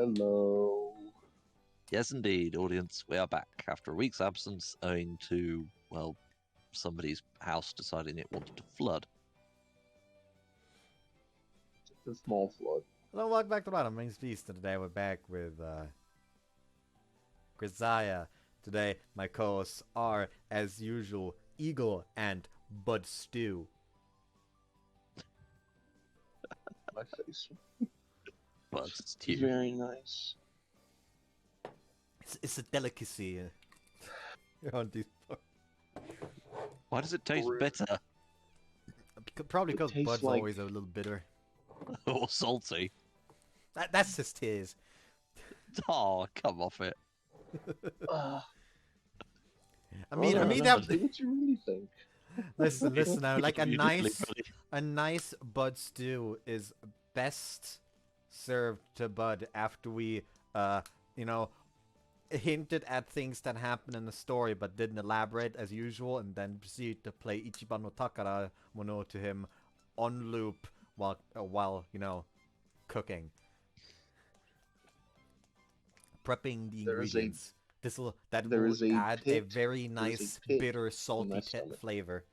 Hello. Yes, indeed, audience. We are back after a week's absence owing to, well, somebody's house deciding it wanted to flood. It's a small flood. Hello, welcome back to Bottom Rings Feast, and today we're back with Grisaia. Today, my co-hosts are, as usual, Eagle and Bud Stew. My face. But stew. Very nice. It's a delicacy. On these Why does it taste bitter probably It because tastes Bud's like- always a little bitter. or salty? That's just his. Oh, come off it. I mean, Say that. what you really think. Listen. Now, like a Beautifully nice, funny. a nice Bud Stew is best served to Bud after we, hinted at things that happened in the story but didn't elaborate as usual, and then proceed to play Ichiban no Takara Mono to him on loop while cooking, prepping the There is a- ingredients. That there will is a add a pit- very there is a nice pit bitter in salty my stomach. flavor.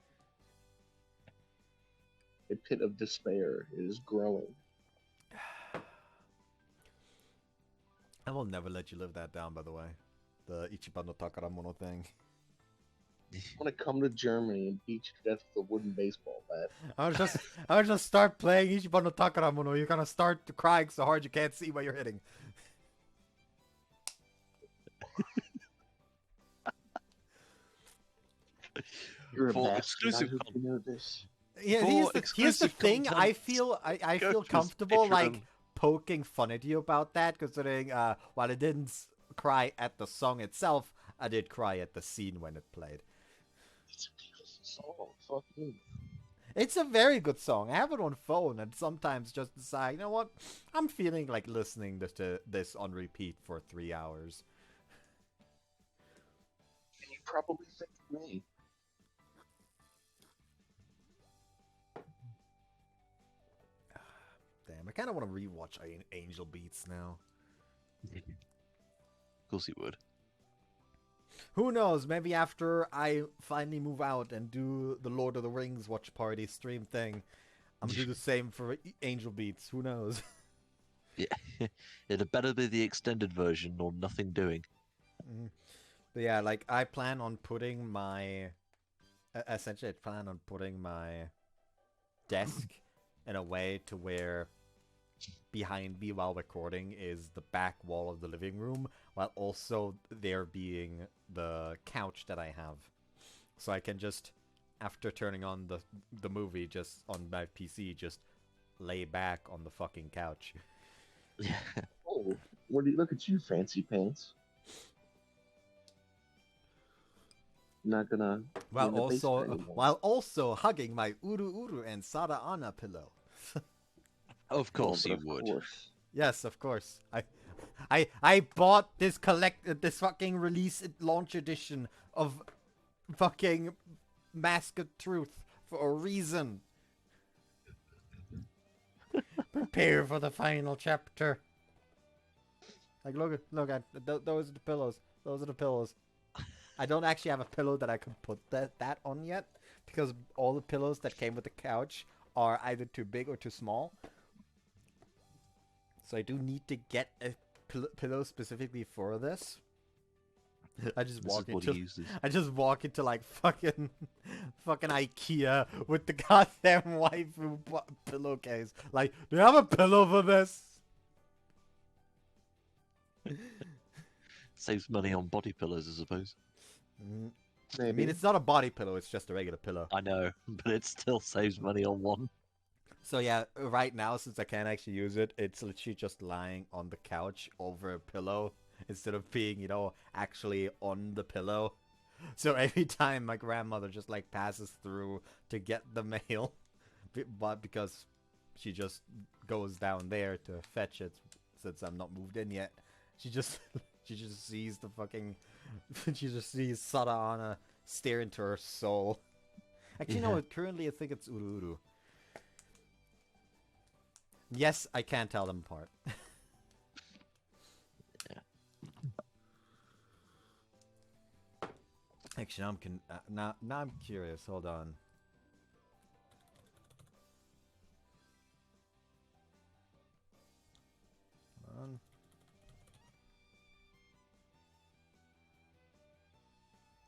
A pit of despair is growing. I will never let you live that down, by the way. The Ichiban no Takara Mono thing. I want to come to Germany and beat you to death with a wooden baseball bat. I would just start playing Ichiban no Takara Mono. You're gonna start crying so hard you can't see what you're hitting. You're a For bastard. exclusive I hope you know this. Yeah, For here's the exclusive thing. content, I feel go to his comfortable like Patreon. poking fun at you about that, considering while I didn't cry at the song itself, I did cry at the scene when it played. It's a beautiful song. Fuck you. It's a very good song. I have it on phone and sometimes just decide, you know what? I'm feeling like listening to this on repeat for 3 hours. And you probably think of me. Damn, I kind of want to rewatch Angel Beats now. Of course he would. Who knows? Maybe after I finally move out and do the Lord of the Rings watch party stream thing, I'm gonna do the same for Angel Beats. Who knows? Yeah, it'd better be the extended version or nothing doing. But yeah, like I plan on putting my, essentially, I plan on putting my desk in a way to where behind me while recording is the back wall of the living room, while also there being the couch that I have. So I can just, after turning on the movie, just on my PC, just lay back on the fucking couch. Yeah. Oh, what do you look at you, fancy pants? Not gonna. While be in the basement anymore. while also hugging my Uru Uru and Sada Ana pillow. Of course Oh, you but of would. course. Yes, of course. I bought this this fucking release launch edition of fucking Mask of Truth for a reason. Prepare for the final chapter. Like look at those are the pillows. Those are the pillows. I don't actually have a pillow that I can put that on yet because all the pillows that came with the couch are either too big or too small. So I do need to get a pillow specifically for this. I just This is walk what he into uses. I just walk into like fucking IKEA with the goddamn waifu pillowcase. Like, do you have a pillow for this? Saves money on body pillows, I suppose. Maybe. I mean, it's not a body pillow; it's just a regular pillow. I know, but it still saves money on one. So yeah, right now since I can't actually use it, it's literally just lying on the couch over a pillow instead of being, actually on the pillow. So every time my grandmother just like passes through to get the mail, but because she just goes down there to fetch it since I'm not moved in yet, she just sees the fucking she just sees Sada Ana stare into her soul. Actually, no, currently I think it's Ururu. Yes, I can't tell them apart. Actually, now I'm curious. Hold on. Hold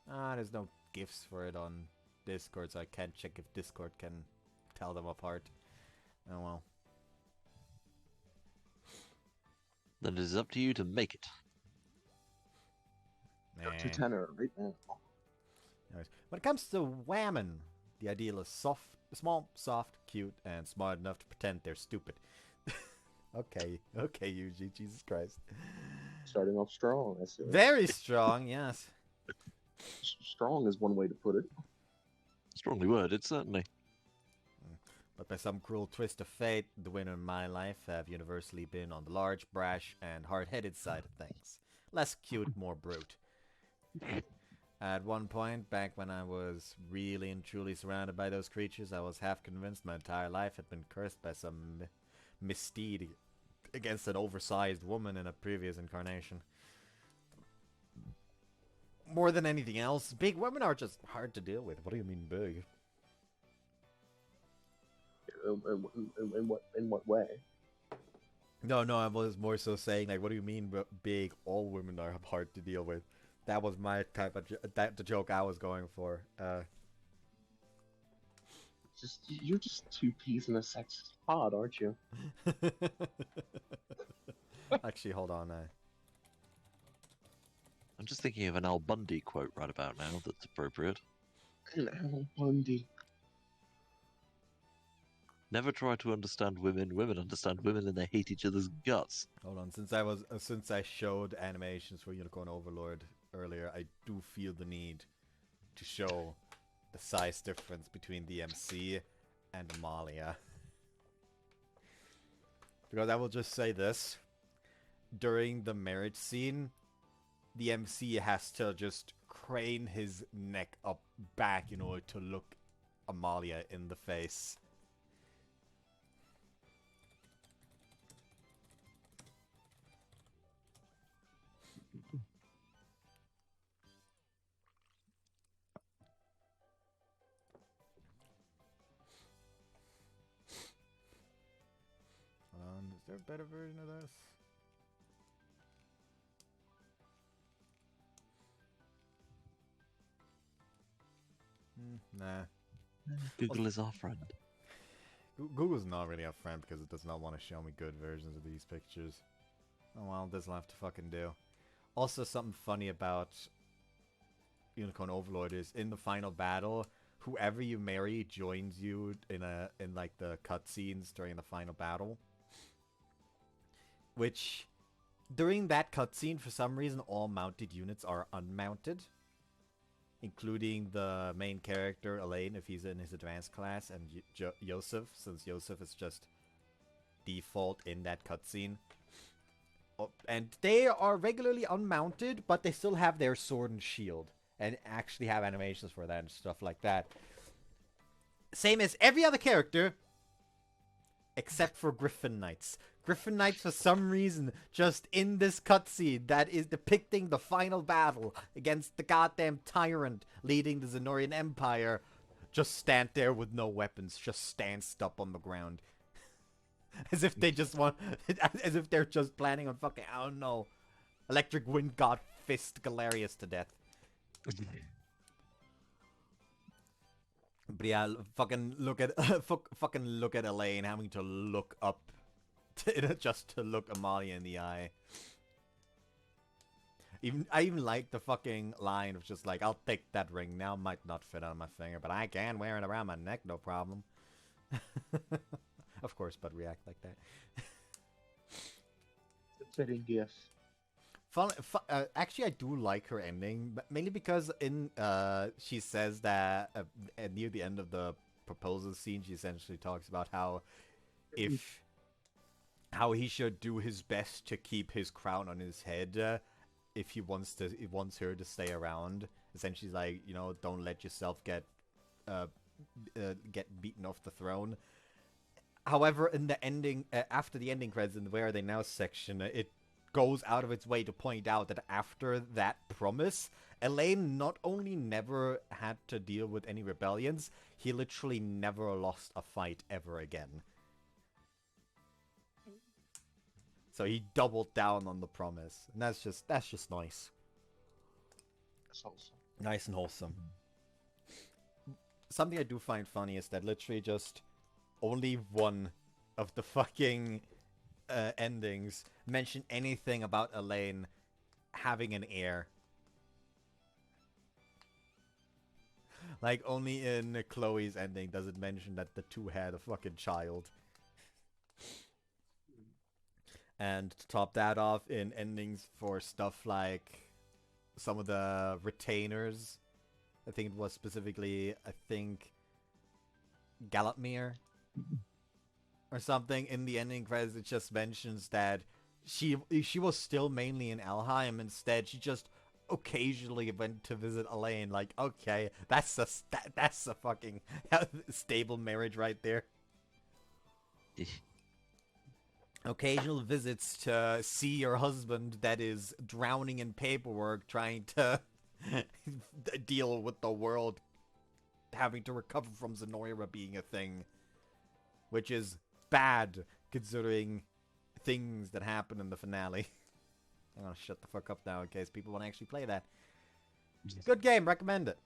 on. There's no gifts for it on Discord, so I can't check if Discord can tell them apart. Oh well. Then it is up to you to make it. To tenor right now. Anyways, when it comes to whammon, the ideal is small, soft, cute, and smart enough to pretend they're stupid. Okay, Yuji, Jesus Christ. Starting off strong. I see. Very strong, yes. Strong is one way to put it. Strongly worded, certainly. But by some cruel twist of fate, the women in my life have universally been on the large, brash, and hard-headed side of things. Less cute, more brute. At one point, back when I was really and truly surrounded by those creatures, I was half convinced my entire life had been cursed by some misdeed against an oversized woman in a previous incarnation. More than anything else, big women are just hard to deal with. What do you mean big? In what way? No, I was more so saying, like, what do you mean big? All women are hard to deal with. That was my type of the joke I was going for. You're just two peas in a sexist pod, aren't you? Actually, hold on. I'm just thinking of an Al Bundy quote right about now that's appropriate. An Al Bundy. Never try to understand women. Women understand women and they hate each other's guts. Hold on. Since I showed animations for Unicorn Overlord earlier, I do feel the need to show the size difference between the MC and Amalia. Because I will just say this. During the marriage scene, the MC has to just crane his neck up back in order to look Amalia in the face. Is there a better version of this? Nah. Google is our friend. Google's not really our friend because it does not want to show me good versions of these pictures. Oh well, this'll have to fucking do. Also, something funny about Unicorn Overlord is in the final battle, whoever you marry joins you in like the cutscenes during the final battle. Which, during that cutscene, for some reason, all mounted units are unmounted. Including the main character, Elaine, if he's in his advanced class, and Yosef, since Yosef is just default in that cutscene. Oh, and they are regularly unmounted, but they still have their sword and shield. And actually have animations for that and stuff like that. Same as every other character, except for Griffin Knights. Griffin Knights, for some reason, just in this cutscene that is depicting the final battle against the goddamn tyrant leading the Zenorian Empire, just stand there with no weapons, just stand up on the ground. As if they just want, as if they're just planning on fucking, I don't know, Electric Wind God Fist Galerius to death. But yeah, fucking look at Elaine having to look up just to look Amalia in the eye. I even like the fucking line of just like, I'll take that ring now, might not fit on my finger, but I can wear it around my neck, no problem. Of course, but react like that. Fitting gift. Actually, I do like her ending, but mainly because she says that near the end of the proposal scene, she essentially talks about how he should do his best to keep his crown on his head if he wants her to stay around. Essentially, like, you know, don't let yourself get beaten off the throne. However, in the ending, after the ending credits in the Where Are They Now section, it goes out of its way to point out that after that promise, Elaine not only never had to deal with any rebellions, he literally never lost a fight ever again. So he doubled down on the promise, and that's just nice. That's awesome. Nice and wholesome. Something I do find funny is that literally just only one of the fucking endings mention anything about Elaine having an heir. Like, only in Chloe's ending does it mention that the two had a fucking child. And to top that off, in endings for stuff like some of the retainers, I think it was specifically, Galapmere or something, in the ending credits it just mentions that she was still mainly in Alheim. Instead, she just occasionally went to visit Elaine. Like, okay, that's a fucking stable marriage right there. Occasional visits to see your husband that is drowning in paperwork, trying to deal with the world having to recover from Zenoira being a thing, which is bad considering things that happen in the finale. I'm gonna shut the fuck up now in case people want to actually play that. Good game, recommend it.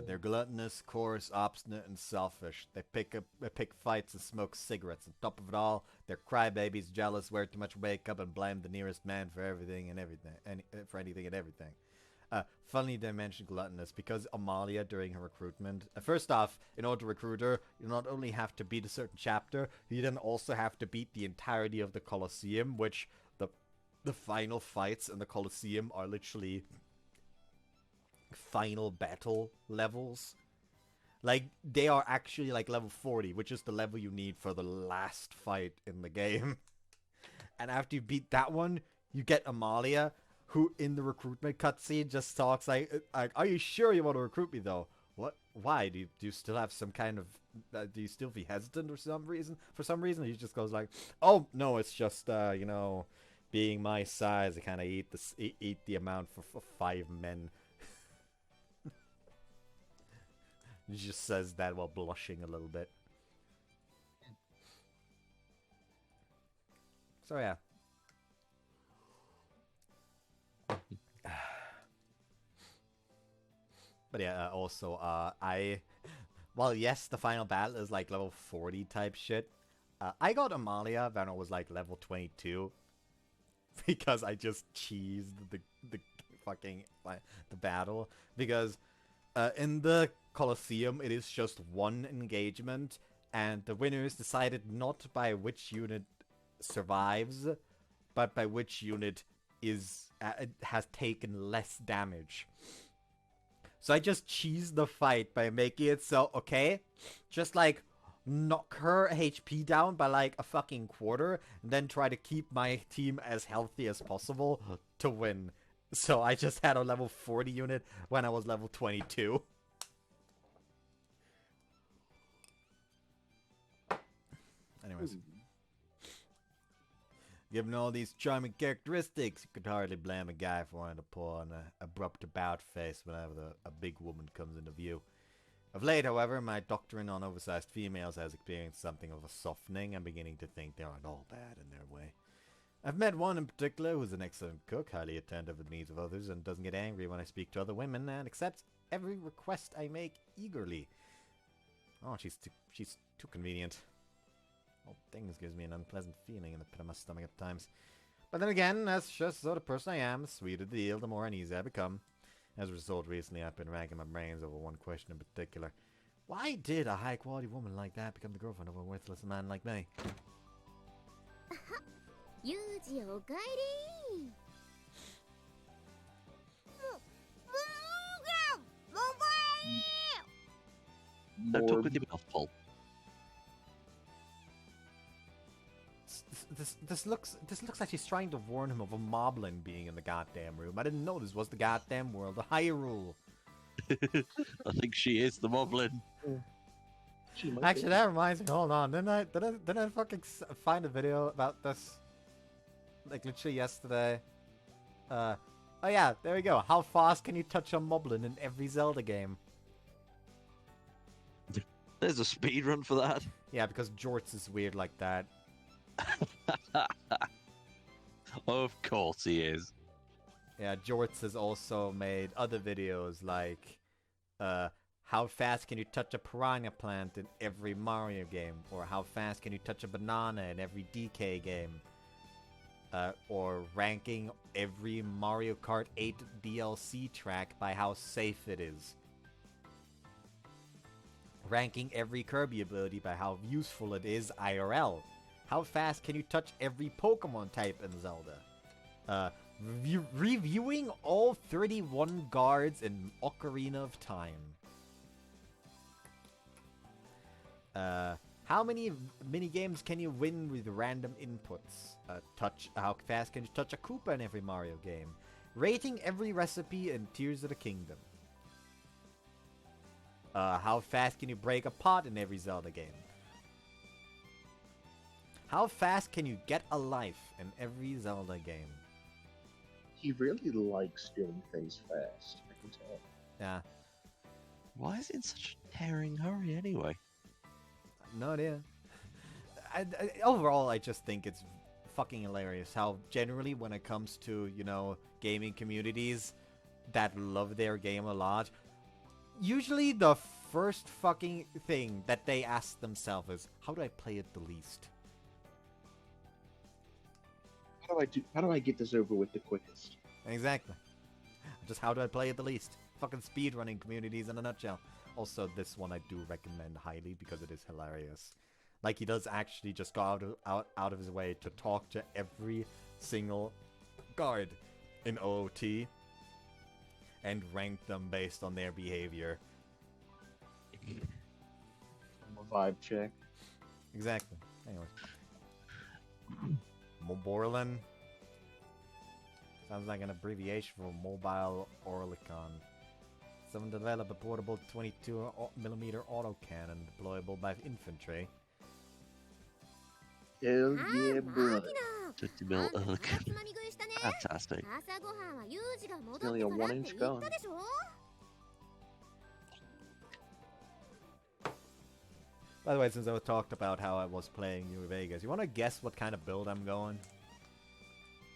They're gluttonous, coarse, obstinate, and selfish. They pick fights and smoke cigarettes. On top of it all, they're crybabies, jealous, wear too much makeup, and blame the nearest man for everything and everything, for anything and everything. Funny they mentioned gluttonous because Amalia, during her recruitment, first off, in order to recruit her, you not only have to beat a certain chapter, you then also have to beat the entirety of the Colosseum, which the final fights in the Colosseum are literally final battle levels. Like, they are actually like level 40, which is the level you need for the last fight in the game. And after you beat that one, you get Amalia, who in the recruitment cutscene just talks like, are you sure you want to recruit me though? What? Why? Do you still have some kind of, do you still feel hesitant or some reason? For some reason, he just goes like, oh, no, it's just, you know, being my size, I kind of eat the amount for 5 men. He just says that while blushing a little bit. So yeah. But yeah, also, well, yes, the final battle is like level 40 type shit. I got Amalia when I was like level 22. Because I just cheesed the fucking, the battle. Because in the Colosseum, it is just one engagement, and the winner is decided not by which unit survives, but by which unit has taken less damage. So I just cheesed the fight by making it so, okay, just like knock her HP down by like a fucking quarter, and then try to keep my team as healthy as possible to win. So I just had a level 40 unit when I was level 22. Anyways. Given all these charming characteristics, you could hardly blame a guy for wanting to pull on an abrupt about face whenever a big woman comes into view. Of late, however, my doctrine on oversized females has experienced something of a softening. I'm beginning to think they aren't all bad in their way. I've met one in particular who's an excellent cook, highly attentive to the needs of others, and doesn't get angry when I speak to other women, and accepts every request I make eagerly. Oh, she's too convenient. All things gives me an unpleasant feeling in the pit of my stomach at times. But then again, that's just the sort of person I am. The sweeter the deal, the more uneasy I become. As a result, recently I've been racking my brains over one question in particular. Why did a high-quality woman like that become the girlfriend of a worthless man like me? Yuji, okaeri. Don't talk with your mouth full. This looks like she's trying to warn him of a moblin being in the goddamn room. I didn't know this was the goddamn world of Hyrule. I think she is the moblin. She might Actually, be. that reminds me. Hold on. Didn't I fucking find a video about this? Like literally yesterday. Oh yeah, there we go. How fast can you touch a moblin in every Zelda game? There's a speed run for that. Yeah, because Jorts is weird like that. Of course he is. Yeah, Jorts has also made other videos like, how fast can you touch a piranha plant in every Mario game? Or how fast can you touch a banana in every DK game? Or ranking every Mario Kart 8 DLC track by how safe it is. Ranking every Kirby ability by how useful it is IRL. How fast can you touch every Pokemon type in Zelda? Reviewing all 31 guards in Ocarina of Time. How many minigames can you win with random inputs? How fast can you touch a Koopa in every Mario game? Rating every recipe in Tears of the Kingdom. How fast can you break a pot in every Zelda game? How fast can you get a life in every Zelda game? He really likes doing things fast. I can tell. Yeah, Why is he in such a tearing hurry anyway? no idea. Overall, I just think it's fucking hilarious how generally when it comes to, you know, gaming communities that love their game a lot, usually the first fucking thing that they ask themselves is, how do I play it the least? How do I get this over with the quickest? Exactly. Just how do I play it the least? Fucking speedrunning communities in a nutshell. Also, this one I do recommend highly because it is hilarious. Like, he does actually just go out of his way to talk to every single guard in OOT and rank them based on their behavior. A vibe check. Exactly. Anyways. Moborlin. Sounds like an abbreviation for Mobile Orlicon. Someone developed a portable 22mm autocannon deployable by infantry. Hell yeah, マ brother. キノ 50 mil あんた Urlican. つまみ食いしたね Fantastic. 朝ごはんはユージが戻って Nearly a からって 1-inch 言っ gun. たでしょ By the way, since I talked about how I was playing New Vegas, you want to guess what kind of build I'm going?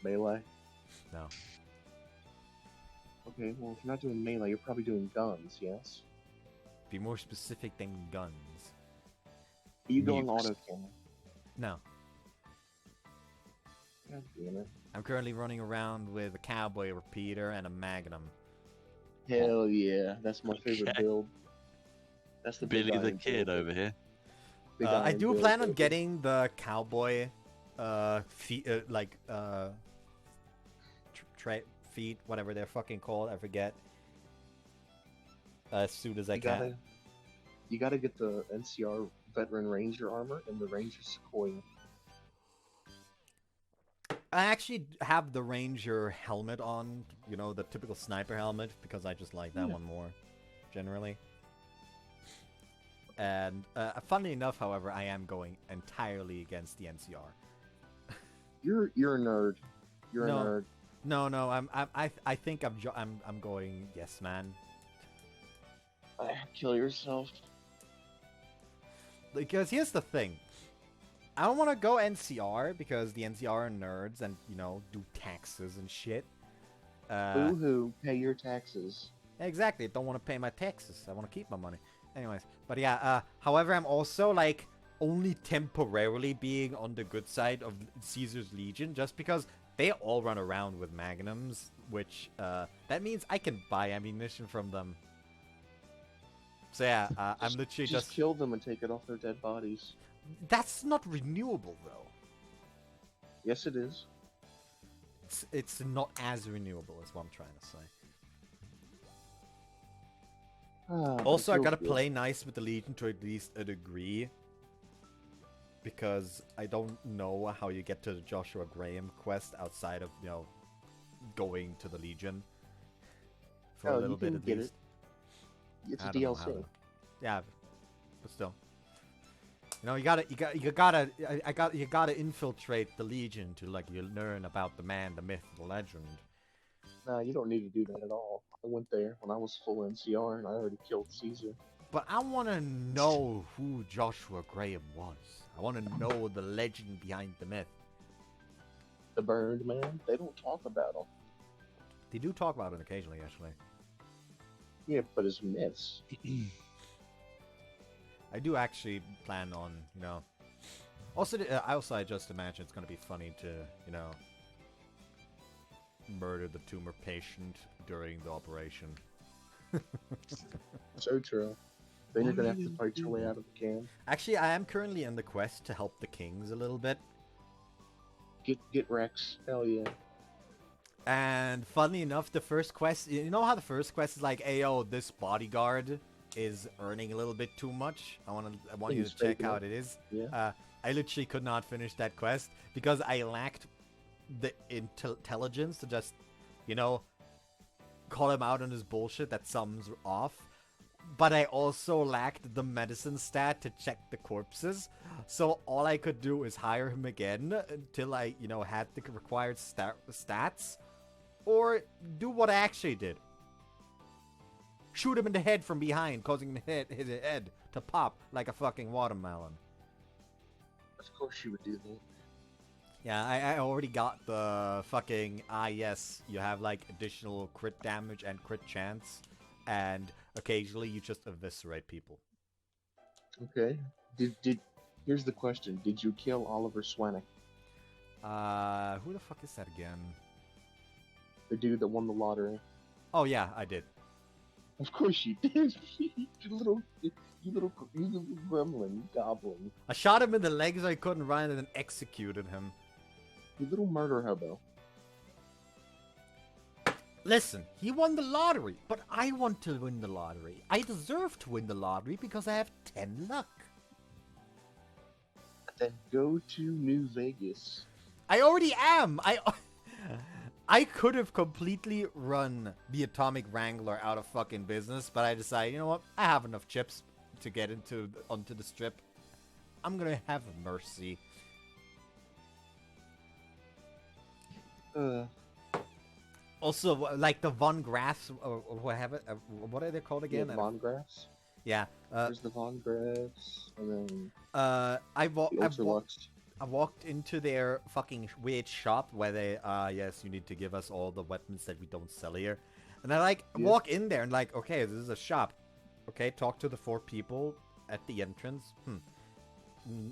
Melee? No. Okay, well, if you're not doing melee, you're probably doing guns, yes? Be more specific than guns. Are you going Nukes. autocannon? No. God damn it. I'm currently running around with a cowboy repeater and a magnum. Hell yeah, that's my favorite Okay. build. That's the big Billy the iron Kid build. over here. Big I iron do build, plan on baby. getting the cowboy, feet, whatever they're fucking called, I forget. As soon as I can. You gotta get the NCR Veteran Ranger armor and the Ranger Sequoia. I actually have the Ranger helmet on, you know, the typical sniper helmet, because I just like that Yeah. one more, generally. And, funnily enough, however, I am going entirely against the NCR. You're a nerd. You're No. a nerd. No, I think I'm going yes, man. Kill yourself. Because here's the thing. I don't want to go NCR because the NCR are nerds and, you know, do taxes and shit. Boo-hoo, pay your taxes. Exactly. Don't want to pay my taxes. I want to keep my money. Anyways, but yeah, however, I'm also, like, only temporarily being on the good side of Caesar's Legion just because they all run around with magnums, which, that means I can buy ammunition from them. So yeah, I'm literally Just kill them and take it off their dead bodies. That's not renewable, though. Yes, it is. It's not as renewable as what I'm trying to say. Also, I feels gotta good. play nice with the Legion to at least a degree. Because I don't know how you get to the Joshua Graham quest outside of, you know, going to the Legion. For Oh, a you little bit can at get least. It's I a don't know how DLC. to- Yeah, but still. You know, you gotta infiltrate the Legion to like you learn about the man, the myth, the legend. Nah, you don't need to do that at all. I went there when I was full NCR and I already killed Caesar. But I want to know who Joshua Graham was. I want to know the legend behind the myth. The burned man, they don't talk about him. They do talk about it occasionally, actually. Yeah, but it's myths. I do actually plan on, you know. Also, I just imagine it's gonna be funny to, you know, murder the tumor patient during the operation. So true. Then you're gonna have to fight your way out of the can. Actually, I am currently in the quest to help the kings a little bit. Get Rex. Hell yeah. And funnily enough, the first quest, you know how the first quest is like, hey, yo, this bodyguard is earning a little bit too much. I want you to check how it is. Yeah. I literally could not finish that quest because I lacked the intelligence to just, you know, call him out on his bullshit that something's off. But I also lacked the medicine stat to check the corpses. So all I could do is hire him again until I, you know, had the required stats. Or do what I actually did. Shoot him in the head from behind, causing his head to pop like a fucking watermelon. Of course you would do that. Yeah, I already got the fucking, yes, you have like additional crit damage and crit chance. And occasionally you just eviscerate people. Okay. Here's the question. Did you kill Oliver Swanick? Who the fuck is that again? The dude that won the lottery. Oh yeah, I did. Of course you did. you little gremlin, goblin. I shot him in the legs so I couldn't run and then executed him. You little murder hobo. Listen, he won the lottery, but I want to win the lottery. I deserve to win the lottery because I have 10 luck. Then go to New Vegas. I already am. I could have completely run the Atomic Wrangler out of fucking business, but I decided, you know what? I have enough chips to get onto the strip. I'm gonna have mercy. Also, like the Von Graffs, or what are they called again? Yeah, Von Graffs. Yeah. There's the Von Graffs, and then I Ultralux. walked into their fucking weird shop where they, yes, you need to give us all the weapons that we don't sell here. And I walk in there and like, okay, this is a shop. Okay, talk to the 4 people at the entrance.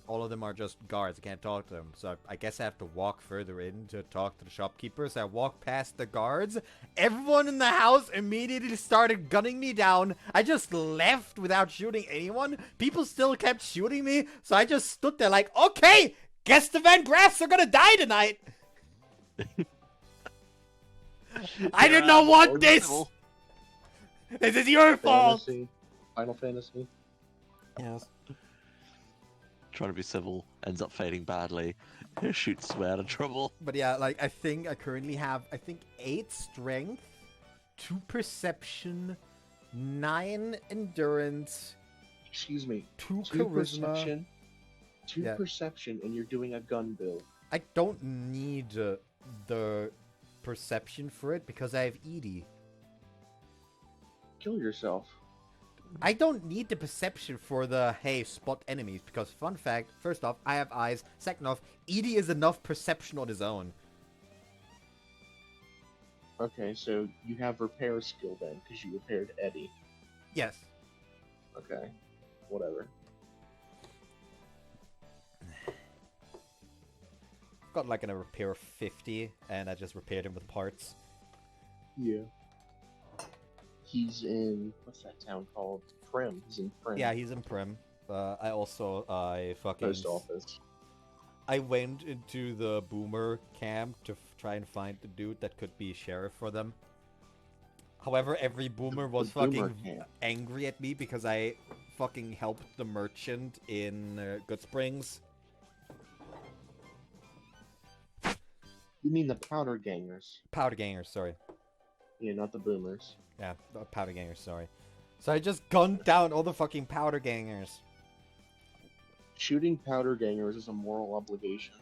All of them are just guards. I can't talk to them. So I guess I have to walk further in to talk to the shopkeepers. I walk past the guards. Everyone in the house immediately started gunning me down. I just left without shooting anyone. People still kept shooting me. So I just stood there like, okay, guess the Van Graffs are gonna die tonight. I did not want this. This is your fault. Final Fantasy. Yes. Trying to be civil, ends up failing badly. Shoots way out of trouble. But yeah, like I think I currently have 8 strength, 2 perception, 9 endurance. Excuse me. 2 2 charisma. perception. 2 perception, and you're doing a gun build. I don't need the perception for it because I have Edie. Kill yourself. I don't need the perception for the, hey, spot enemies, because fun fact, first off, I have eyes. Second off, Edie is enough perception on his own. Okay, so you have repair skill then, because you repaired Eddie. Yes. Okay, whatever. Got like a repair of 50, and I just repaired him with parts. Yeah. He's in, what's that town called? Prim. He's in Prim. Yeah, he's in Prim. I fucking... Post office. I went into the boomer camp to try and find the dude that could be sheriff for them. However, every boomer was fucking angry at me because I fucking helped the merchant in Good Springs. You mean the powder gangers? Powder gangers, sorry. Yeah, not the boomers. Yeah, powder gangers, sorry. So I just gunned down all the fucking powder gangers. Shooting powder gangers is a moral obligation.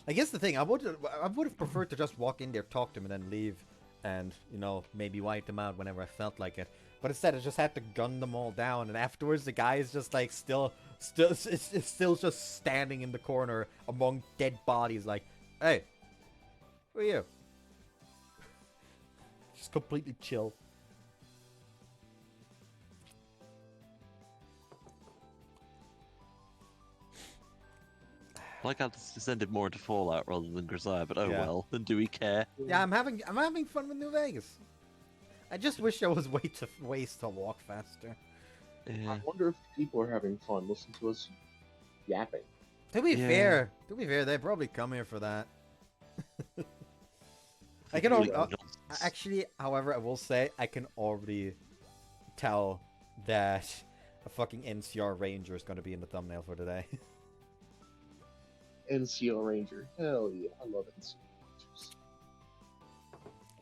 I guess the thing, I would have preferred to just walk in there, talk to them, and then leave, and maybe wipe them out whenever I felt like it. But instead, I just had to gun them all down, and afterwards, the guy is just like still just standing in the corner among dead bodies, like, hey, who are you? Just completely chill. I like how this descended more into Fallout rather than Grisaia, but oh Yeah. well. Then do we care? Yeah, I'm having fun with New Vegas. I just wish there was ways to walk faster. Yeah. I wonder if people are having fun listening to us yapping. To be Yeah. fair, they probably come here for that. I can Complete already, nonsense. actually, however, I will say I can already tell that a fucking NCR Ranger is going to be in the thumbnail for today. NCO Ranger. Hell yeah, I love NCO Rangers.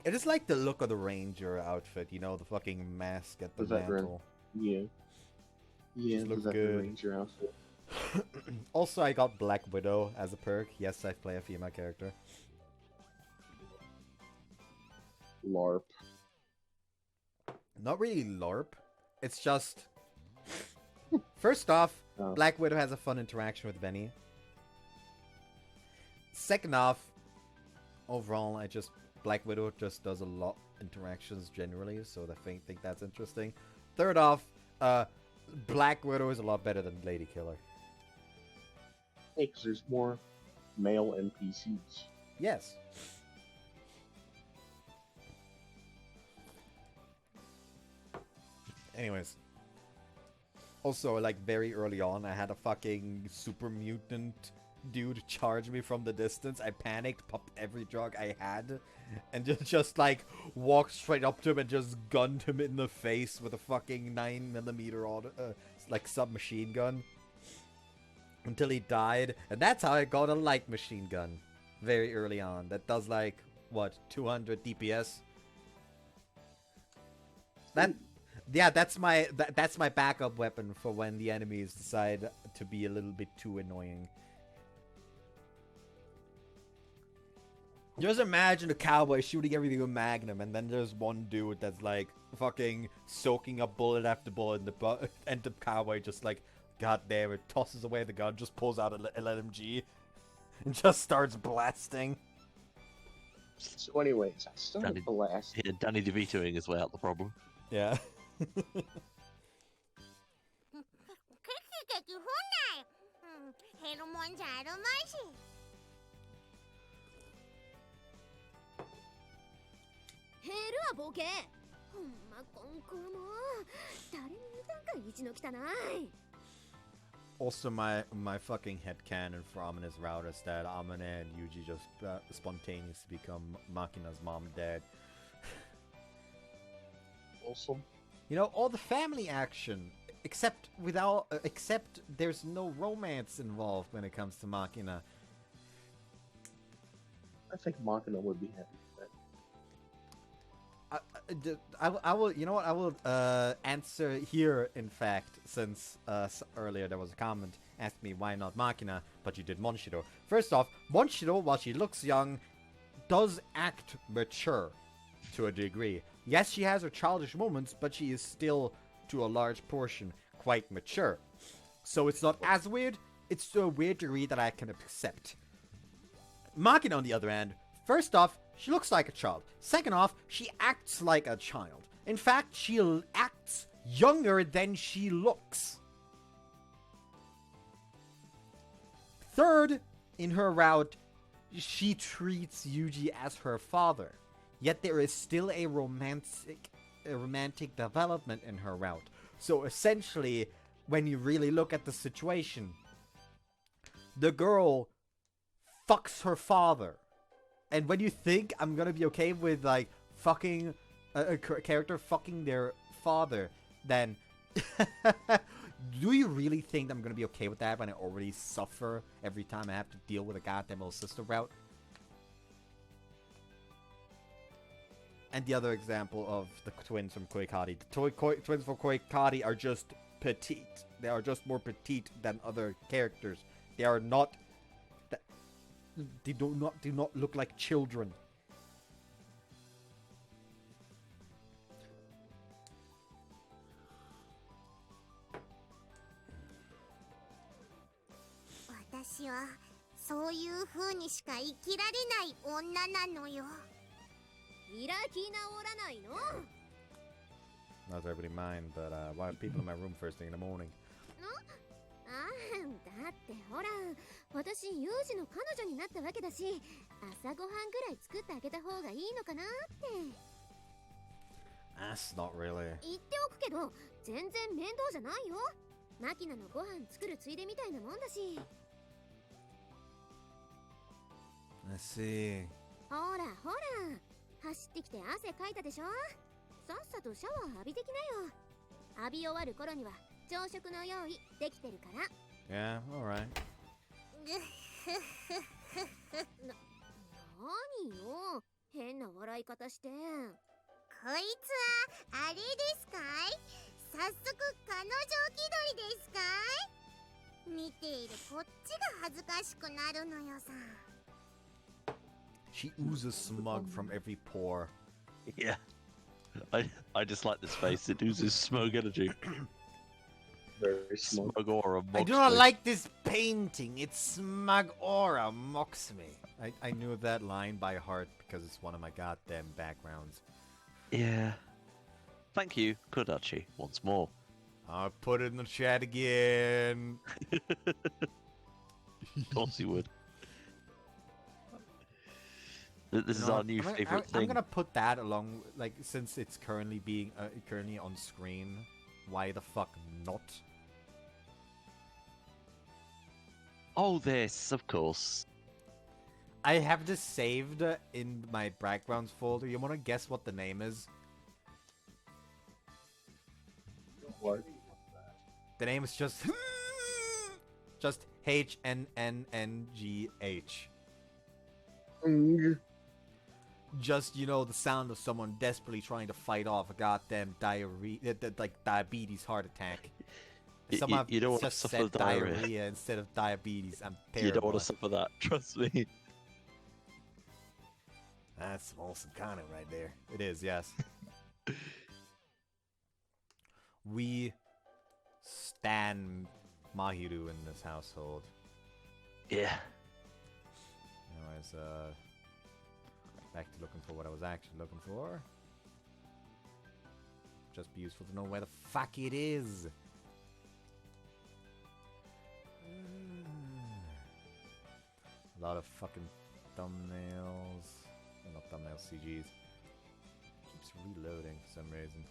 I just like the look of the Ranger outfit, the fucking mask at the The veteran. mantle. Yeah. Yeah, Just the looks veteran good. Ranger outfit. Also, I got Black Widow as a perk. Yes, I play a female character. LARP. Not really LARP. It's just... First off, Oh. Black Widow has a fun interaction with Benny. Second off, overall, Black Widow just does a lot interactions generally, so I think that's interesting. Third off, Black Widow is a lot better than Lady Killer. Hey, because there's more male NPCs. Yes. Anyways. Also, like, very early on, I had a fucking super mutant dude charge me from the distance. I panicked, popped every drug I had, and just like, walked straight up to him and just gunned him in the face with a fucking 9mm like, submachine gun. Until he died. And that's how I got a light machine gun. Very early on. That does, like, what, 200 DPS? That's my backup weapon for when the enemies decide to be a little bit too annoying. Just imagine a cowboy shooting everything with Magnum, and then there's one dude that's like fucking soaking up bullet after bullet, and the cowboy just like, god damn it, tosses away the gun, just pulls out an LMG, and just starts blasting. So anyways, I started the last... Yeah, Danny DeVitoing his way out the problem. Yeah. 結局本来減るもんじゃあるまいし減るわボケほんまコンコも誰に言うたんか意地の汚い Also, my fucking headcanon for Amane-Route is that Amane and Yuji just spontaneously become Makina's mom and dad. Awesome. All the family action, except there's no romance involved when it comes to Makina. I think Machina would be happy with that. I will, I will answer here, in fact, since earlier there was a comment, asked me why not Makina, but you did Monshiro. First off, Monshiro, while she looks young, does act mature to a degree. Yes, she has her childish moments, but she is still, to a large portion, quite mature. So it's not as weird, it's to a weird degree that I can accept. Makina, on the other hand, first off, she looks like a child. Second off, she acts like a child. In fact, she acts younger than she looks. Third, in her route, she treats Yuji as her father. Yet there is still a romantic development in her route. So essentially, when you really look at the situation, the girl fucks her father. And when you think I'm gonna be okay with, like, fucking a character fucking their father, then do you really think I'm gonna be okay with that when I already suffer every time I have to deal with a goddamn little sister route? And the other example of the twins from Koikari. The twins from Koikari are just petite. They are just more petite than other characters. They are not. They do not look like children. Not everybody mind, but why are people in my room first thing in the morning? だってほら、私ユージの彼女になったわけだし、朝ごはんぐらい作ってあげた方がいいのかなって。That's not really. 言っておくけど、全然面倒じゃないよ。マキナのご飯作るついでみたいなもんだし。Let's see. ほらほら、走ってきて汗かいたでしょ。さっさとシャワー浴びてきなよ。浴び終わる頃には朝食の用意できてるから。Yeah, alright. 何よ、変な笑い方して。こいつはあれですかい？早速彼女気取りですかい？見ているこっちが恥ずかしくなるのよさ。She oozes smug from every pore. Yeah. I just like this face. It oozes smug energy. Very small. Smug aura. I do not like this painting. Its smug aura mocks me. I knew that line by heart because it's one of my goddamn backgrounds. Yeah. Thank you, Kodachi, once more. I'll put it in the chat again. Of course you would. This is our new favorite thing. I'm gonna put that along, like, since it's currently being currently on screen. Why the fuck not? Oh, this, of course. I have this saved in my backgrounds folder. You wanna guess what the name is? What? The name is just HNNNGH. Just, you know, the sound of someone desperately trying to fight off a goddamn diabetes heart attack. Someone you don't want to just suffer said diarrhea. diarrhea instead of diabetes. I'm terrible. You don't want to suffer that, trust me. That's awesome kind of right there. It is, yes. We stan Mahiru in this household. Yeah. Anyways, back to looking for what I was actually looking for. Just be useful to know where the fuck it is. A lot of fucking thumbnails. Well, not thumbnails, CGs. Keeps reloading for some reason.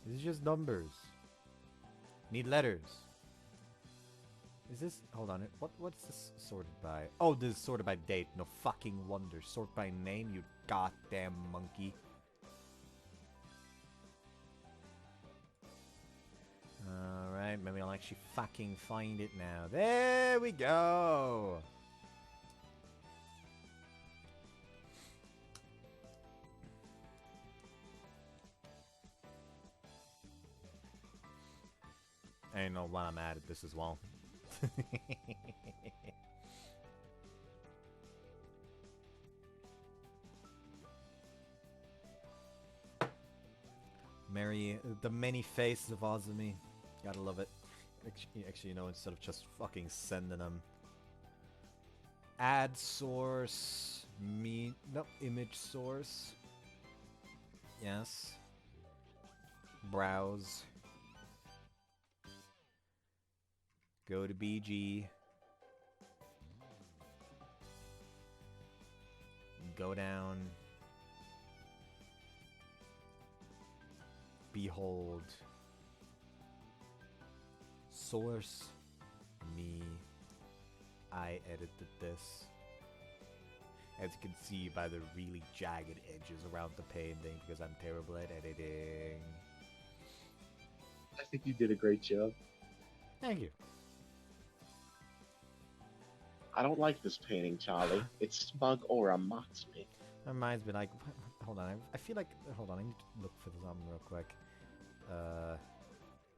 This is just numbers. Need letters. Is this... Hold on. What's this sorted by? Oh, this is sorted by date. No fucking wonder. Sort by name, you goddamn monkey. Alright, maybe I'll actually fucking find it now. There we go! I know why I'm mad at this as well. The many faces of Azumi. Gotta love it. Actually, you know, instead of just fucking sending them. Add source. Image source. Yes. Browse. Go to BG. Go down. Behold. Source. Me. I edited this. As you can see by the really jagged edges around the painting because I'm terrible at editing. I think you did a great job. Thank you. I don't like this painting, Charlie. It's smug aura mocks me. That reminds me, like, hold on, I feel like, hold on, I need to look for something real quick.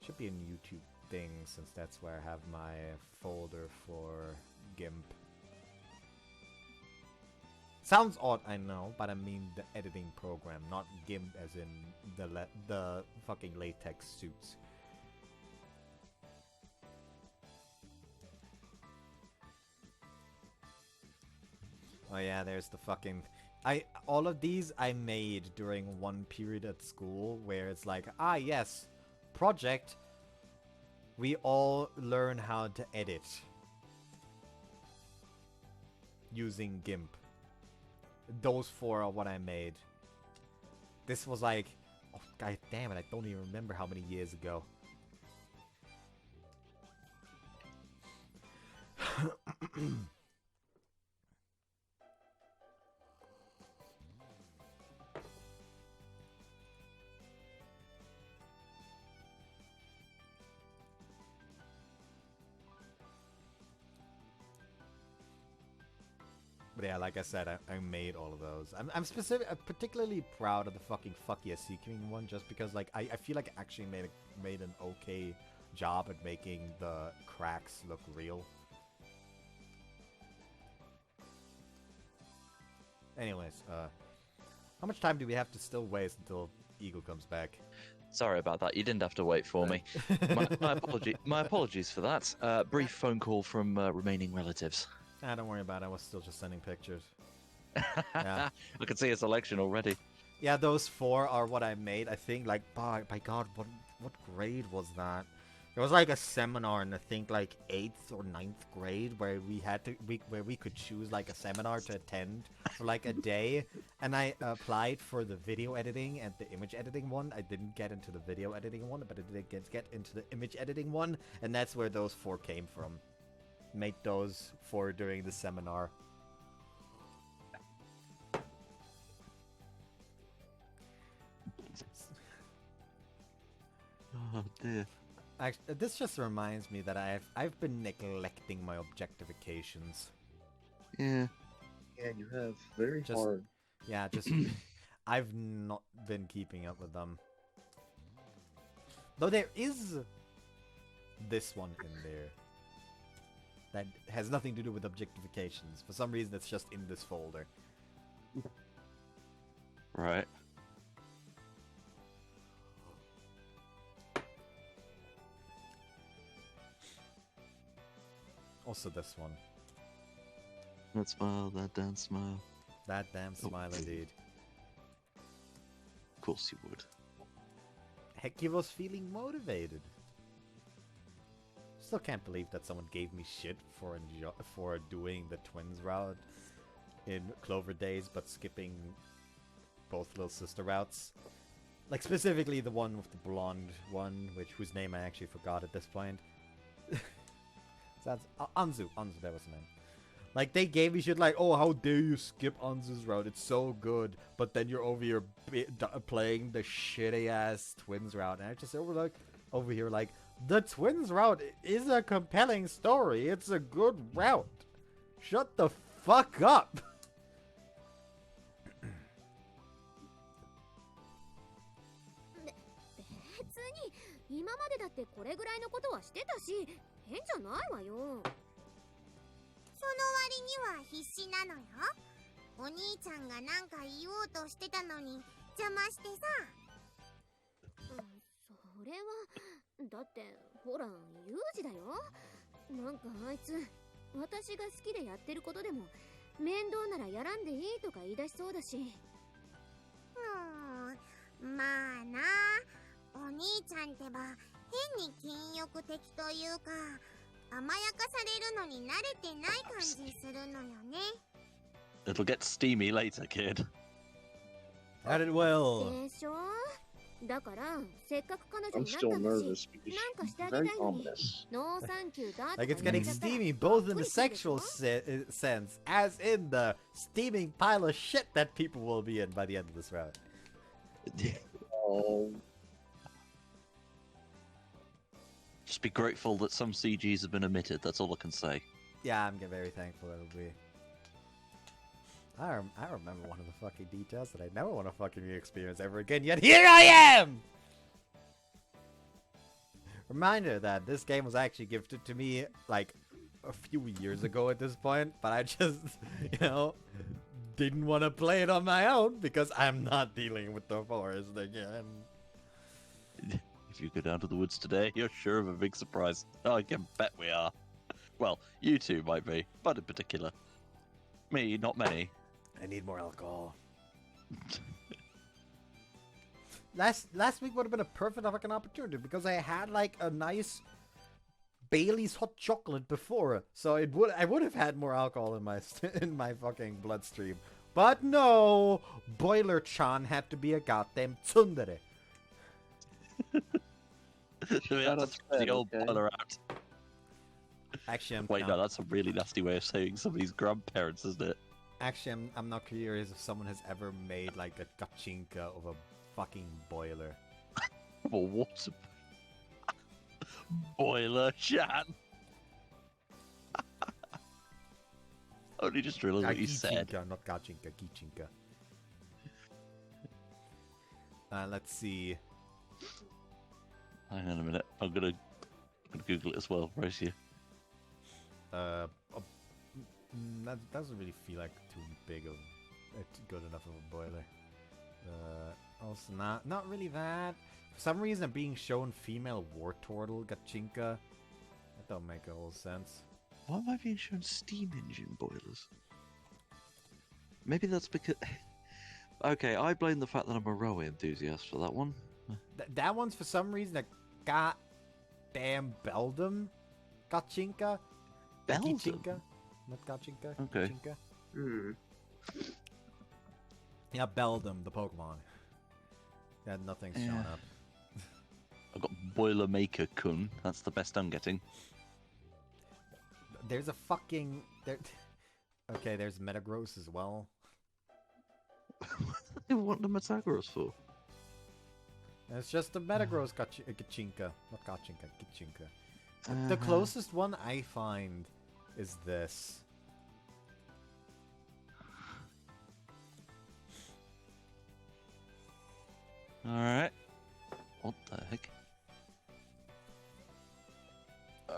Should be a YouTube thing since that's where I have my folder for GIMP. Sounds odd, I know, but I mean the editing program, not GIMP as in the fucking latex suits. Oh yeah, there's the fucking... all of these I made during one period at school where it's like, ah yes, project, we all learn how to edit using GIMP. Those 4 are what I made. This was like, oh god damn it, I don't even remember how many years ago. But yeah, like I said, I made all of those. I'm particularly proud of the fucking Fuck Yeah Seeking one, just because like I feel like I actually made an okay job at making the cracks look real. Anyways, how much time do we have to still waste until Eagle comes back? Sorry about that. You didn't have to wait for me. My apologies for that. Brief phone call from remaining relatives. Ah, don't worry about it. I was still just sending pictures. Yeah. I can see a selection already. Yeah, those 4 are what I made. I think, like, by God, what grade was that? It was like a seminar in I think like 8th or 9th grade where we could choose like a seminar to attend for like a day, and I applied for the video editing and the image editing one. I didn't get into the video editing one, but I did get into the image editing one, and that's where those 4 came from. Made those 4 during the seminar. Oh dear. Actually, this just reminds me that I've been neglecting my objectifications. Yeah. Yeah, you have very Just- hard. Yeah, just I've not been keeping up with them. Though there is this one in there that has nothing to do with objectifications. For some reason, it's just in this folder. Right. Also this one. That smile, that damn smile. That damn smile indeed. Of course you would. Heck, he was feeling motivated. Still can't believe that someone gave me shit for doing the twins route in Clover Days, but skipping both little sister routes. Like specifically the one with the blonde one, whose name I actually forgot at this point. So that's Anzu, that was the name. Like, they gave me shit like, oh, how dare you skip Anzu's route, it's so good, but then you're over here playing the shitty-ass Twins route, and I just over here like, the Twins route is a compelling story, it's a good route. Shut the fuck up! 今までだってこれぐらいのことはしてたし、変じゃないわよ。その割には必死なのよ。お兄ちゃんがなんか言おうとしてたのに邪魔してさ。それはだってほらユージだよ。なんかあいつ私が好きでやってることでも面倒ならやらんでいいとか言い出しそうだし。まあな、お兄ちゃんってば変に禁欲的というか甘やかされるのに慣れてない感じするのよね。It'll get steamy later, kid. Had it well. でしょ。だからせっかく彼女 I'm になっ still たんだ nervous し、 because なんか she's してあげ very たいのに。 ominous. ノーサンキューだって Like, it's 言 getting っちゃったら steamy both in the びっくりするでしょ。 sexual sense, as in the steaming pile of shit that people will be in by the end of this round. Just be grateful that some CGs have been omitted, that's all I can say. Yeah, I'm very thankful it'll be. I remember one of the fucking details that I never want to fucking re-experience ever again, yet here I am! Reminder that this game was actually gifted to me like a few years ago at this point, but I just, didn't want to play it on my own because I'm not dealing with the forest again. If you go down to the woods today, you're sure of a big surprise. Oh, I can bet we are. Well, you two might be, but in particular. Me, not many. I need more alcohol. Last week would have been a perfect fucking opportunity because I had like a nice Bailey's hot chocolate before, so I would have had more alcohol in my in my fucking bloodstream. But no, Boiler-chan had to be a goddamn tsundere. We have to throw the old boiler out. Actually, Wait, no, that's a really nasty way of saying somebody's grandparents, isn't it? Actually, I'm not curious if someone has ever made like a gachinka of a fucking boiler. Well, what's a Boiler-chan? Only just realized what you said. Gichinka, not gachinka, gichinka. Let's see. Hang on a minute. I'm gonna Google it as well. Race you. That doesn't really feel like too big of, good enough of a boiler. Also not really that. For some reason, I'm being shown female war turtle gachinka. That don't make a whole sense. Why am I being shown steam engine boilers? Maybe that's because. Okay, I blame the fact that I'm a Roe enthusiast for that one. That one's for some reason a goddamn Beldum gachinka. Beldum? Gichinka? Not gachinka. Okay. Gichinka. Hmm. Yeah, Beldum, the Pokemon. Yeah, nothing's showing up. I've got Boilermaker-kun. That's the best I'm getting. There's a fucking... Okay, there's Metagross as well. What do they want the Metagross for? It's just a Metagross gachinka. Not gachinka, gichinka. The closest one I find is this. Alright. What the heck?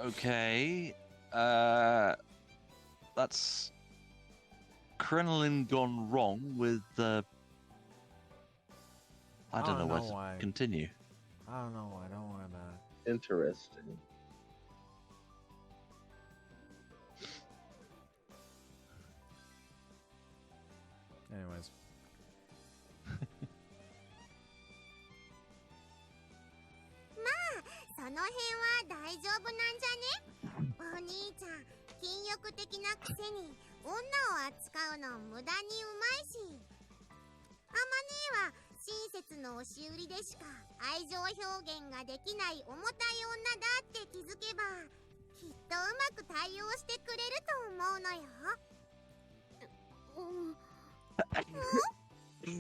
Okay. That's Crinoline gone wrong with I don't know where why. to continue. I don't know. I don't want to. Interesting. Anyways. その辺は大丈夫なんじゃね。お兄ちゃん、禁欲的なくせに女を扱うの無駄にうまいし、あまねは親切の押し売りでしか愛情表現ができない重たい女だって気づけば、きっとうまく対応してくれると思うのよ。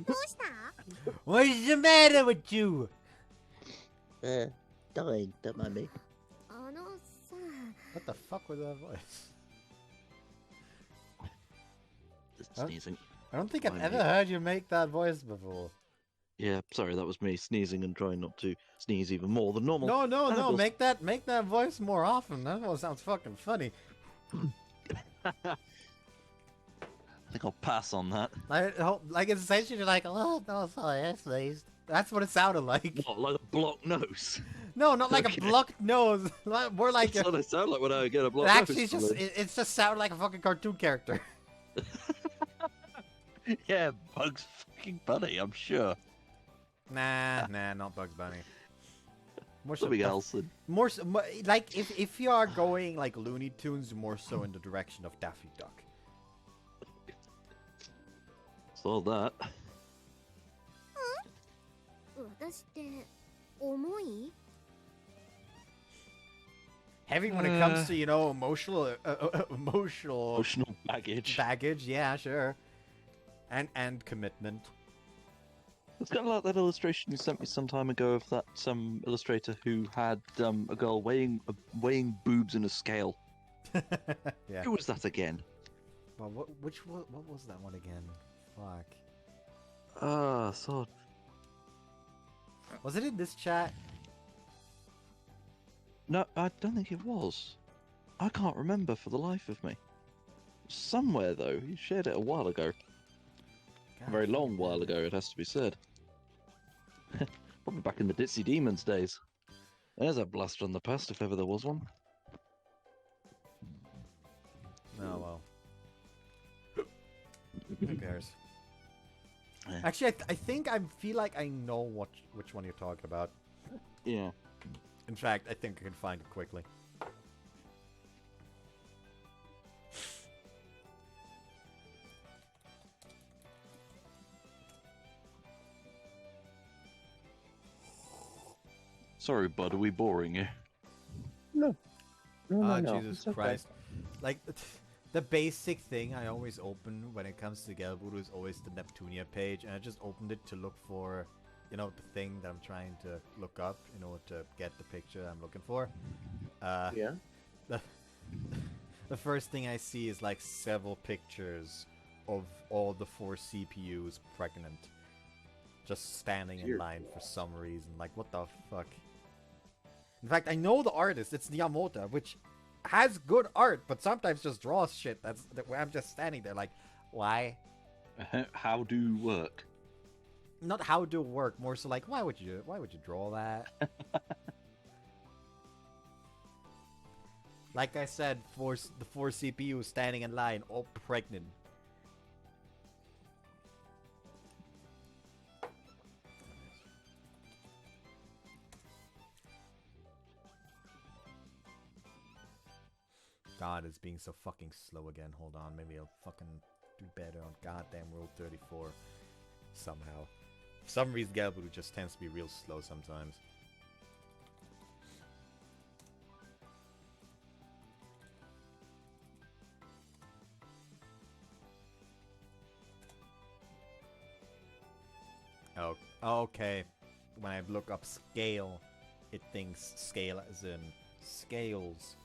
どうした？ What's the matter with you? Dying, mommy. あのさ、 What the fuck was that voice? Just Huh? sneezing. I don't think I've Why ever me? heard you make that voice before. Yeah, sorry, that was me sneezing and trying not to sneeze even more than normal. No, Animals. make that voice more often. That one sounds fucking funny. I think I'll pass on that. Like it's essentially like, oh no, sorry, I sneezed. That's what it sounded like. What, like a blocked nose? No, not like Okay. a blocked nose. More like That's what I sound like when I get a blocked actually, nose. it's just sounded like a fucking cartoon character. Yeah, Bugs fucking Bunny, I'm sure. Nah, not Bugs Bunny. More so, Something else. more like if you are going like Looney Tunes, more so in the direction of Daffy Duck. Saw that. 私って重い？ Heavy when it comes to emotional Emotional baggage. baggage. Yeah, sure. And commitment. It's kind of like that illustration you sent me some time ago of that some illustrator who had a girl weighing boobs in a scale. Yeah. Who was that again? Well, what was that one again? Fuck. So Was it in this chat? No, I don't think it was. I can't remember for the life of me. Somewhere though, he shared it a while ago. A very long while ago, it has to be said. Probably back in the Ditzy Demons days. There's a blast from the past, if ever there was one. Oh well. Who cares? Yeah. Actually, I think I feel like I know which one you're talking about. Yeah. In fact, I think I can find it quickly. Sorry, bud, are we boring you? No. No, Ah, no, Jesus it's okay. Christ. Like, the basic thing I always open when it comes to Gelburu is always the Neptunia page, and I just opened it to look for, you know, the thing that I'm trying to look up in order to get the picture I'm looking for. Yeah. The first thing I see is like several pictures of all the 4 CPUs pregnant. Just standing in Dear line God. for some reason. Like, what the fuck? In fact, I know the artist. It's Yamota, which has good art, but sometimes just draws shit that where I'm just standing there like, why? How do work? Not how do it work, more so like, why would you draw that? Like I said, the 4 CPUs standing in line, all pregnant. God, it's being so fucking slow again. Hold on, maybe I'll fucking do better on goddamn Rule 34 somehow. For some reason, Galburu just tends to be real slow sometimes. Oh, okay. When I look up scale, it thinks scale as in scales.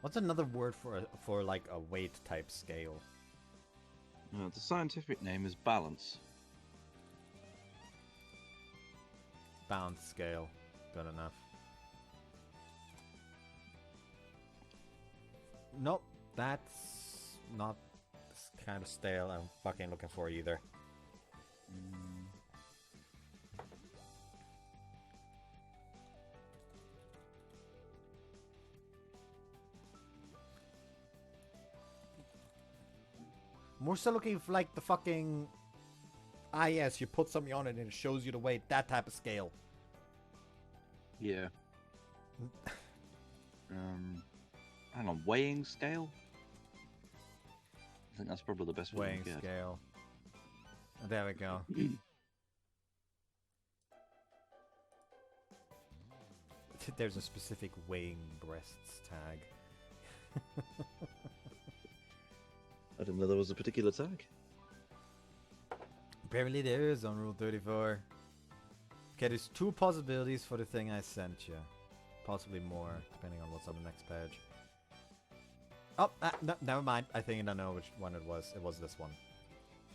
What's another word for like a weight type scale? The scientific name is balance. Balance scale. Good enough. Nope, that's not the kind of scale I'm fucking looking for either. More so looking for like the fucking... Ah yes, you put something on it and it shows you the weight, that type of scale. Yeah. Hang on, weighing scale? I think that's probably the best way Weighing to get. scale. Oh, there we go. There's a specific weighing breasts tag. I didn't know there was a particular tag. Apparently there is on Rule 34. Okay, there's 2 possibilities for the thing I sent you. Possibly more, depending on what's on the next page. Oh, no, never mind. I think I know which one it was. It was this one.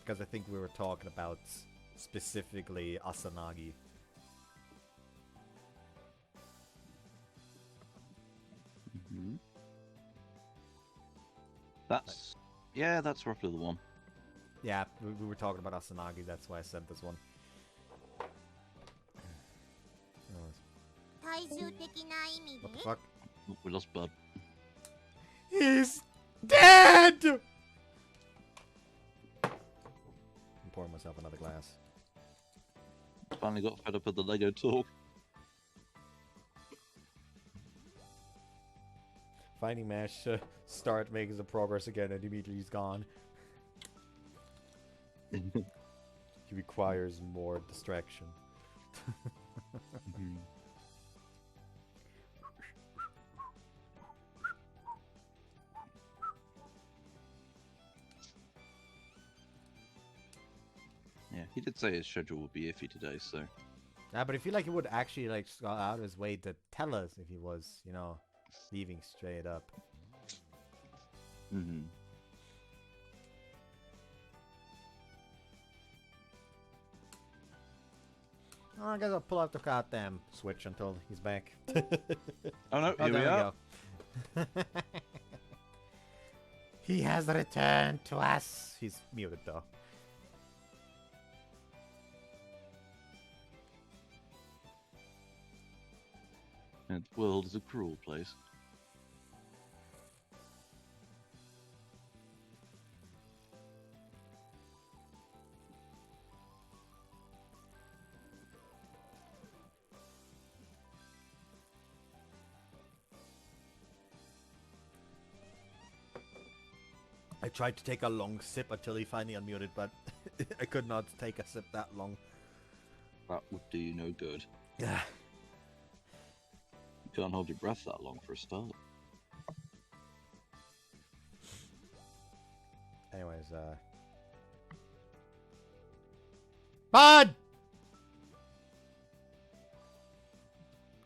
Because I think we were talking about specifically Asanagi. That's... Yeah, that's roughly the one. Yeah, we were talking about Asanagi, that's why I sent this one. What What the fuck? Oh, we lost Bud. He's dead! I'm pouring myself another glass. Finally got fed up with the Lego talk. Finding Mash to start making some progress again and immediately he's gone. He requires more distraction. Yeah, he did say his schedule would be iffy today, so... Yeah, but I feel like he would actually like go out of his way to tell us if he was, you know, leaving straight up. Mm-hmm. Oh, I guess I'll pull out the goddamn switch until he's back. Oh no, Oh, here we there are. we go. He has returned to us. He's muted though. And the world is a cruel place. I tried to take a long sip until he finally unmuted, but I could not take a sip that long. That would do you no good. Yeah. You can't hold your breath that long for a start. Anyways, Bud!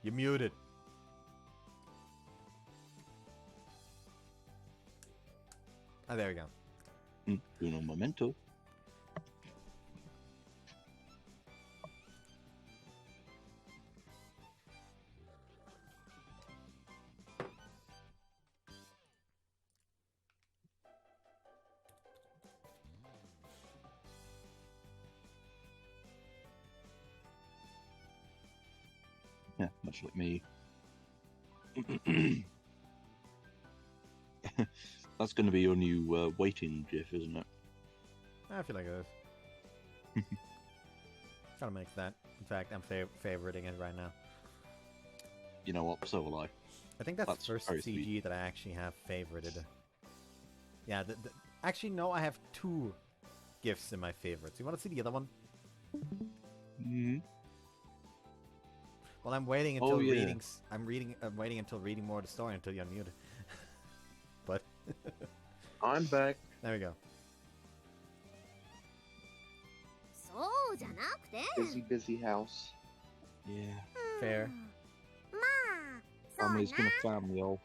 You muted. Oh, there we go. Uno momento. Yeah, much like me. That's going to be your new waiting GIF, isn't it? I feel like it is. Kind of makes that. In fact, I'm favoriting it right now. You know what? So will I. I think that's the first very CG sweet. that I actually have favorited. Yeah, actually, no, I have 2 GIFs in my favorites. You want to see the other one? Mm-hmm. Well, I'm waiting until yeah. reading. I'm waiting until reading more of the story until you're unmuted. But I'm back. there we go. そうじゃなくて Busy, busy house. Yeah. Fair. まあそうな Family's gonna family all.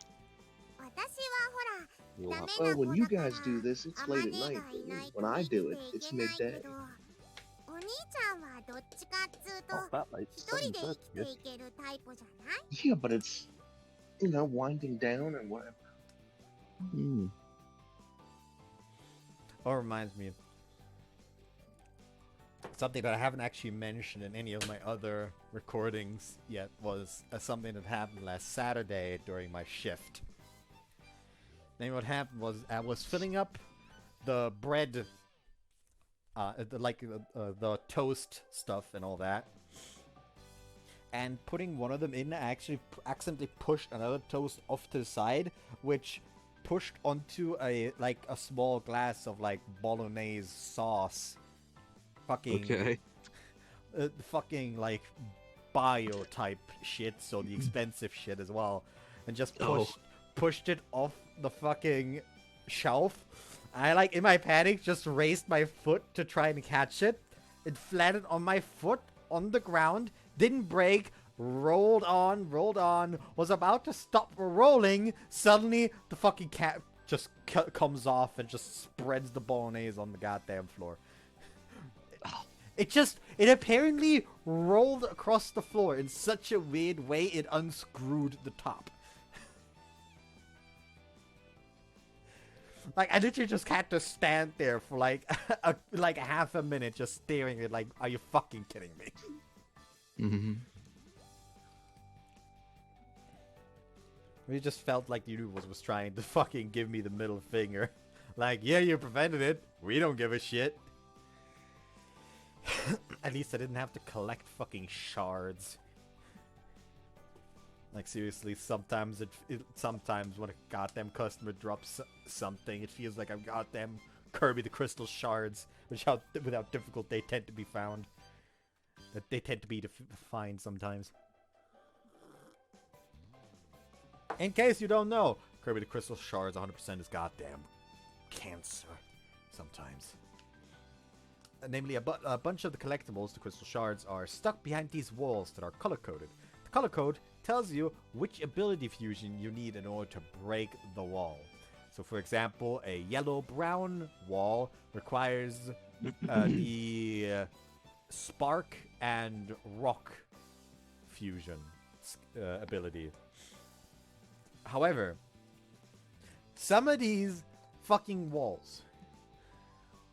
私はほ We'll ら have ダメ Well, な when you 子だから guys do this, it's あま late ね at が night. いない When I と do 生 it, きてい it's けない midday. けどお兄ちゃんはどっちかっつうと Not that late. 一人で生 7:30. きていけるタイプじゃない Yeah, but it's, winding down and whatever. Mm. Oh, reminds me of something that I haven't actually mentioned in any of my other recordings yet was something that happened last Saturday during my shift. Then what happened was I was filling up the bread, the toast stuff and all that, and putting one of them in. I actually accidentally pushed another toast off to the side, which pushed onto a small glass of bolognese sauce. Fucking fucking bio type shit, so the expensive shit as well, and just pushed it off the fucking shelf. I in my panic just raised my foot to try and catch it. It flattened on my foot on the ground, didn't break, rolled on, was about to stop rolling. Suddenly the fucking cat just comes off and just spreads the bolognese on the goddamn floor. It apparently rolled across the floor in such a weird way it unscrewed the top. I literally just had to stand there for a half a minute just staring at are you fucking kidding me? Mm-hmm. We just felt like the universe was trying to fucking give me the middle finger. Yeah, you prevented it. We don't give a shit. At least I didn't have to collect fucking shards. Seriously, sometimes sometimes when a goddamn customer drops something, it feels like I'm goddamn Kirby the Crystal Shards, without difficult they tend to be found. That they tend to be defined sometimes. In case you don't know, Kirby the Crystal Shards 100% is goddamn cancer sometimes. Namely, a bunch of the collectibles, the crystal shards, are stuck behind these walls that are color-coded. The color code tells you which ability fusion you need in order to break the wall. So, for example, a yellow-brown wall requires the spark and rock fusion ability. However, some of these fucking walls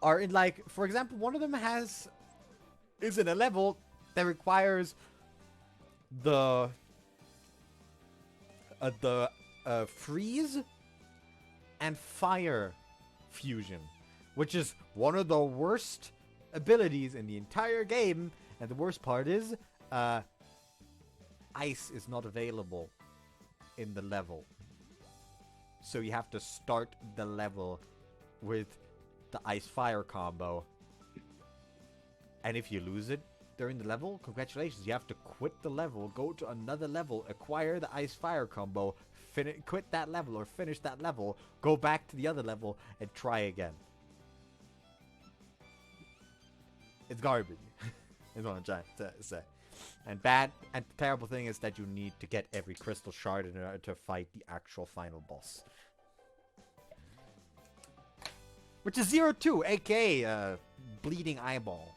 are in, like, for example, one of them is in a level that requires the freeze and fire fusion, which is one of the worst abilities in the entire game. And the worst part is, ice is not available in the level. So you have to start the level with the ice-fire combo. And if you lose it during the level, congratulations, you have to quit the level, go to another level, acquire the ice-fire combo, quit that level or finish that level, go back to the other level, and try again. It's garbage. Is what I'm trying to say. And the terrible thing is that you need to get every crystal shard in order to fight the actual final boss. Which is 02, aka Bleeding Eyeball.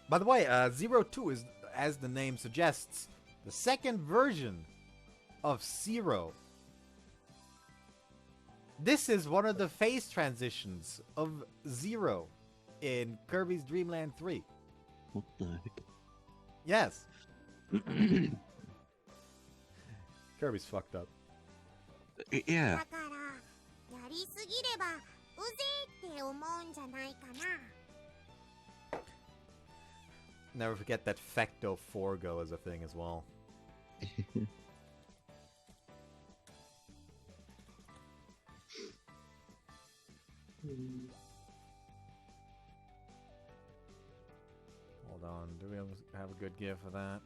By the way, 02 is, as the name suggests, the second version of Zero. This is one of the phase transitions of Zero in Kirby's Dream Land 3. What the heck? Yes. Kirby's fucked up. Yeah. だからやりすぎればうぜって思うんじゃないかな。 Never forget that Fecto Forgo is a thing as well. Hold on, do we have a good GIF for that?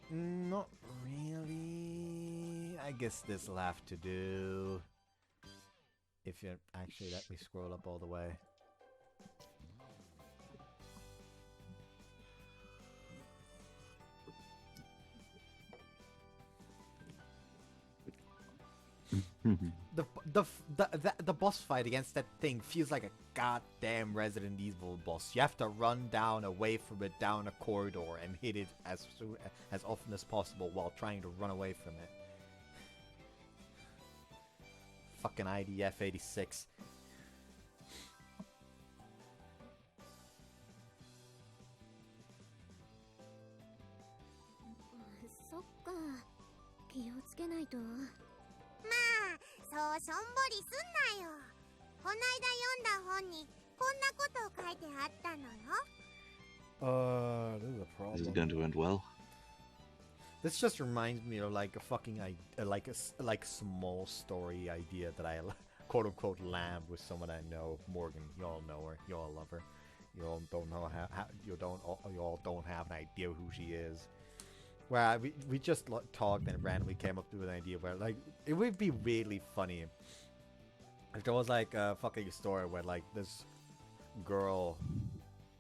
Not really. I guess this will have to do. If you actually let me scroll up all the way. The boss fight against that thing feels like a goddamn Resident Evil boss. You have to run down away from it down a corridor and hit it as often as possible while trying to run away from it. Fucking IDF 86. そっか、気をつけないと。まあそうしょんぼりすんなよ。こないだ読んだ本にこんなこと書いてあったのよ。This is a problem. This is going to end well. This just reminds me of like a fucking like a small story idea that I quote unquote lamb with someone I know. Morgan, you all know her, you all love her. You all don't know how you all don't have an idea who she is. Where we just talked and randomly came up with an idea where like it would be really funny if there was like a fucking story where like this girl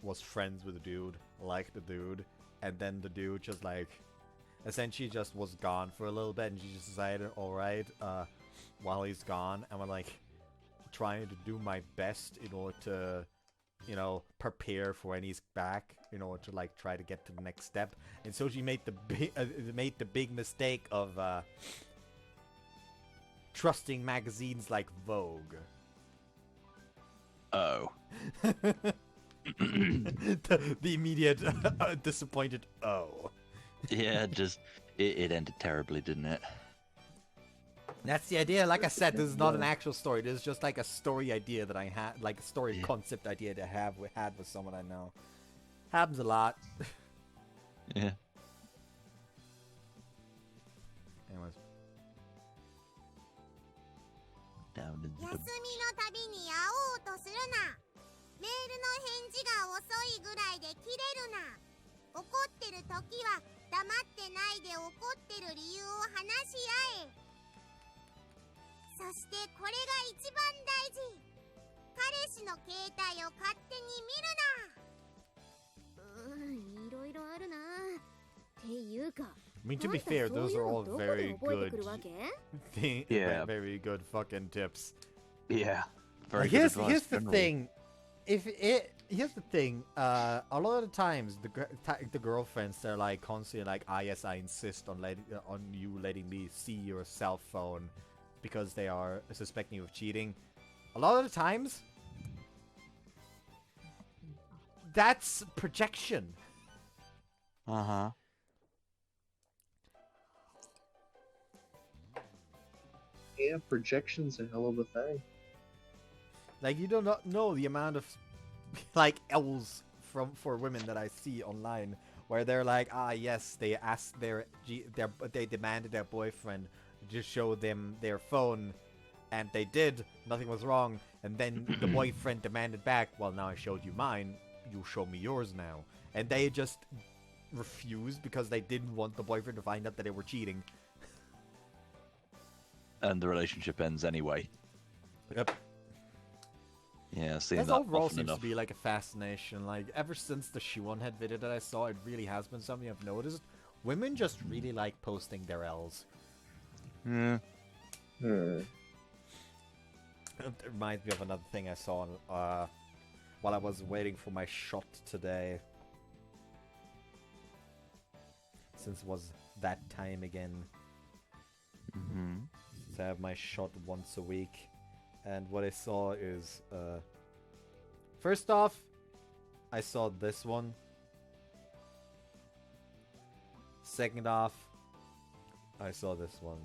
was friends with a dude, liked the dude, and then the dude just like essentially just was gone for a little bit, and she just decided, alright, while he's gone, I'm like trying to do my best in order to, you know, prepare for when he's back, in order to like try to get to the next step. And so she made the big mistake of trusting magazines like Vogue. Oh. the immediate disappointed oh. Yeah, just it ended terribly, didn't it? That's the idea. Like I said, this is not an actual story. This is just like a story idea that I had, like a story concept idea that I had with someone I know. Happens a lot. Yeah. Anyways. down in 休 the みのたびに会おうとするな。メールの返事が遅いぐらいで切れるな。怒ってる時は黙ってないで怒ってる理由を話し合え。そしてこれが一番大事。彼氏の携帯を勝手に見るな。いろいろあるな。っていうか、 I mean, to be fair, those are all very good, Yeah. very good fucking tips. Yeah. Very Here's good advice. the thing. Here's the thing. A lot of the times, the girlfriends, they're like constantly like, ah, yes, I insist on you letting me see your cell phone because they are suspecting you of cheating. A lot of the times, that's projection. Uh-huh. Yeah, projection's a hell of a thing. Like, you do not know the amount of like L's for women that I see online where they're like, ah, yes, they asked they demanded their boyfriend to show them their phone, and they did. Nothing was wrong, and then the boyfriend demanded back, well, now I showed you mine, you show me yours now, and they just refused because they didn't want the boyfriend to find out that they were cheating. And the relationship ends anyway. Yep. Yeah, seeing That that overall often seems enough. to be like a fascination. Like, ever since the Shion Head video that I saw, it really has been something I've noticed. Women just really like posting their L's. Yeah. Hmm. It reminds me of another thing I saw while I was waiting for my shot today. Since it was that time again. Mm-hmm. So I have my shot once a week. And what I saw is, first off, I saw this one. Second off, I saw this one.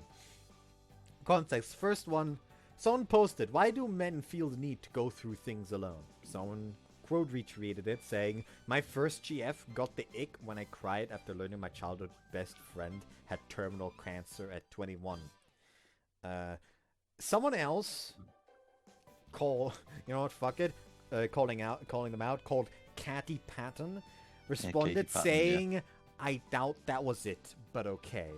Context, first one, someone posted, why do men feel the need to go through things alone? Someone quote retweeted it saying, my first GF got the ick when I cried after learning my childhood best friend had terminal cancer at 21. Someone else you know what, fuck it, calling them out, called Catty Patton, responded Katy Patton, saying, I doubt that was it, but okay.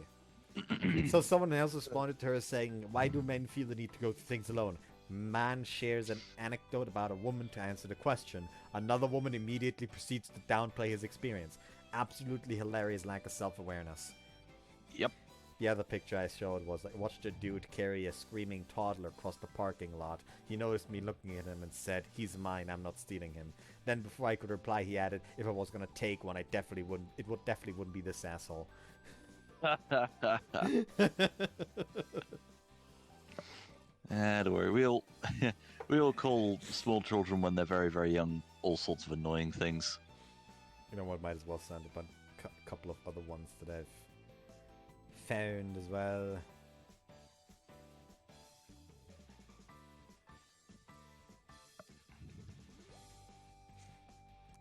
So someone else responded to her saying, why do men feel the need to go through things alone? Man shares an anecdote about a woman to answer the question. Another woman immediately proceeds to downplay his experience. Absolutely hilarious lack of self-awareness. Yep. The other picture I showed was, like, watched a dude carry a screaming toddler across the parking lot. He noticed me looking at him and said, he's mine, I'm not stealing him. Then before I could reply, he added, if I was gonna take one, it definitely wouldn't be this asshole. Don't worry, we all call small children when they're very, very young all sorts of annoying things. You know what, might as well send a couple of other ones that I've found as well.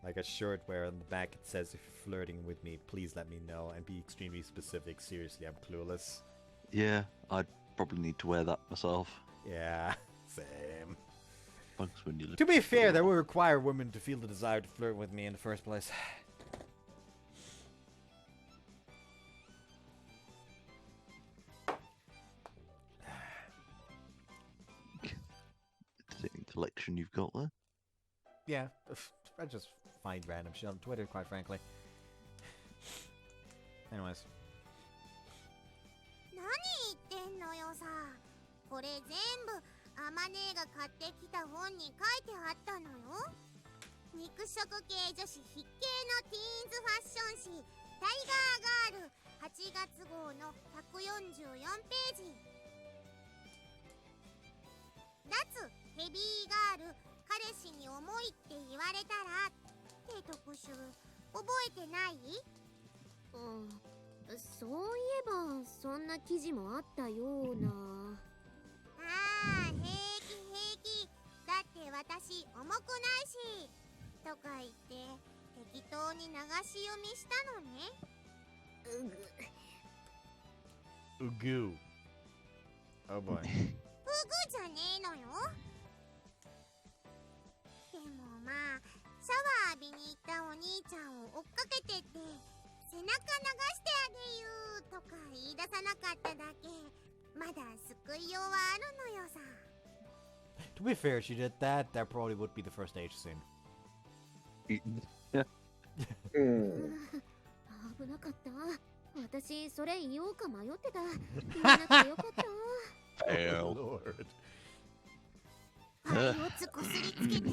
Like a shirt where on the back it says, if you're flirting with me, please let me know, and be extremely specific. Seriously, I'm clueless. Yeah, I'd probably need to wear that myself. Yeah, same. Bugs when you look To be fair, that would require women to feel the desire to flirt with me in the first place. collection you've got there. Yeah, I just find random shit on Twitter, quite frankly. Anyways. 何言ってんのよさ。これ全部アマネーが買ってきた本に書いてあったのよ。肉食系女子必見のティーンズファッション誌タイガーガール8月号の144ページ。脱ヘビーガール彼氏に重いって言われたらって特集覚えてない？そういえばそんな記事もあったような。ああ、平気平気。だって私重くないしとか言って適当に流し読みしたのね。Ugu. Oh boy. フグじゃねえのよ。でもまあシャワー浴びに行ったお兄ちゃんを追っかけてって背中流してあげゆとか言い出さなかっただけ。まだ救いようはあるのよさ。 To be fair, she did that. That probably would be the first age scene. 危なかった。私それ言おうか迷ってた。言わなくてよかった。Fail. Lord. パイオツこすりつけて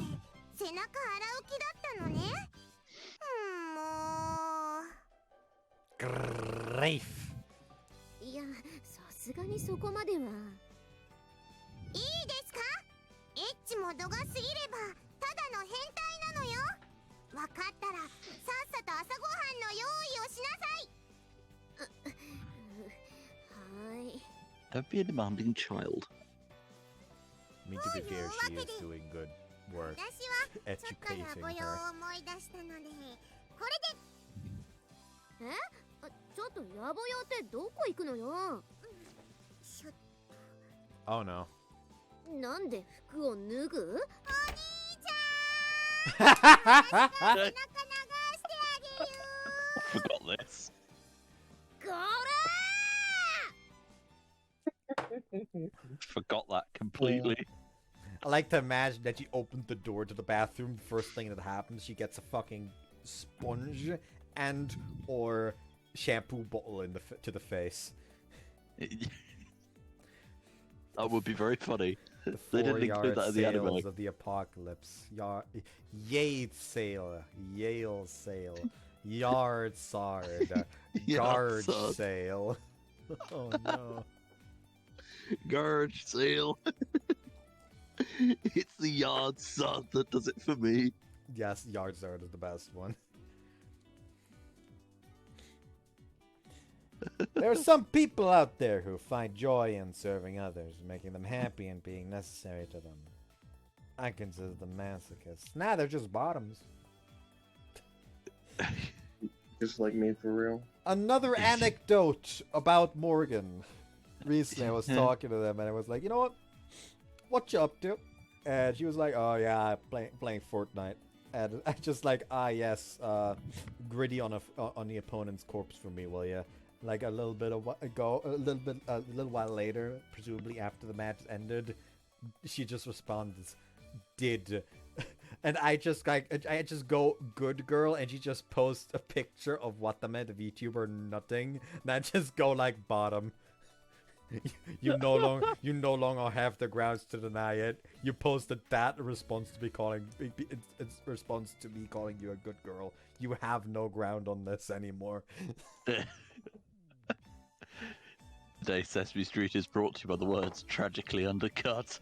背中洗う気だったのね。もう Grief. いや、さすがにそこまでは。いいですか。エッチも度が過ぎればただの変態なのよ。わかったらさっさと朝ごはんの用意をしなさい。はい。 Don't be a demanding child. I mean, to be fair, she is doing good work 私はちょっと educating 野暮用 her. を思い出したのでこれでちょっと野暮用ってどこ行くのよ。しょ Oh no. なんで服を脱ぐ？お兄ちゃん背中流してあげる。 Forgot this. こら Forgot that completely. I like to imagine that she opened the door to the bathroom. First thing that happens, she gets a fucking sponge and or shampoo bottle in to the face. That would be very funny. The They didn't include 4-yard that in the anime. sales of the apocalypse. Yade sale. Yale sale. Yard sard. Guard sard. sale. Oh no. Guard sale. It's the yard sod that does it for me. Yes, yard sard is the best one. There are some people out there who find joy in serving others, making them happy and being necessary to them. I consider them masochists. Nah, they're just bottoms. Just like me for real. Another anecdote about Morgan. Recently I was talking to them and I was like, you know what you up to? And she was like, oh yeah, playing Fortnite. And I just like, yes, gritty on the opponent's corpse for me, will ya? Like a little bit ago, a little while later, presumably after the match ended, she just responds, "Did," and I just go, "Good girl," and she just posts a picture of what the meant of VTuber nutting, and I just go like, "Bottom." You no longer have the grounds to deny it. You posted that in response to me calling you a good girl. You have no ground on this anymore. Today, Sesame Street is brought to you by the words "tragically undercut."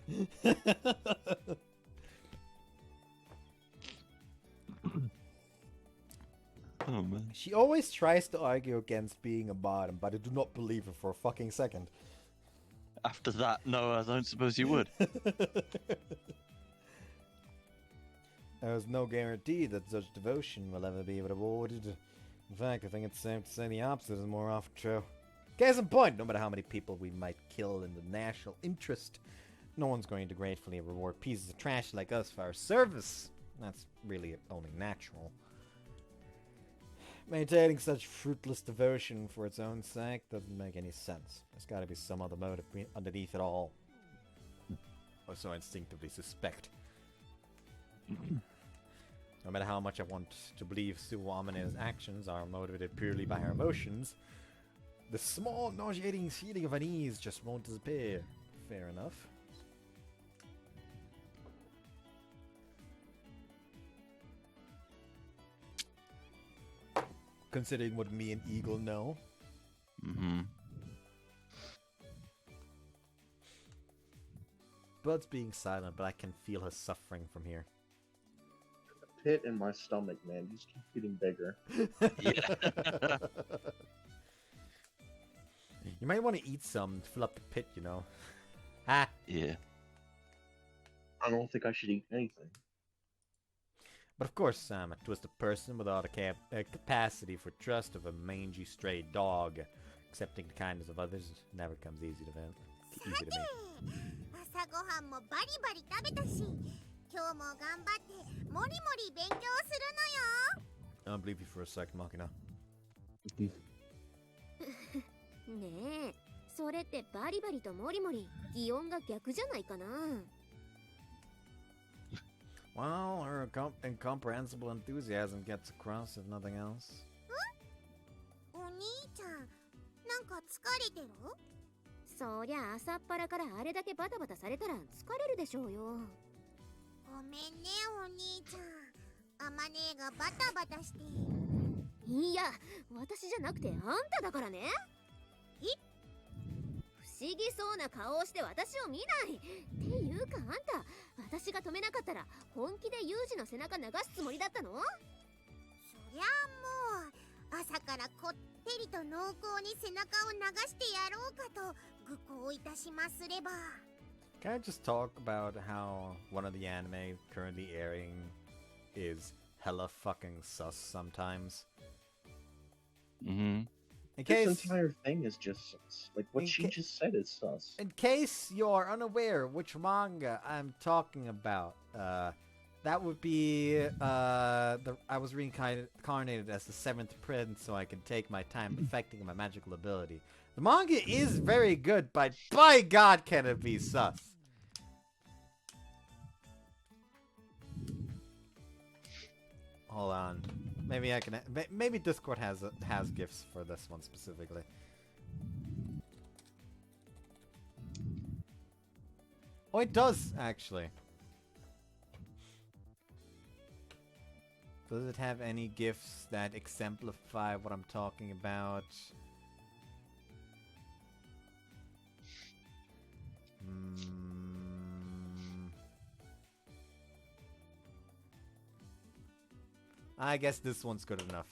Oh man. She always tries to argue against being a bottom, but I do not believe her for a fucking second. After that, no, I don't suppose you would. There's no guarantee that such devotion will ever be rewarded. In fact, I think it's safe to say the opposite is more often true. Case in point, no matter how many people we might kill in the national interest, no one's going to gratefully reward pieces of trash like us for our service. That's really only natural. Maintaining such fruitless devotion for its own sake doesn't make any sense. There's gotta be some other motive underneath it all. Or so I instinctively suspect. No matter how much I want to believe Sue Amane's actions are motivated purely by her emotions, the small nauseating feeling of unease just won't disappear. Fair enough. Considering what me and Eagle know. Mm-hmm. Bud's being silent, but I can feel her suffering from here. The pit in my stomach, man, just keeps getting bigger. Yeah. You might want to eat some to fill up the pit, you know. Ha! Yeah. I don't think I should eat anything. But of course, I'm a twisted person without a capacity for trust of a mangy stray dog. Accepting the kindness of others never comes easy to me. 朝朝ごはんもバリバリ食べたし、今日も頑張ってもりもり勉強するのよ。 I don't believe you for a sec, Machina. ねえ、それってバリバリとモリモリ擬音が逆じゃないかな。Well, her incomprehensible enthusiasm gets across, if nothing else. お兄ちゃん、なんか疲れてる？そりゃ朝っぱらからあれだけバタバタされたら疲れるでしょうよ。ごめんねお兄ちゃん、あまねえがバタバタして。いや、私じゃなくてあんただからね。え？不思議そうな顔をして私を見ないっていうか、あんた私が止めなかったら本気でユージの背中流すつもりだったの？そりゃあもう朝からこってりと濃厚に背中を流してやろうかと愚行いたしますれば。 Can I just talk about how one of the anime currently airing is hella fucking sus sometimes? Mm-hmm. In This case, entire thing is just sus. Like, what she just said is sus. in case you're unaware which manga I'm talking about, that would be I was reincarnated as the seventh prince, so I can take my time perfecting my magical ability. The manga is very good, but by God, can it be sus? Hold on, maybe I can. Maybe Discord has gifts for this one specifically. Oh, it does actually. Does it have any gifts that exemplify what I'm talking about? I guess this one's good enough.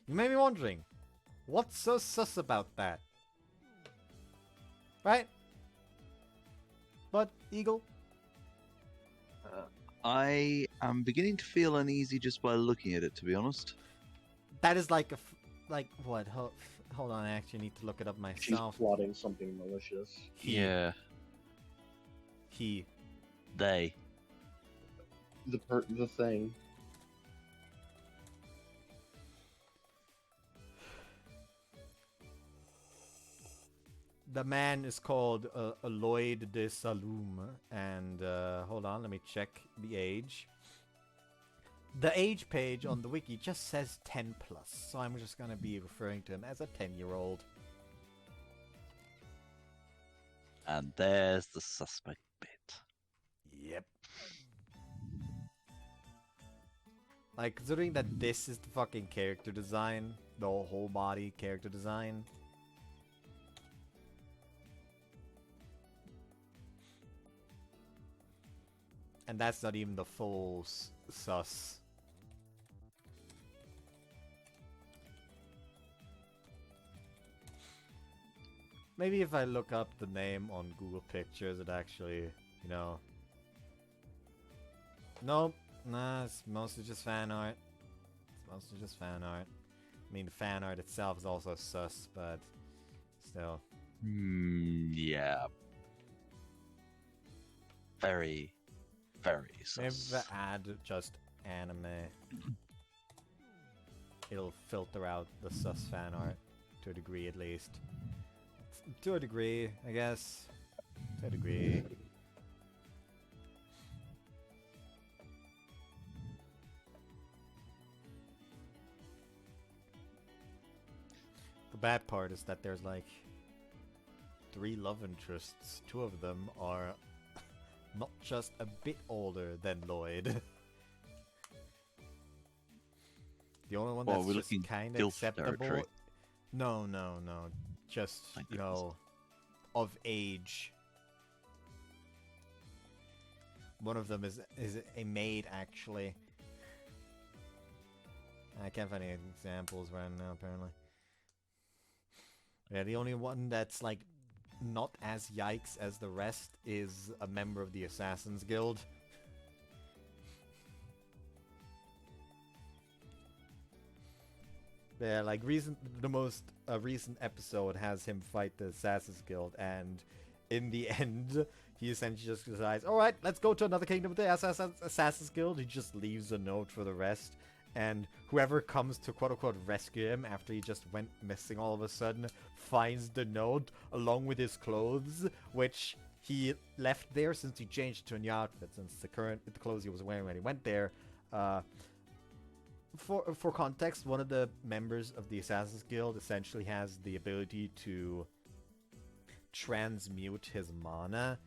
You may be wondering, what's so sus about that? Right? But, Eagle? I am beginning to feel uneasy just by looking at it, to be honest. That is like what? Hold on, I actually need to look it up She's myself. plotting something malicious. Yeah. He. They. The thing. The man is called Lloyd de Saloum, and hold on, let me check the age. The age page on the wiki just says 10 plus, so I'm just gonna be referring to him as a 10-year-old. And there's the suspect bit. Yep. Like, considering that this is the fucking character design, the whole body character design. And that's not even the full sus. Maybe if I look up the name on Google Pictures, it actually, you know... Nope. Nah, it's mostly just fan art. It's mostly just fan art. I mean, the fan art itself is also sus, but still. Yeah. Very, very Maybe sus. if I add just anime, it'll filter out the sus fan art to a degree, at least. To a degree, I guess. To a degree. The bad part is that there's like 3 love interests. 2 of them are not just a bit older than Lloyd. The only one Well, that's we're just looking kind of DILF acceptable. territory. No. Just, Thank you know, of age. One of them is a maid, actually. I can't find any examples right now, apparently. Yeah, the only one that's, like, not as yikes as the rest is a member of the Assassin's Guild. Yeah, like the most recent episode has him fight the Assassin's Guild, and in the end, he essentially just decides, all right, let's go to another kingdom with the Assassin's Guild. He just leaves a note for the rest, and whoever comes to quote-unquote rescue him after he just went missing all of a sudden finds the note along with his clothes, which he left there since he changed to a new outfit, since the clothes he was wearing when he went there. For context, one of the members of the Assassin's Guild essentially has the ability to transmute his mana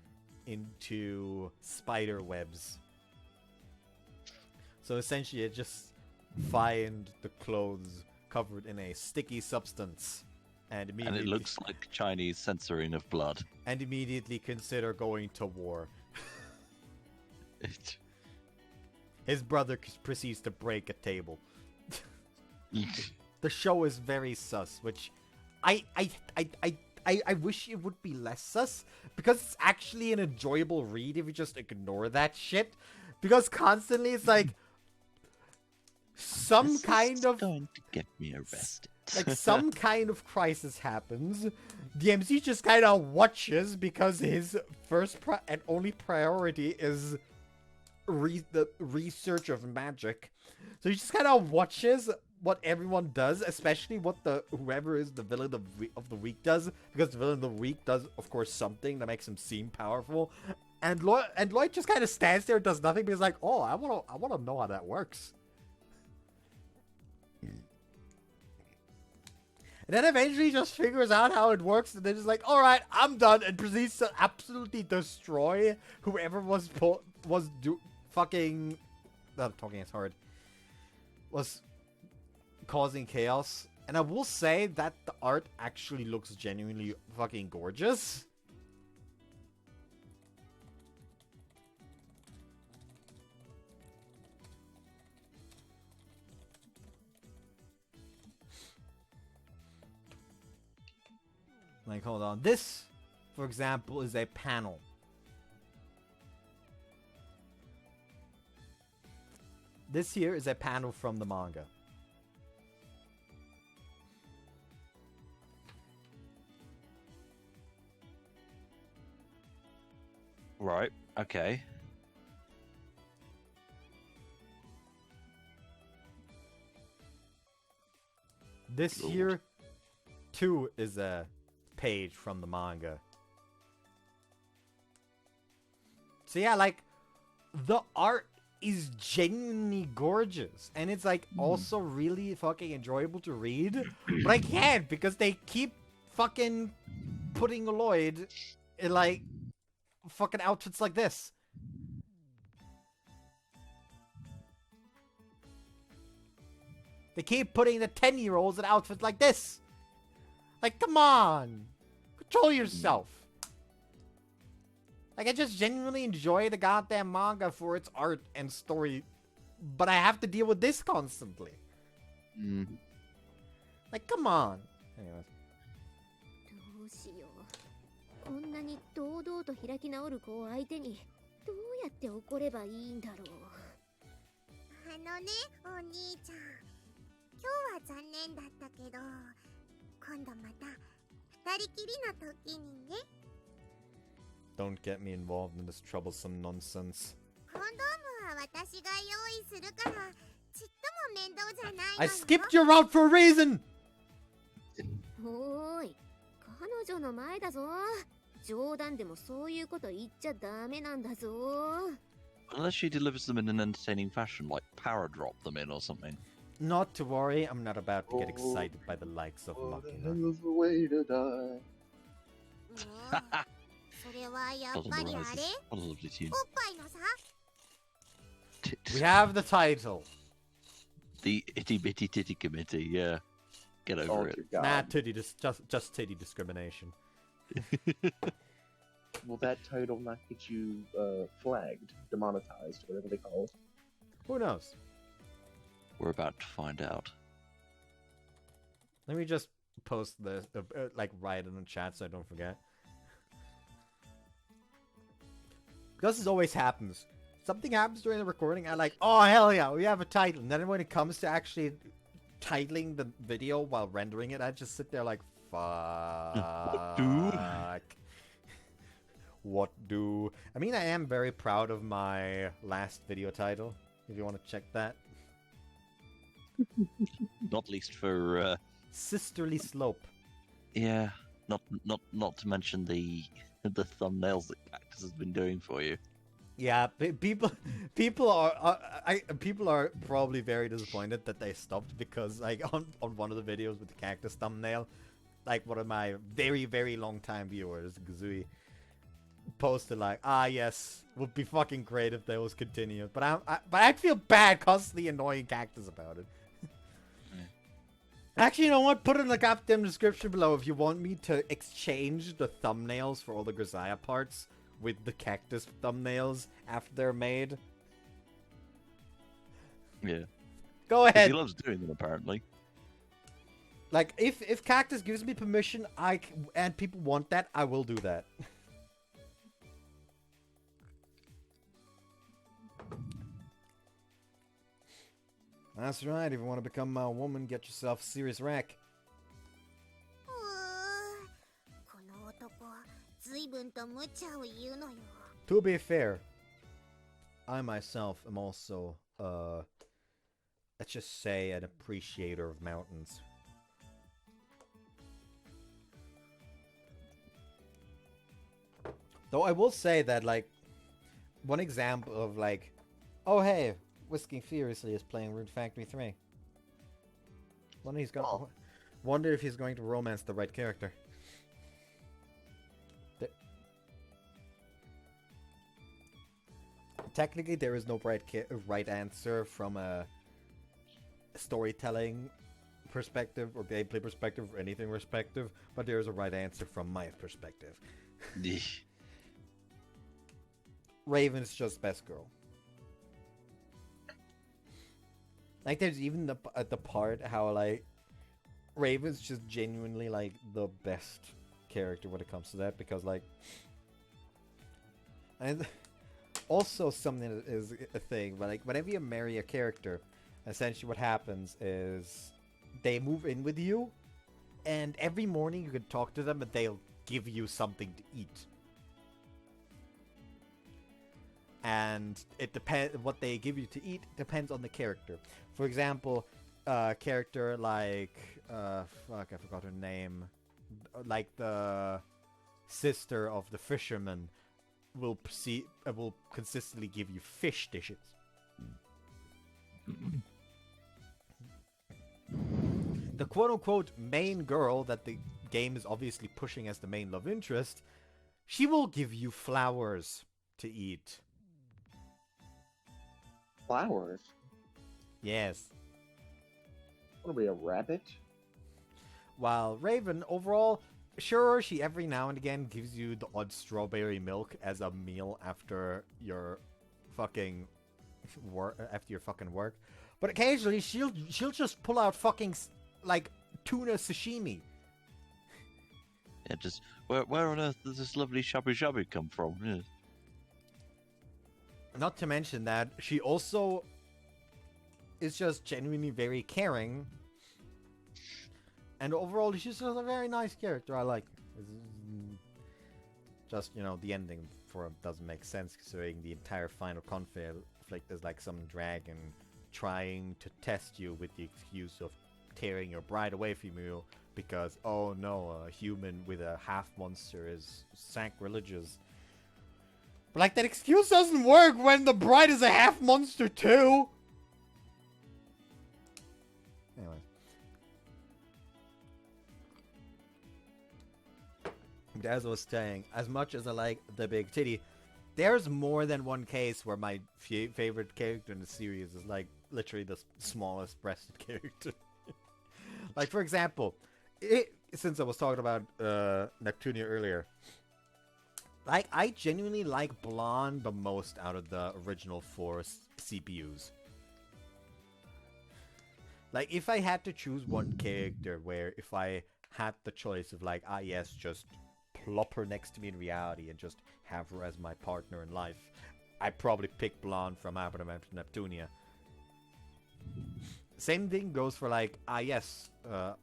into spider webs. So essentially, it just find the clothes covered in a sticky substance, and immediately, And it looks like Chinese censoring of blood. and immediately consider going to war. His brother proceeds to break a table. The show is very sus, which I wish it would be less sus, because it's actually an enjoyable read if you just ignore that shit. Because constantly it's like some This kind is of going to get me arrested. like some kind of crisis happens. The MC just kind of watches because his first and only priority is the research of magic. So he just kind of watches what everyone does, especially what whoever is the villain of the week does, because the villain of the week does, of course, something that makes him seem powerful. And Lloyd just kind of stands there and does nothing, but he's like, "Oh, I want to know how that works." And then eventually he just figures out how it works, and then he's like, "All right, I'm done," and proceeds to absolutely destroy whoever was fucking. Talking is hard. Was causing chaos, and I will say that the art actually looks genuinely fucking gorgeous. Like, hold on. This, for example, is a panel. This here is a panel from the manga. Right, okay. This Lord. here, too, is a page from the manga. So yeah, like, the art is genuinely gorgeous, and it's like also really fucking enjoyable to read, but I can't because they keep fucking putting Lloyd in like fucking outfits like this. They keep putting the 10-year-olds in outfits like this. Like, come on, control yourself. Like, I just genuinely enjoy the goddamn manga for its art and story, but I have to deal with this constantly. Like, come on. Anyways. どうしよう。こんなに堂々と開き直る子を相手にどうやって怒ればいいんだろう。あのね、お兄ちゃん。今日は残念だったけど、今度また二人きりの時にね。Don't get me involved in this troublesome nonsense. コンドームは私が用意するから、ちっとも面倒じゃないのよ。I skipped your route for a reason! おーい、彼女の前だぞ。冗談でもそういうこと言っちゃダメなんだぞ。Unless she delivers them in an entertaining fashion, like power drop them in or something. Not to worry, I'm not about to get excited by the likes of Makina. The way to die. それはやっぱりあれ？ What a lovely tune. おっぱいのさ。 We have the title. The itty bitty titty committee, yeah. Get over Oh, it. dear God. Nah, just titty discrimination. Will that title not get you flagged, demonetized, whatever they call it? Who knows? We're about to find out. Let me just post this, like, write it in the chat so I don't forget. Because this always happens. Something happens during the recording, I'm like, oh, hell yeah, we have a title. And then when it comes to actually titling the video while rendering it, I just sit there like, fuck. do? What do? I mean, I am very proud of my last video title, if you want to check that. Not least for Sisterly Slope. yeah, not to mention the thumbnails that Cactus has been doing for you. Yeah, people are probably very disappointed that they stopped, because like on one of the videos with the cactus thumbnail, like one of my very, very long time viewers, Grisaia, posted like, yes, would be fucking great if they was continued, but I feel bad constantly annoying Cactus about it. Actually, you know what? Put it in the goddamn description below if you want me to exchange the thumbnails for all the Grisaia parts with the Cactus thumbnails after they're made. Yeah. Go 'Cause ahead. he loves doing them, apparently. Like, if Cactus gives me permission, and people want that, I will do that. That's right. If you want to become a woman, get yourself a serious rack. この男随分と無茶を言うのよ。 To be fair, I myself am also, let's just say, an appreciator of mountains. Though I will say that, like, one example of, like, oh hey, Whisking Furiously is playing Rune Factory 3. Wonder if he's going to romance the right character. Technically, there is no right answer from a storytelling perspective or gameplay perspective or anything perspective, but there is a right answer from my perspective. Raven's just best girl. Like, there's even the part how, like, Raven's just genuinely, like, the best character when it comes to that, because, like, and also something that is a thing, but, like, whenever you marry a character, essentially what happens is they move in with you, and every morning you can talk to them and they'll give you something to eat. And it depends, what they give you to eat depends on the character. For example, a character like, fuck, I forgot her name, like the sister of the fisherman will consistently give you fish dishes. The quote-unquote main girl that the game is obviously pushing as the main love interest, she will give you flowers to eat. Flowers? Yes. What are we, a rabbit? While Raven, overall, sure, she every now and again gives you the odd strawberry milk as a meal after your fucking work. But occasionally, she'll just pull out fucking like tuna sashimi. Yeah, just where on earth does this lovely shabu shabu come from? Yeah. Not to mention that she also is just genuinely very caring. And overall, she's just a very nice character. I like her. Just, you know, the ending for him doesn't make sense, considering the entire final conflict is like some dragon trying to test you with the excuse of tearing your bride away from you because, oh no, a human with a half monster is sacrilegious. But, like, that excuse doesn't work when the bride is a half monster too! Anyways. As I was saying, as much as I like the big titty, there's more than one case where my favorite character in the series is, like, literally the smallest breasted character. Like, for example, since I was talking about Neptunia earlier, like, I genuinely like Blonde the most out of the original 4 CPUs. Like, if I had to choose one character where if I had the choice of, like, yes, just plop her next to me in reality and just have her as my partner in life, I'd probably pick Blonde from Amane-Route Neptunia. Same thing goes for like, Senno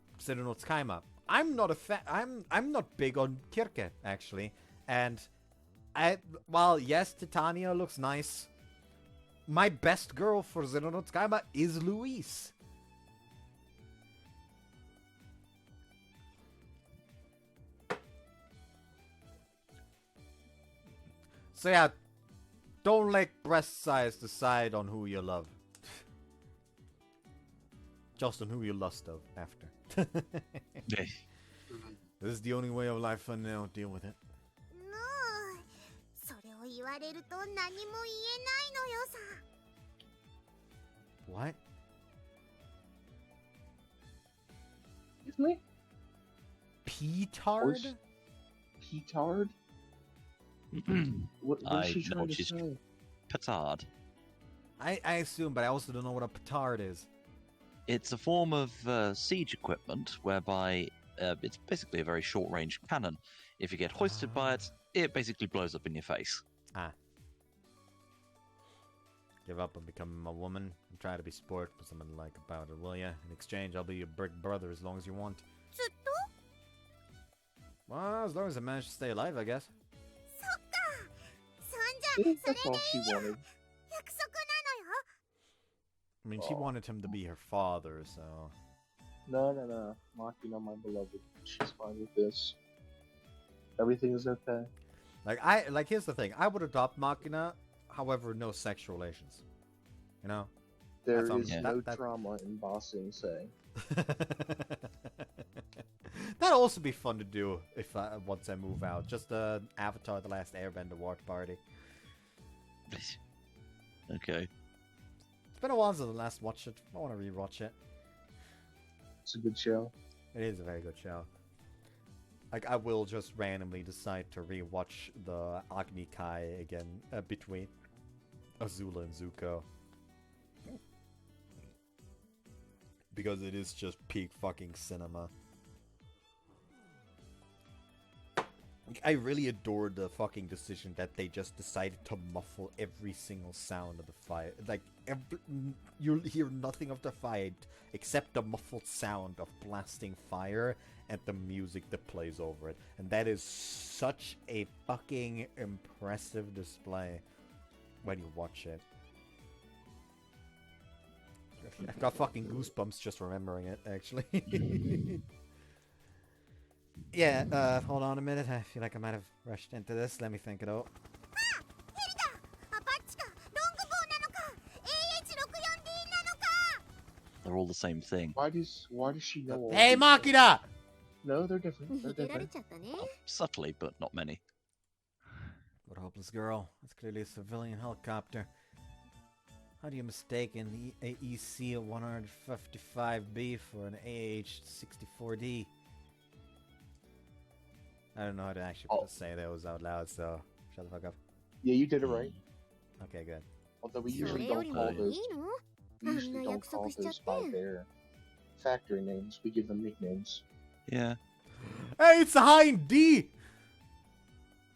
no Tsukaima. I'm not I'm not big on Kirke, actually. And while yes, Titania looks nice, my best girl for Senno no Tsukaima is Louise. So yeah, don't let breast size decide on who you love. Just on who you lust of after. Yeah. This is the only way of life for now. Deal with it. もうそれを言われると何も言えないのよさ。 What? Excuse me? Petard? Petard? What I is she know trying to she's- say? Petard. I assume, but I also don't know what a petard is. It's a form of siege equipment whereby it's basically a very short-range cannon. If you get hoisted by it, it basically blows up in your face. Give up and become a woman and try to be sport with something like about it, will ya? In exchange, I'll be your brick brother as long as you want. ずっと Well, as long as I manage to stay alive, I guess. そっか。そんじゃ That's all she wanted. 約束なのよ。 I mean, she wanted him to be her father, so... No. Machina, my beloved. She's fine with this. Everything is okay. Like, here's the thing. I would adopt Machina, however, no sexual relations. You know? There That's is yeah. no that- trauma in bossing, say. That'd also be fun to do if once I move out. Just Avatar: The Last Airbender watch party. Okay. It's been a while since I last watched it. I want to rewatch it. It's a good show. It is a very good show. Like, I will just randomly decide to rewatch the Agni Kai again between Azula and Zuko. Because it is just peak fucking cinema. Like, I really adored the fucking decision that they just decided to muffle every single sound of the fight. Like, you'll hear nothing of the fight except the muffled sound of blasting fire and the music that plays over it. And that is such a fucking impressive display when you watch it. I've got fucking goosebumps just remembering it, actually. Yeah, hold on a minute. I feel like I might have rushed into this. Let me think it out. ヘリだ。アパッチかロングボウなのか AH64D なのか。 They're all the same thing. Why does she know all Hey, these Machina! things? No, they're different. They're 逃げられ different. ちゃったね。 Subtly, but not many. What a hopeless girl. That's clearly a civilian helicopter. How do you mistake an AEC 155B for an AH-64D? I don't know how to actually say those out loud, so shut the fuck up. Yeah, you did it right. Okay, good. Although we そ usually れよ don't り call もい those いの we usually don't call those by their factory names. We give them nicknames. Yeah. Hey, it's a Hind D!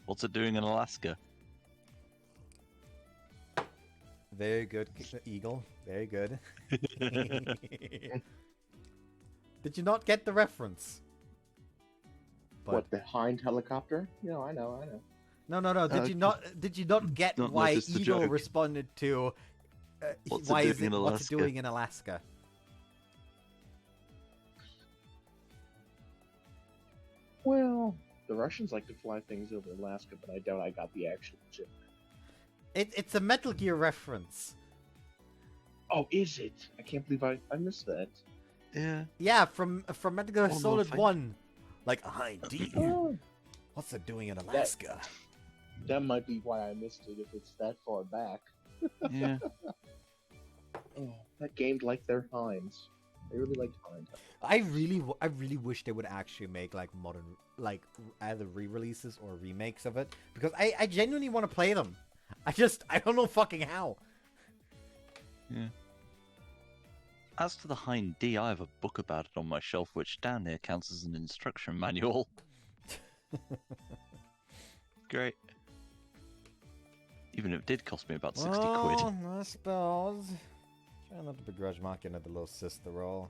What's it doing in Alaska? Very good, Eagle. Very good. Did you not get the reference? But What, the Hind helicopter? No, I know. no. Did you not get Don't why notice the Eagle joke. responded to What's it why is doing it in what's it Alaska? doing in Alaska? Well, the Russians like to fly things over Alaska, but I doubt I got the actual joke. It's a Metal Gear reference. Oh, is it? I can't believe I missed that. Yeah. Yeah, from Metal Gear Oh, no, Solid thank- 1. Like a Hind D. Oh, What's it doing in Alaska? that might be why I missed it if it's that far back. Yeah. Oh, that game'd like their Hinds. I really liked Hind. I really wish they would actually make like modern, like either re-releases or remakes of it, because I genuinely want to play them. I don't know fucking how. Yeah. As to the Hind D, I have a book about it on my shelf, which down here counts as an instruction manual. Great. Even if it did cost me about 60 quid. I suppose. Try not to begrudge Machina the little sister role.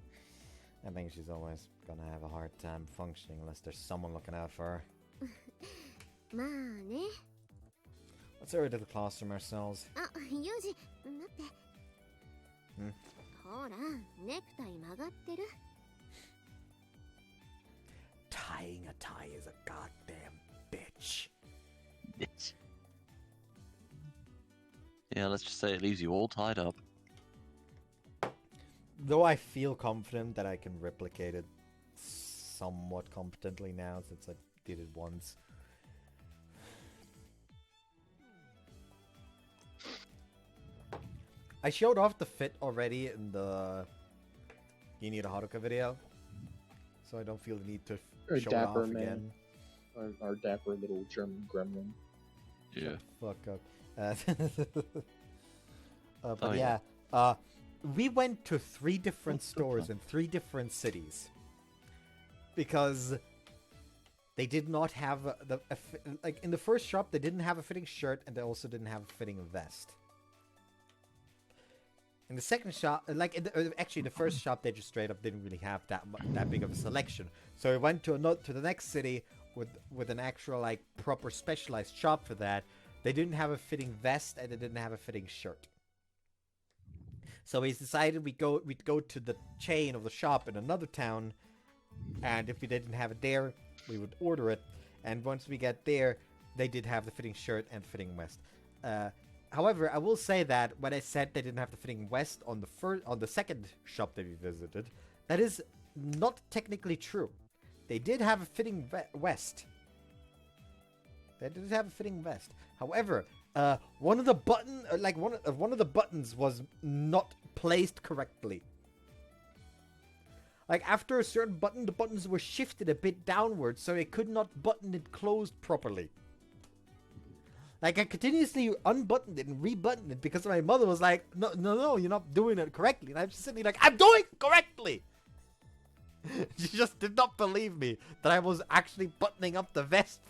I think she's always gonna have a hard time functioning unless there's someone looking out for her. まあね。 Let's hurry to the classroom ourselves. あ、ユージ、待って。ん？ほら、ネクタイ曲がってる。Tying a tie is a goddamn bitch. Bitch. Yeah, let's just say it leaves you all tied up. Though I feel confident that I can replicate it somewhat competently now since I did it once. I showed off the fit already in the Gini to Haruka video, so I don't feel the need to Or show it dapper off man. again. Our dapper little German gremlin. Yeah. Fuck up. But Oh, yeah, yeah. We went to 3 different stores in 3 different cities because they did not have like in the first shop they didn't have a fitting shirt and they also didn't have a fitting vest. In the second shop, like actually the first shop, they just straight up didn't really have that big of a selection. So we went to the next city with an actual like proper specialized shop for that. They didn't have a fitting vest and they didn't have a fitting shirt. So we decided we'd go to the chain of the shop in another town, and if we didn't have it there, we would order it. And once we get there, they did have the fitting shirt and fitting vest. However, I will say that when I said they didn't have the fitting vest on the second shop that we visited, that is not technically true. They did have a fitting vest. They did have a fitting vest. However, one of the buttons was not placed correctly. Like after a certain button, the buttons were shifted a bit downwards, so I could not button it closed properly. Like I continuously unbuttoned it and rebuttoned it because my mother was like, no, you're not doing it correctly. And I'm just sitting like, I'm doing it correctly! She just did not believe me that I was actually buttoning up the vest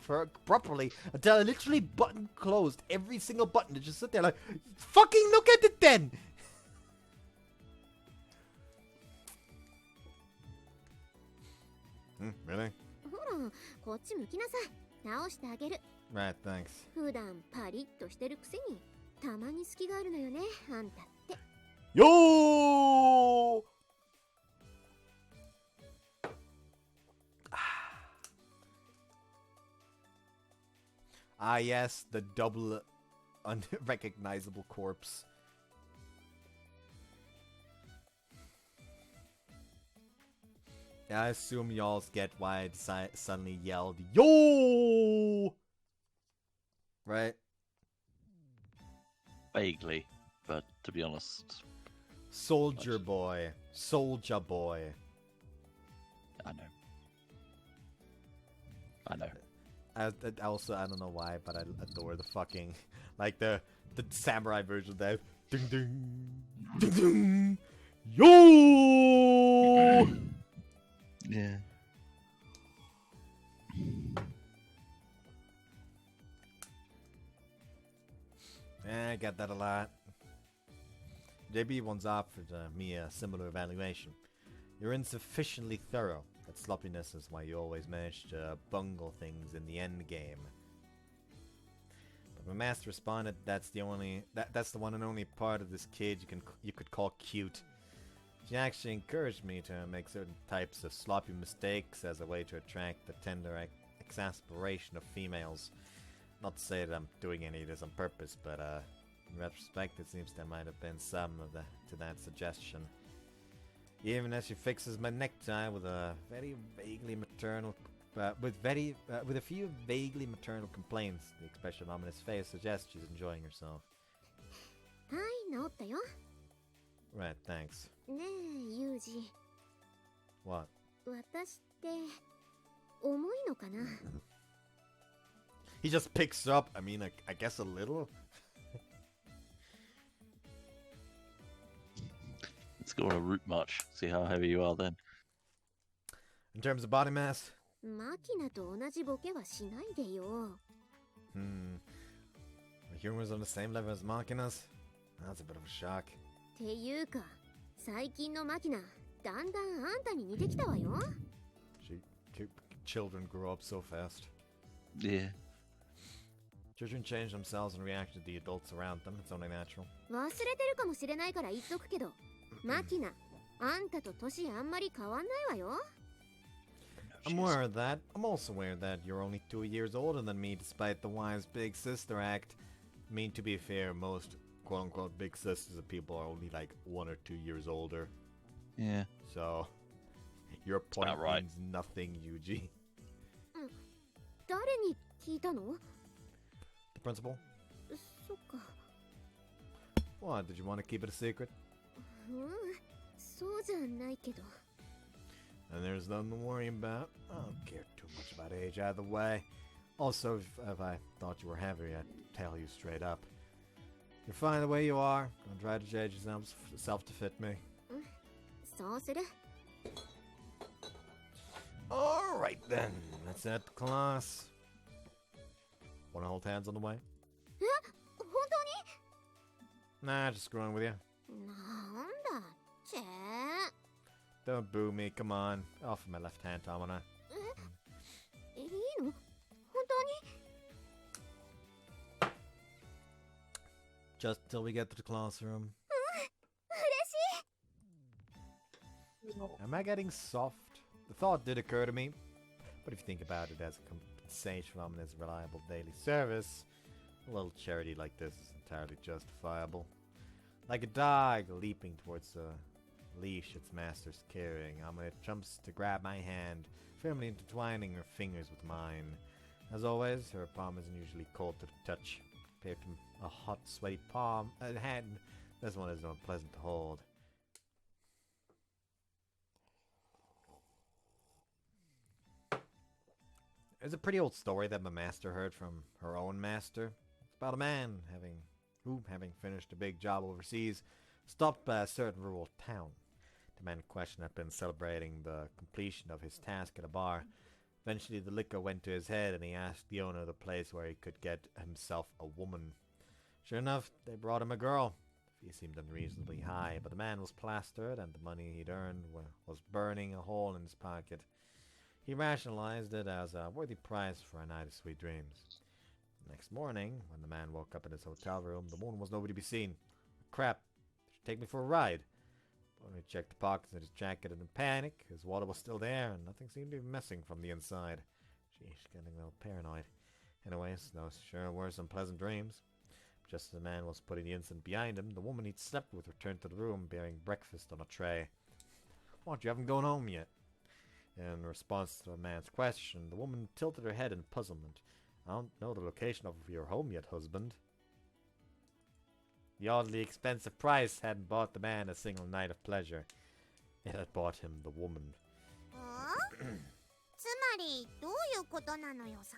properly until I literally button closed every single button and just sit there like, fucking look at it then! Really? ほら、こっち向きなさい。直してあげる。 Right, thanks. 普段パリッとしてるくせに、たまに隙があるのよね、あんたって。 Yo! Ah, yes, the double unrecognizable corpse. Yeah, I assume y'all get why I suddenly yelled, Yo! Right? Vaguely, but to be honest, Soldier boy. Soldier boy. I know. I know. I don't know why, but I adore the fucking, like the samurai version of that. Ding ding! Ding ding! Yo! Yeah. I get that a lot. JB once offered me a similar evaluation. You're insufficiently thorough. That sloppiness is why you always manage to bungle things in the end game. But my master responded, that's the one and only part of this kid you could call cute. She actually encouraged me to make certain types of sloppy mistakes as a way to attract the tender exasperation of females. Not to say that I'm doing any of this on purpose, but in retrospect, it seems there might have been some to that suggestion. Even as she fixes my necktie with a very vaguely maternal, with a few vaguely maternal complaints, the expression on his face suggests she's enjoying herself. はい、治ったよ。 Right, thanks. ねえ、ユージ。 What? 私って重いのかな？ He just picks up. I mean, I guess a little. Let's go on a route march. See how heavy you are then. In terms of body mass? マキナと同じボケはしないでよ。 The humor's on the same level as Makinas? That's a bit of a shock. っていうか、最近のマキナ、だんだんあんたに似てきたわよ。Children grow up so fast. Yeah. Children change themselves and react to the adults around them. It's only natural. 忘れてるかもしれないから言っとくけど、マキナ、あんたと年あんまり変わんないわよ。I'm aware of that. I'm also aware that you're only 2 years older than me, despite the wise big sister act. I mean, to be fair, most quote-unquote big sisters of people are only like 1 or 2 years older. Yeah. So, your point about right. means nothing, Yuji. 誰に聞いたの？ The principal? そっか。What, did you want to keep it a secret? そうじゃないけど。And there's nothing to worry about. I don't care too much about age either way. Also, if I thought you were heavy, I'd tell you straight up. You're fine the way you are. Don't try to change yourself to fit me. そうする。Alright then, let's head to class. Wanna hold hands on the way? 本 Nah, just screwing with you. 当に？なんだ、チェー。 Don't boo me, come on. Off of my left hand, Amane. いいの？本当に？ Just till we get to the classroom. 嬉しい。 Am I getting soft? The thought did occur to me. But if you think about it as a compensation from this reliable daily service, a little charity like this is entirely justifiable. Like a dog leaping towards the leash its master's carrying, Amane jumps to grab my hand, firmly intertwining her fingers with mine. As always, her palm isn't usually cold to the touch. Compared to a hot, sweaty hand, this one is unpleasant to hold. There's a pretty old story that my master heard from her own master. It's about a man who, having finished a big job overseas, stopped by a certain rural town. The man in question had been celebrating the completion of his task at a bar. Eventually the liquor went to his head and he asked the owner of the place where he could get himself a woman. Sure enough, they brought him a girl. The fee seemed unreasonably high, but the man was plastered and the money he'd earned was burning a hole in his pocket. He rationalized it as a worthy price for a night of sweet dreams. The next morning, when the man woke up in his hotel room, the woman was nowhere to be seen. Crap, she should take me for a ride. When he checked the pockets of his jacket in a panic, his wallet was still there, and nothing seemed to be missing from the inside. Sheesh, getting a little paranoid. Anyways, those sure were some pleasant dreams. Just as the man was putting the incident behind him, the woman he'd slept with returned to the room bearing breakfast on a tray. What, you haven't gone home yet? In response to the man's question, the woman tilted her head in puzzlement. I don't know the location of your home yet, husband. The oddly expensive price hadn't bought the man a single night of pleasure. It had bought him the woman. つまりどういうことなのよさ？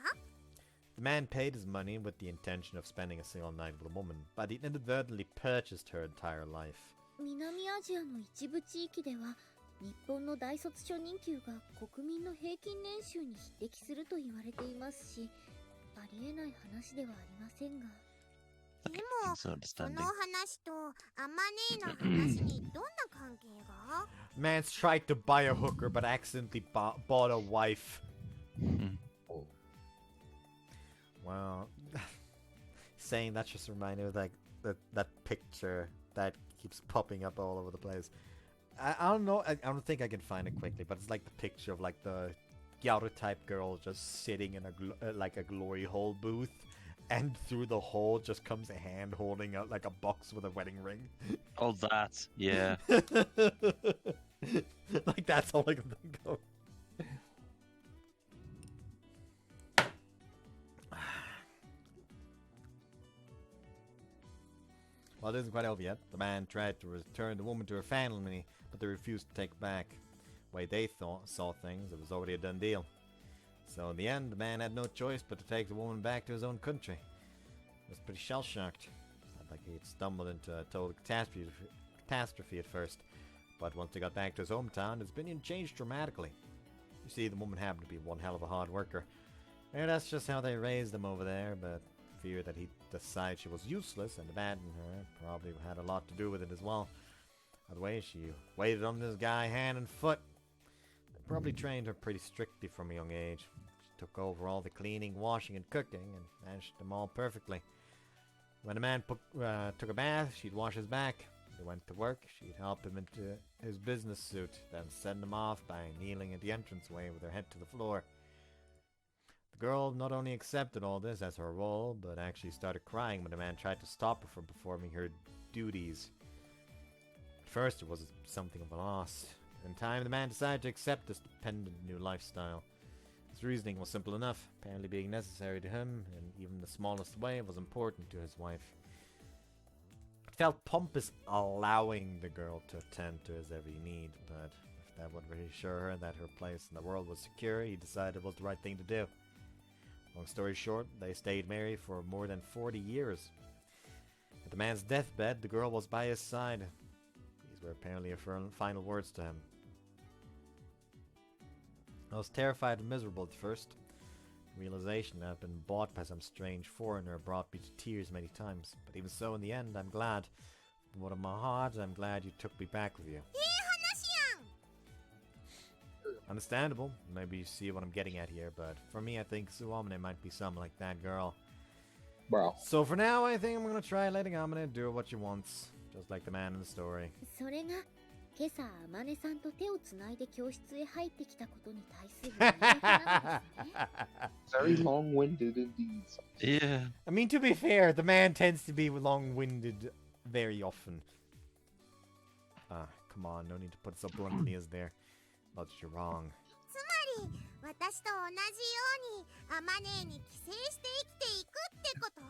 The man paid his money with the intention of spending a single night with a woman, but he inadvertently purchased her entire life. 南アジアの一部地域では、日本の大卒初任給が国民の平均年収に匹敵すると言われていますし、ありえない話ではありませんが。でも、その話とアマネーの話にどんな関係が？ Man's tried to buy a hooker but accidentally bought a wife. Well, saying that just reminded me of that picture that keeps popping up all over the place. I don't know, I don't think I can find it quickly, but it's like the picture of like the Gyaru type girl just sitting in like a glory hole booth, and through the hole just comes a hand holding out like a box with a wedding ring. Oh, that. Yeah. Like that's all I can think of. Well, it isn't quite over yet. The man tried to return the woman to her family, but they refused to take her back. The way they saw things, it was already a done deal. So in the end, the man had no choice but to take the woman back to his own country. He was pretty shell-shocked. Not like he had stumbled into a total catastrophe at first. But once he got back to his hometown, his opinion changed dramatically. You see, the woman happened to be one hell of a hard worker. And that's just how they raised him over there, but fear that he'd decide she was useless and abandon her probably had a lot to do with it as well. By the way, she waited on this guy hand and foot. They probably trained her pretty strictly from a young age. She took over all the cleaning, washing, and cooking, and managed them all perfectly. When a man took a bath, she'd wash his back. When he went to work, she'd help him into his business suit, then send him off by kneeling at the entranceway with her head to the floor. The girl not only accepted all this as her role, but actually started crying when the man tried to stop her from performing her duties. At first, it was something of a loss. In time, the man decided to accept this dependent new lifestyle. His reasoning was simple enough, apparently being necessary to him, and even the smallest way was important to his wife. It felt pompous allowing the girl to attend to his every need, but if that would reassure her that her place in the world was secure, he decided it was the right thing to do. Long story short, they stayed married for more than 40 years. At the man's deathbed, the girl was by his side. These were apparently her final words to him. I was terrified and miserable at first. The realization that I'd been bought by some strange foreigner brought me to tears many times. But even so, in the end, I'm glad. From the bottom of my heart, I'm glad you took me back with you. Understandable. Maybe you see what I'm getting at here, but for me, I think Amane might be something like that girl. Bro. So for now, I think I'm gonna try letting Amane do what she wants, just like the man in the story. それが今朝天音さんと手をつないで教室へ入ってきたことに対する言い訳なのですね。 Very long-winded indeed. Yeah. I mean, to be fair, the man tends to be long-winded very often. Come on, no need to put subliminals there. But you're wrong. つまり私と同じようにアマネーに寄生して生きていくってこと？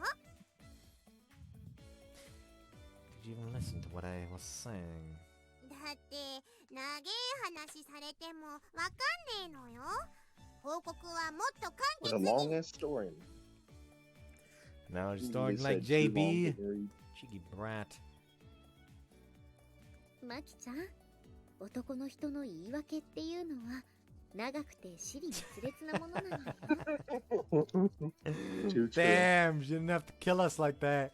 Did you even listen to what I was saying? だって長え話されてもわかんねえのよ。報告はもっと簡 With a 潔に。 long-ass story. Now she's They talking said like too long JB. to very- Cheeky brat. マキちゃん、男の人の言い訳っていうのは長くて尻滅裂なものなのよ。 Too true. Damn, you didn't have to kill us like that.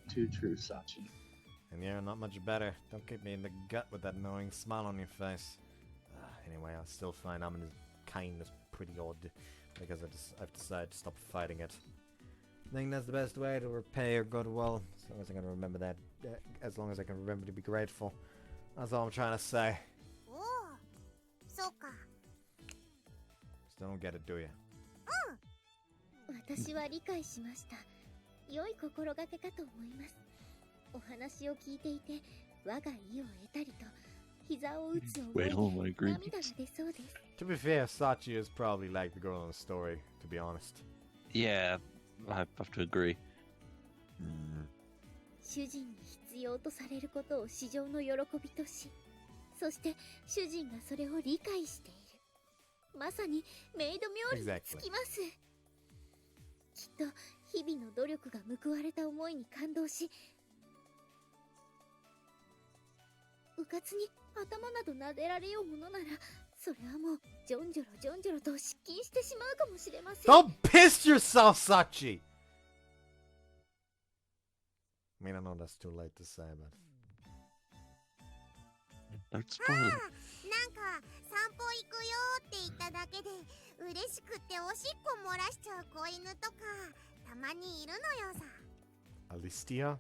Too true, Sachi. And you're not much better. Don't get me in the gut with that annoying smile on your face. Anyway, I still find Amane's kindness pretty odd, because I've decided to stop fighting it. I think that's the best way to repay her goodwill, as long as I can remember that, as long as I can remember to be grateful. That's all I'm trying to say. おお、そうか。 Just don't get it, do you? 私は理解しました。良い心がけかと思います。お話を聞いていて、我が意を得たりと、膝を打つ思いで Wait, all my 涙が ingredients. 出そうです。To be fair, Sachi is probably like the girl in the story, to be honest. Yeah, I have to agree. 主人に必要とされることを至上の喜びとし、そして主人がそれを理解している。まさにメイド冥利につきます。きっと日々の努力が報われた思いに感動し、うかつに頭など撫でられようものなら、それはもうジョンジョロジョンジョロと失禁してしまうかもしれません。 Don't piss yourself, Sachi! I mean, I know that's too late to say, but... Don't あ spoil あ、 it. なんか散歩行くよって言っただけで嬉しくっておしっこ漏らしちゃう子犬とかたまにいるのよさ。 Alistia?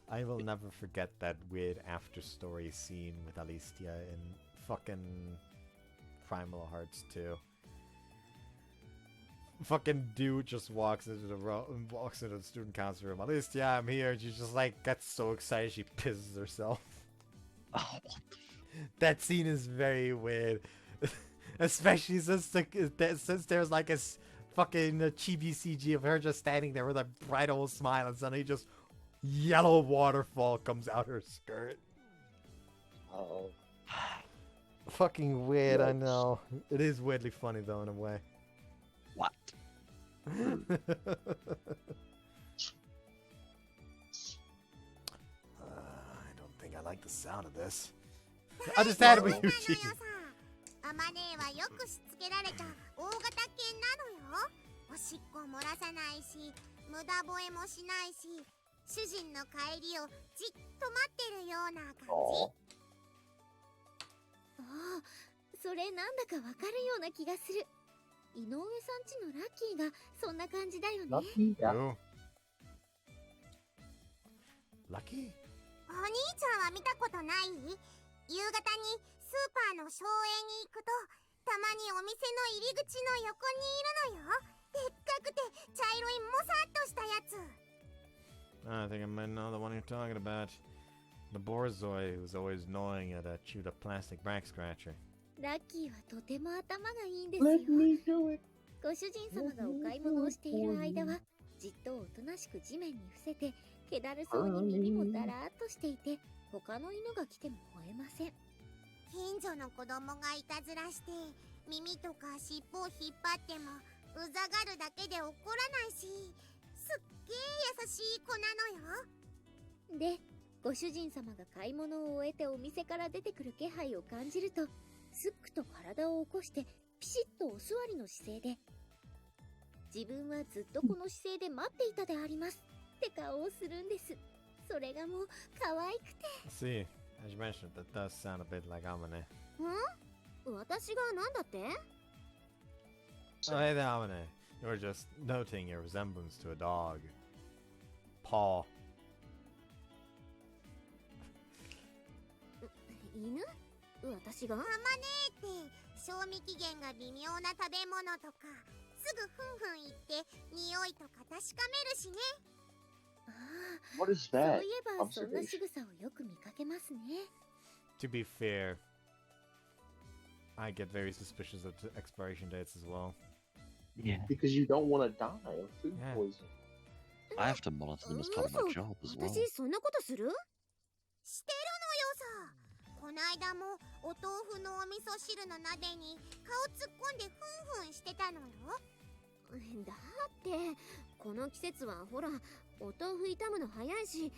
I will never forget that weird after-story scene with Alistia in fucking Primal Hearts 2. Fucking dude just walks into the student council room. Alistia, I'm here. And she just like gets so excited she pisses herself. Oh, what the That scene is very weird. Especially since there's like a fucking chibi CG of her just standing there with a bright old smile, and suddenly just yellow waterfall comes out her skirt. Oh. Fucking weird, I Yikes. know. It is weirdly funny though in a way. What? I don't think I like the sound of this. Understandable, なのよ Eugene. さ。アマネーはよくしつけられた大型犬なのよ。おしっこ漏らさないし、無駄吠えもしないし、主人の帰りをじっと待ってるような感じ。Aw. ああ、それなんだかわかるような気がする。井上さんちのラッキーがそんな感じだよね。 Lucky? Yeah. Oh. Lucky? お兄ちゃんは見たことない？夕方にスーパーの省エに行くと、たまにお店の入り口の横にいるのよ。でっかくて茶色いもさっとしたやつ。 I think I might know the one you're talking about. The borzoi who's always gnawing at a chewed up plastic back scratcher. ラッキーはとても頭がいいんですよ。 Let me do it. ご主人様がお買い物をしている間はじっとおとなしく地面に伏せて、気だるそうに耳もだらーっとしていて、他の犬が来ても吠えません。近所の子供がいたずらして耳とか尻尾を引っ張ってもうざがるだけで怒らないし、すっげー優しい子なのよ。で、ご主人様が買い物を終えてお店から出てくる気配を感じると、すっくと体を起こしてピシッとお座りの姿勢で、自分はずっとこの姿勢で待っていたでありますって顔をするんです。それがもう可愛くて。 See, as you mentioned, that does sound a bit like Amane. 私がなんだって？ Oh, hey there, Amane. You were just noting your resemblance to a dog. Paw. 犬？私が？あまねーって賞味期限が微妙な食べ物とかすぐふんふん言って匂いとか確かめるしね。ああ、 What is そうい that? えばそんな仕草をよく見かけますね。 To be fair, I get very suspicious of the expiration dates as well. Yeah. Because you don't want to die of food Yeah. poison. I have to monitor them as part of my job as well. 私そんなことする？してるのよさ。こないだもお豆腐のお味噌汁の鍋に顔突っ込んでふんふんしてたのよ。だってこの季節はほらお豆腐炒むの早いし、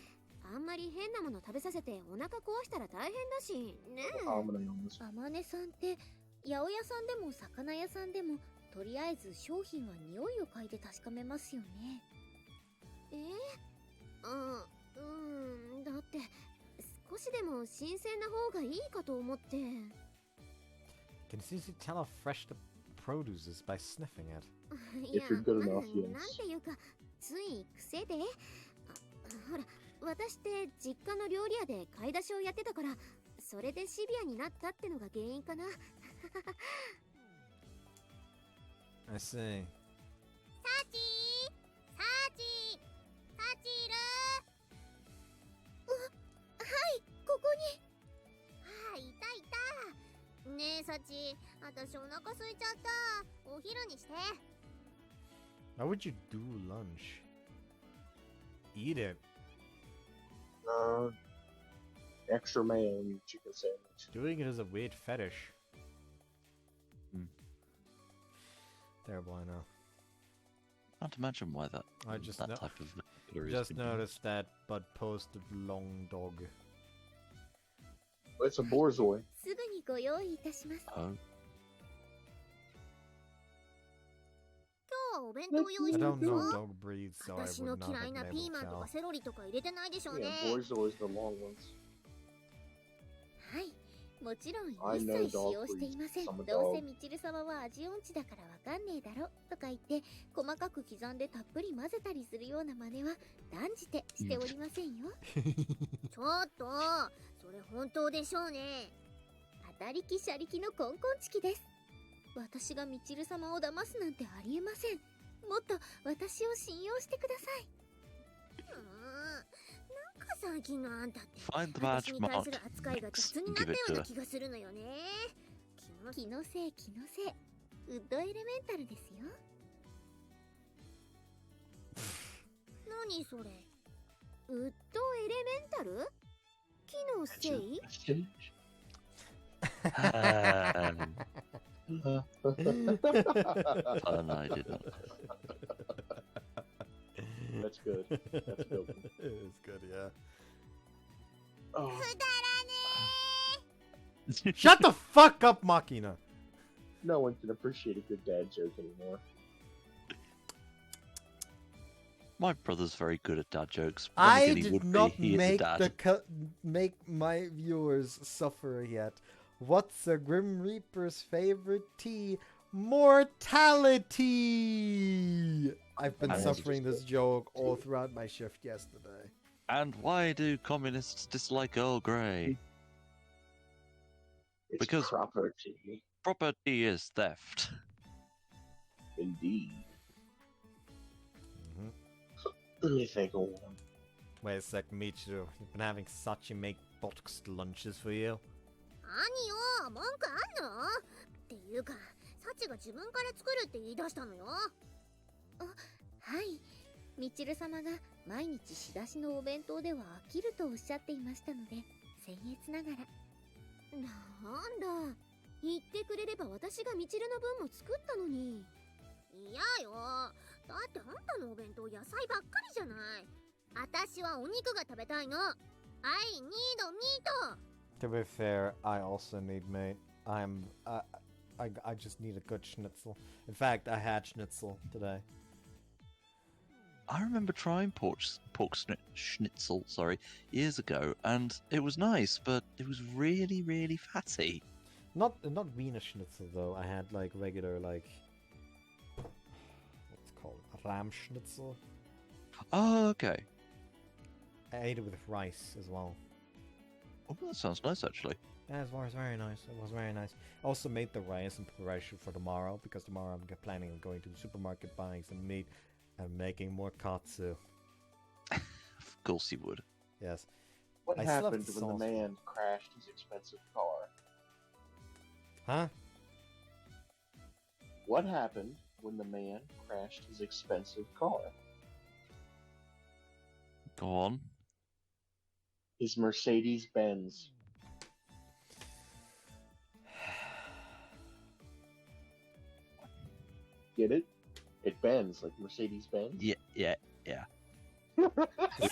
あんまり変なもの食べさせてお腹壊したら大変だしね。 Amane on this. あまねさんって八百屋さんでも魚屋さんでもとりあえず商品は匂いを嗅いで確かめますよね。だって少しでも新鮮な方がいいかと思って。 Can you easily tell how fresh the produce is by sniffing it? If you're good enough, yes. なんていうかつい癖で、ほら私って実家の料理屋で買い出しをやってたから、それでシビアになったってのが原因かな。 I see. サチーいる？はい、ここに。ああ、いたいた。ねえサチ、私お腹空いちゃった。お昼にして。 Why would you do lunch? Eat it. Extra mayo on your chicken sandwich. Doing it is a weird fetish. Hmm. Terrible, I know. Can't imagine why that. I just that no- type of vocabulary is Just being used. noticed that Bud posted long dog. It's a borzoi. すぐにご用意いたします。 Oh, 今日はお弁当用意 I した don't know の？ dog breeds, so I 私 would の not 嫌い have な been ピ able ーマン to と tell. かセロリとか入れてないでしょうね。 Yeah, borzois the long ones. はい、もちろん I 一 know 切使用していません。 dog breeds. I'm a どう dog. せみちる様は味音痴だからわかんねえだろとか言って細かく刻んでたっぷり混ぜたりするような真似は断じてしておりませんよ。ちょっと、それ本当でしょうね。当たりきしゃりきのコンコンチキです。私がみちる様を騙すなんてありえません。もっと私を信用してください。なんか最近のあんたって find the 私 badge に対 marked する扱いが X 雑に and なっ give た it ような to 気がするのよね。気のせい気のせい。ウッドエレメンタルですよ。何それ？ウッドエレメンタル？木のせい？ Fun, I did not. That's good. That's good. It's good, yeah. Oh, くだらね Shut the fuck up, Machina! no one can appreciate a good dad joke anymore. My brother's very good at dad jokes. Then again, I he did would not be. He is a make dad. make my viewers suffer yet. What's a Grim Reaper's favorite tea? Mortality! I've been And- suffering this joke all throughout my shift yesterday. And why do communists dislike Earl Grey? It's Because- property. Property is theft. Indeed. Mhm. Let me think of one. Wait a sec, Michiru. You've been having Sachi make boxed lunches for you? 何よ、文句あんの？っていうか、サチが自分から作るって言い出したのよ。はい。みちる様が毎日仕出しのお弁当では飽きるとおっしゃっていましたので、僭越ながら。なんだ、言ってくれれば私がみちるの分も作ったのに。いやよ、だってあんたのお弁当野菜ばっかりじゃない。私はお肉が食べたいの。I need meat. To be fair, I also need meat. I just need a good schnitzel. In fact, I had schnitzel today. I remember trying pork schnitzel, years ago, and it was nice, but it was really, really fatty. Not Wiener schnitzel though. I had like regular like what's it called? Ram schnitzel. Oh, okay. I ate it with rice as well. Oh, that sounds nice, actually. Yeah, it was very nice. It was very nice. I also made the rice in preparation for tomorrow because tomorrow I'm planning on going to the supermarket, buying some meat, and making more katsu. Of course you would. Yes. What I still have happened the when the sauce. man crashed his expensive car? Huh? What happened when the man crashed his expensive car? Go on. His Mercedes Benz. Get it? It bends like Mercedes Benz. Yeah.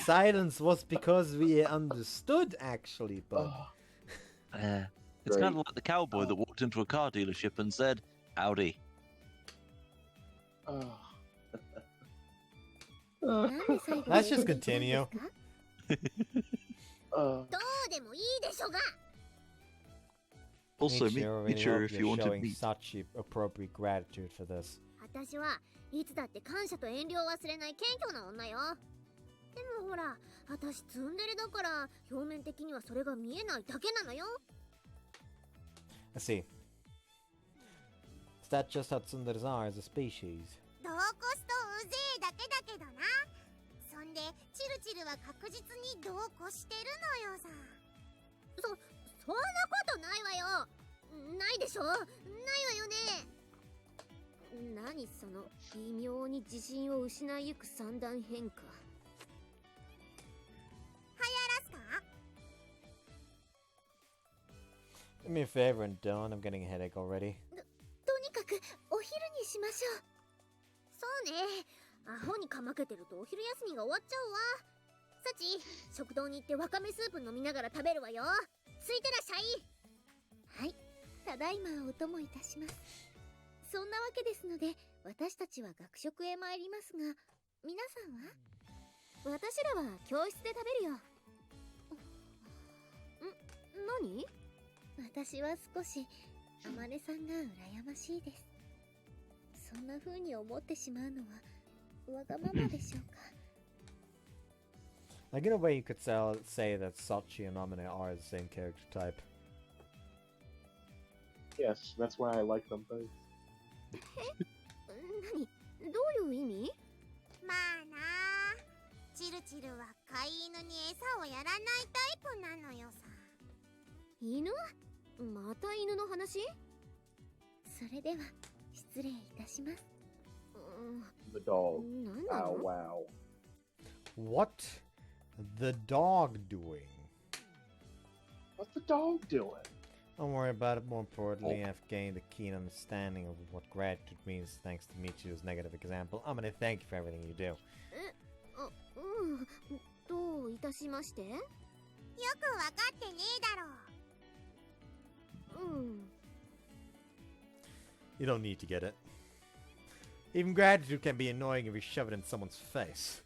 Silence was because we understood, actually, but Oh, It's Great. kind of like the cowboy that walked into a car dealership and said, "Howdy." oh. なんで最後 Let's 英語 just で言ったんです continue. か？ Uh, どうでもいいでしょが。 Also, Michiru, really Michiru, hope if you're you wanted showing meat. such appropriate gratitude for this. 私はいつだって感謝と遠慮を忘れない謙虚な女よ。でもほら、私ツンデレだから表面的にはそれが見えないだけなのよ。 I see. Is that just how tsunderes are as a species? 同コストうぜえだけだけどな。そんでチルチルは確実に同コしてるのよさ。そんなことないわよ。ないでしょ。ないわよね。何その微妙に自信を失いゆく三段変化。流行らすか？ Do me a favor and don't. I'm getting a headache already. とにかくお昼にしましょう。そうね。アホにかまけてるとお昼休みが終わっちゃうわ。サチ、食堂に行ってわかめスープ飲みながら食べるわよ。ついてらっしゃい。はい。ただいまお供いたします。そんなわけですので、私たちは学食へ参りますが、皆さんは？私らは教室で食べるよ。何？私は少し、あまねさんが羨ましいです。そんな風に思ってしまうのは、わがままでしょうか。 Like, in a way, you could say that Sachi and Amane are the same character type. yes, that's why I like them both. 何？どういう意味？まあなあ。チルチルは飼い犬に餌をやらないタイプなのよさ。犬？また犬の話？それでは、失礼いたします。The dog. なんな Wow, の？ wow. What the dog doing? What's the dog doing? Don't worry about it. More importantly, I've gained a keen understanding of what gratitude means thanks to Michiru's negative example. I'm gonna thank you for everything you do. どういたしまして？よくわかってねえだろ。You don't need to get it. Even gratitude can be annoying if you shove it in someone's face.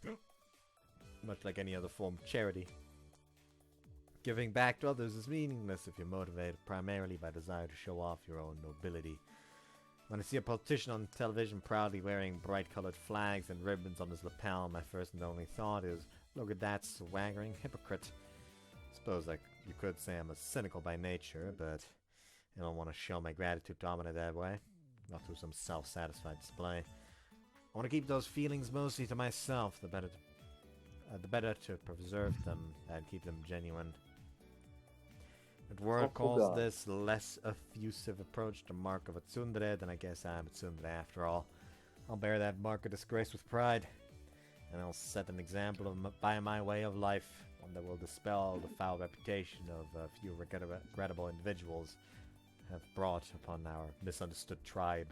Much like any other form of charity. Giving back to others is meaningless if you're motivated primarily by desire to show off your own nobility. When I see a politician on television proudly wearing bright-colored flags and ribbons on his lapel, my first and only thought is, look at that swaggering hypocrite. Suppose you could say I'm a cynical by nature, but I don't want to show my gratitude to Amane that way. Not through some self-satisfied display. I want to keep those feelings mostly to myself, the better to preserve them and keep them genuine. If the world calls this less effusive approach to mark of a tsundere, then I guess I'm a tsundere after all. I'll bear that mark of disgrace with pride, and I'll set an example by my way of life, one that will dispel the foul reputation of a few regrettable individuals have brought upon our misunderstood tribe.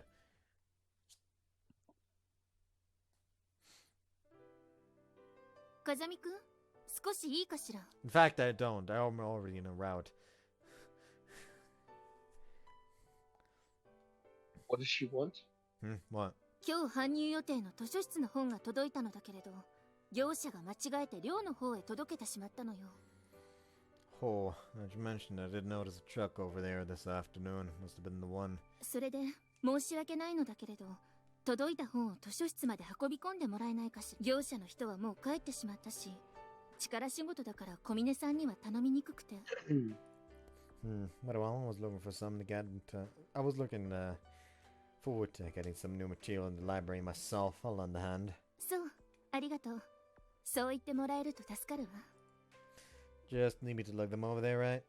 Kazami-kun, 少しいいかしら? In fact, I don't. I'm already in a route. What does she want? What? 今日搬入予定の図書室の本が届いたのだけれど、業者が間違えて寮の方へ届けてしまったのよ。Oh, as you mentioned, I did notice a truck over there this afternoon. Must have been the one. それで申し訳ないのだけれど、届いた本を図書室まで運び込んでもらえないかしら。業者の人はもう帰ってしまったし、力仕事だから小峰さんには頼みにくくて。But well, I was looking for some to get into. I was looking forward to getting some new material in the library myself. I'll lend a hand. そう、ありがとう。そう言ってもらえると助かるわ。Just need me to lug them over there, right?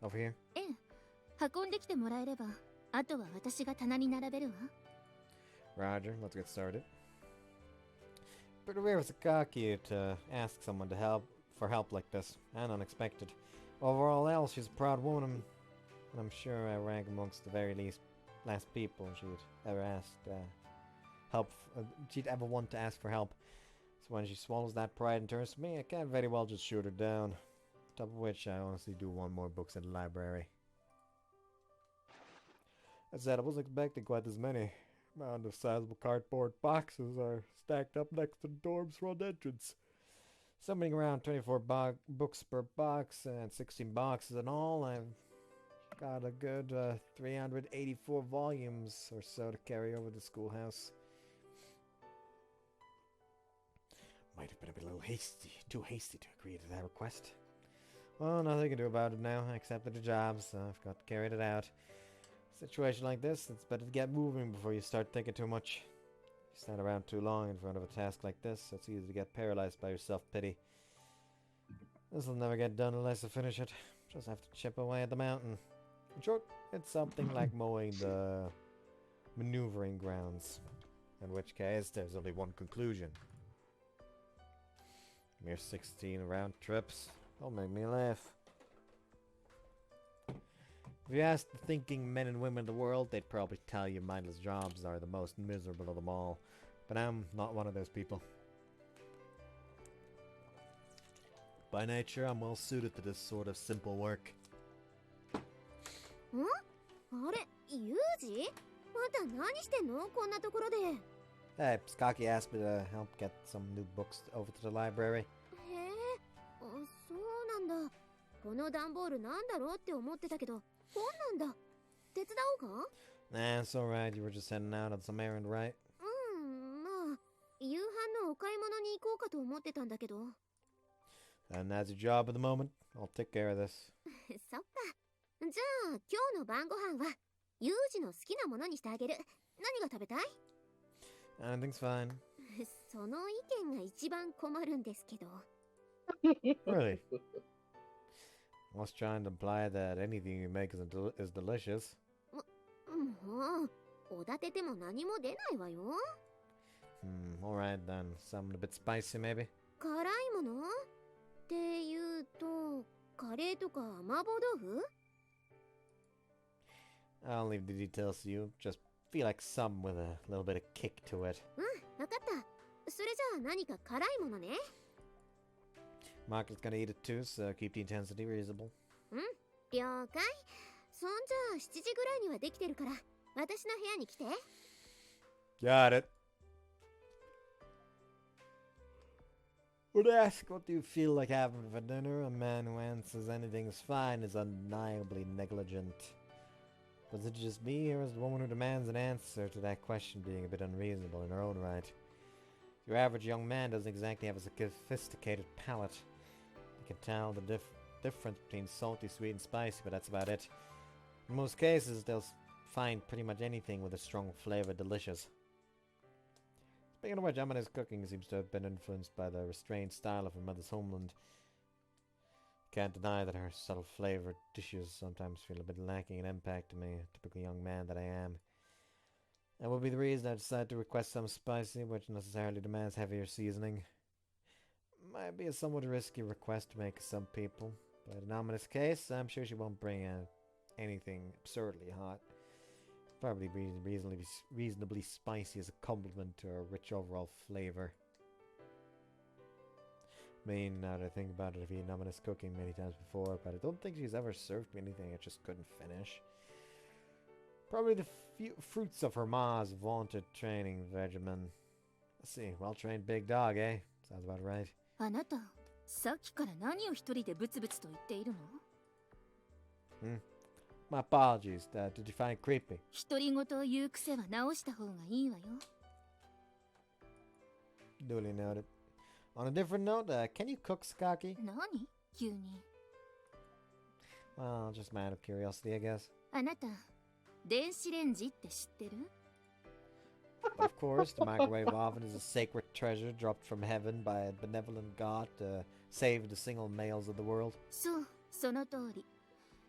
Over here? ええ、運んできてもらえれば、あとは私が棚に並べるわ。Roger, let's get started. Pretty rare as a cocky to ask someone for help like this, and unexpected. Overall else, she's a proud woman, and I'm sure I rank amongst the very last people she'd ever ask she'd ever want to ask for help. So when she swallows that pride and turns to me, I can't very well just shoot her down. On top of which, I honestly do want more books in the library. I said I wasn't expecting quite as many. Amount of sizable cardboard boxes are stacked up next to the dorm's front entrance. Something around 24 books per box and 16 boxes in all. I've got a good 384 volumes or so to carry over to the schoolhouse. Might have been a little too hasty to agree to that request. Well, nothing I can do about it now. I accepted the job, so I've got to carry it out. Situation like this, it's better to get moving before you start thinking too much. You stand around too long in front of a task like this, it's easy to get paralyzed by your self-pity. This'll never get done unless I finish it. Just have to chip away at the mountain. In short, it's something like mowing the maneuvering grounds. In which case, there's only one conclusion. Mere 16 round trips. Don't make me laugh. If you ask the thinking men and women of the world, they'd probably tell you mindless jobs are the most miserable of them all. But I'm not one of those people. By nature, I'm well suited to this sort of simple work. あれ、ユージ？あんた何してんの？こんなところで。Hey, Skaki asked me to help get some new books over to the library. へえ、あ、そうなんだ。この段ボールなんだろうって思ってたけど、本なんだ。手伝おうか？ Nah, it's alright. You were just heading out on some errand, right? まあ、夕飯のお買い物に行こうかと思ってたんだけど。And that's your job at the moment. I'll take care of this. そっか。じゃあ、今日の晩ご飯は、ユージの好きなものにしてあげる。何が食べたい？ Anything's fine. その意見が一番困るんですけど。Really? I was trying to imply that anything you make is delicious. もう、おだてても何も出ないわよ。Alright then. Something a bit spicy, maybe? 辛いものっていうと、カレーとか麻婆豆腐？ I'll leave the details to you. Just feel like some with a little bit of kick to it. わかった。それじゃあ何か辛いものね。Mark is gonna eat it too, so keep the intensity reasonable. 了解。そんじゃあ7時ぐらいにはできてるから、私の部屋に来て。Got it. Would ask, what do you feel like having for dinner? A man who answers anything is fine is undeniably negligent. Was it just me, or is the woman who demands an answer to that question being a bit unreasonable in her own right? Your average young man doesn't exactly have a sophisticated palate. You can tell the difference between salty, sweet, and spicy, but that's about it. In most cases, they'll find pretty much anything with a strong flavor delicious. Speaking of which, Amane's cooking seems to have been influenced by the restrained style of her mother's homeland. Can't deny that her subtle flavored dishes sometimes feel a bit lacking in impact to me, a typical young man that I am. That would be the reason I decided to request some spicy, which necessarily demands heavier seasoning. Might be a somewhat risky request to make to some people, but in Amane's case, I'm sure she won't bring out anything absurdly hot. Probably be reasonably spicy as a compliment to her rich overall flavor. I mean, now that I think about it, I've eaten Amane's cooking many times before, but I don't think she's ever served me anything I just couldn't finish. Probably the fruits of her ma's vaunted training regimen. Let's see, well-trained big dog, eh? Sounds about right. あなた、さっきから何を一人でブツブツと言っているの? My apologies. Did you find it creepy? 独り言を言う癖は直した方がいいわよ。Duly noted. On a different note, can you cook, Skaki? 何? 急に。 Well, just matter of curiosity, I guess. あなた、電子レンジって知ってる? But of course, the microwave oven is a sacred treasure dropped from heaven by a benevolent god to save the single males of the world. そう、その通り。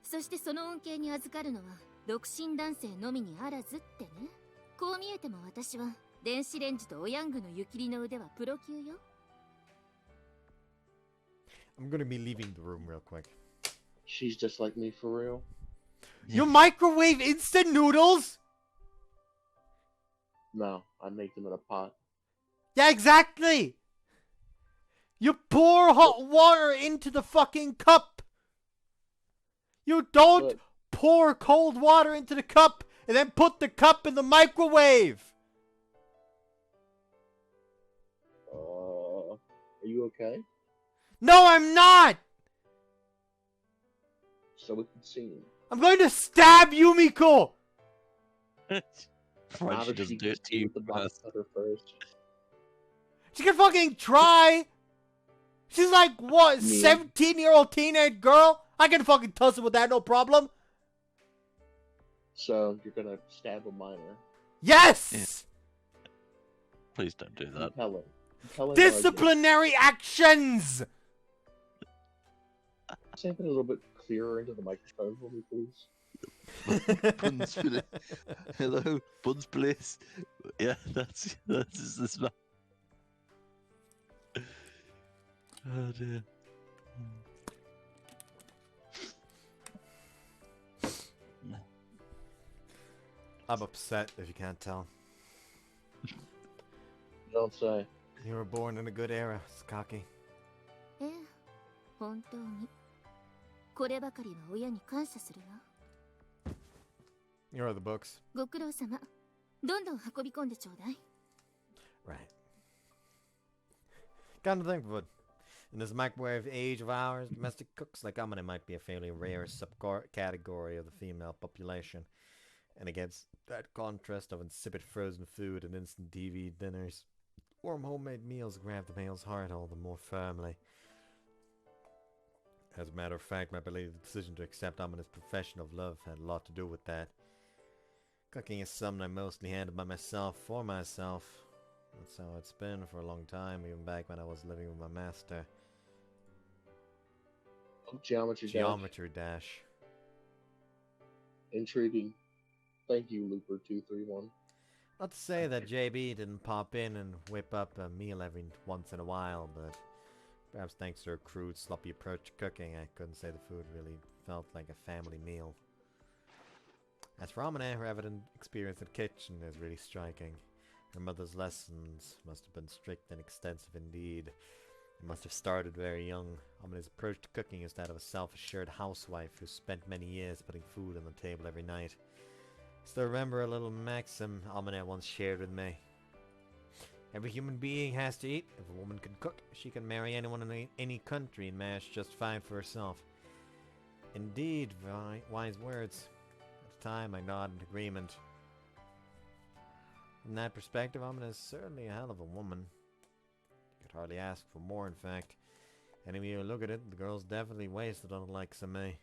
そしてその恩恵に預かるのは独身男性のみにあらずってね。こう見えても私は電子レンジとおヤングの湯切りの腕はプロ級よ。I'm gonna be leaving the room real quick. She's just like me for real. You microwave instant noodles? No, I make them in a pot. Yeah, exactly! You pour hot water into the fucking cup! You don't But pour cold water into the cup and then put the cup in the microwave! are you okay? No, I'm not! So we can see. I'm going to stab Yumiko! Why she doesn't do it to you the box first. cutter first. She can fucking try! She's like, what, Me. 17-year-old teenage girl? I can fucking tussle with that, no problem. So you're gonna stab a minor. Yes! Please don't do that. Compelling. Compelling Disciplinary actions! argument. Say that a little bit clearer into the microphone for me, please. Buns for the... Hello, Buns Bliss. Yeah, that's this man. Oh dear. I'm upset, if you can't tell. Don't say. You were born in a good era, Skaki. ええ、本当に。こればかりは親に感謝するわ。 Here are the books. ご苦労様。どんどん運び込んでちょうだい。 Right. Come to think of it, in this microwave age of ours, domestic cooks like Amane might be a fairly rare subcategory of the female population. And against that contrast of insipid frozen food and instant TV dinners, warm homemade meals grab the male's heart all the more firmly. As a matter of fact, I believe the decision to accept Amane's profession of love had a lot to do with that. Cooking is something I mostly handled by myself for myself. That's how it's been for a long time, even back when I was living with my master. Oh, Geometry Dash. Geometry Dash. Intriguing. Thank you, Looper231. Not to say that JB didn't pop in and whip up a meal every once in a while, but perhaps thanks to her crude, sloppy approach to cooking, I couldn't say the food really felt like a family meal. As for Amane, her evident experience in the kitchen is really striking. Her mother's lessons must have been strict and extensive indeed. It must have started very young. Amane's approach to cooking is that of a self-assured housewife who spent many years putting food on the table every night. Still remember a little maxim Amane once shared with me. Every human being has to eat. If a woman can cook, she can marry anyone in any country and manage just fine for herself. Indeed, wise words. At the time, I nodded in agreement. From that perspective, Amane is certainly a hell of a woman. You could hardly ask for more, in fact. Any way you look at it, the girl's definitely wasted on the likes of me.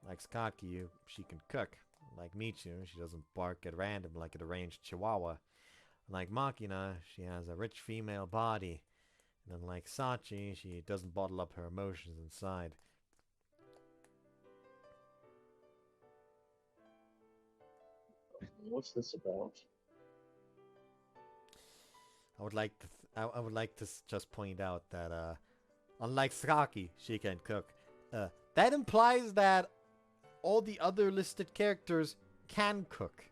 Like Skakiyu, she can cook. Like Michu, she doesn't bark at random like a deranged chihuahua. Like Makina, she has a rich female body. And unlike Sachi, she doesn't bottle up her emotions inside. What's this about? I would like to just point out that unlike Saki, she can cook. That implies that all the other listed characters can cook.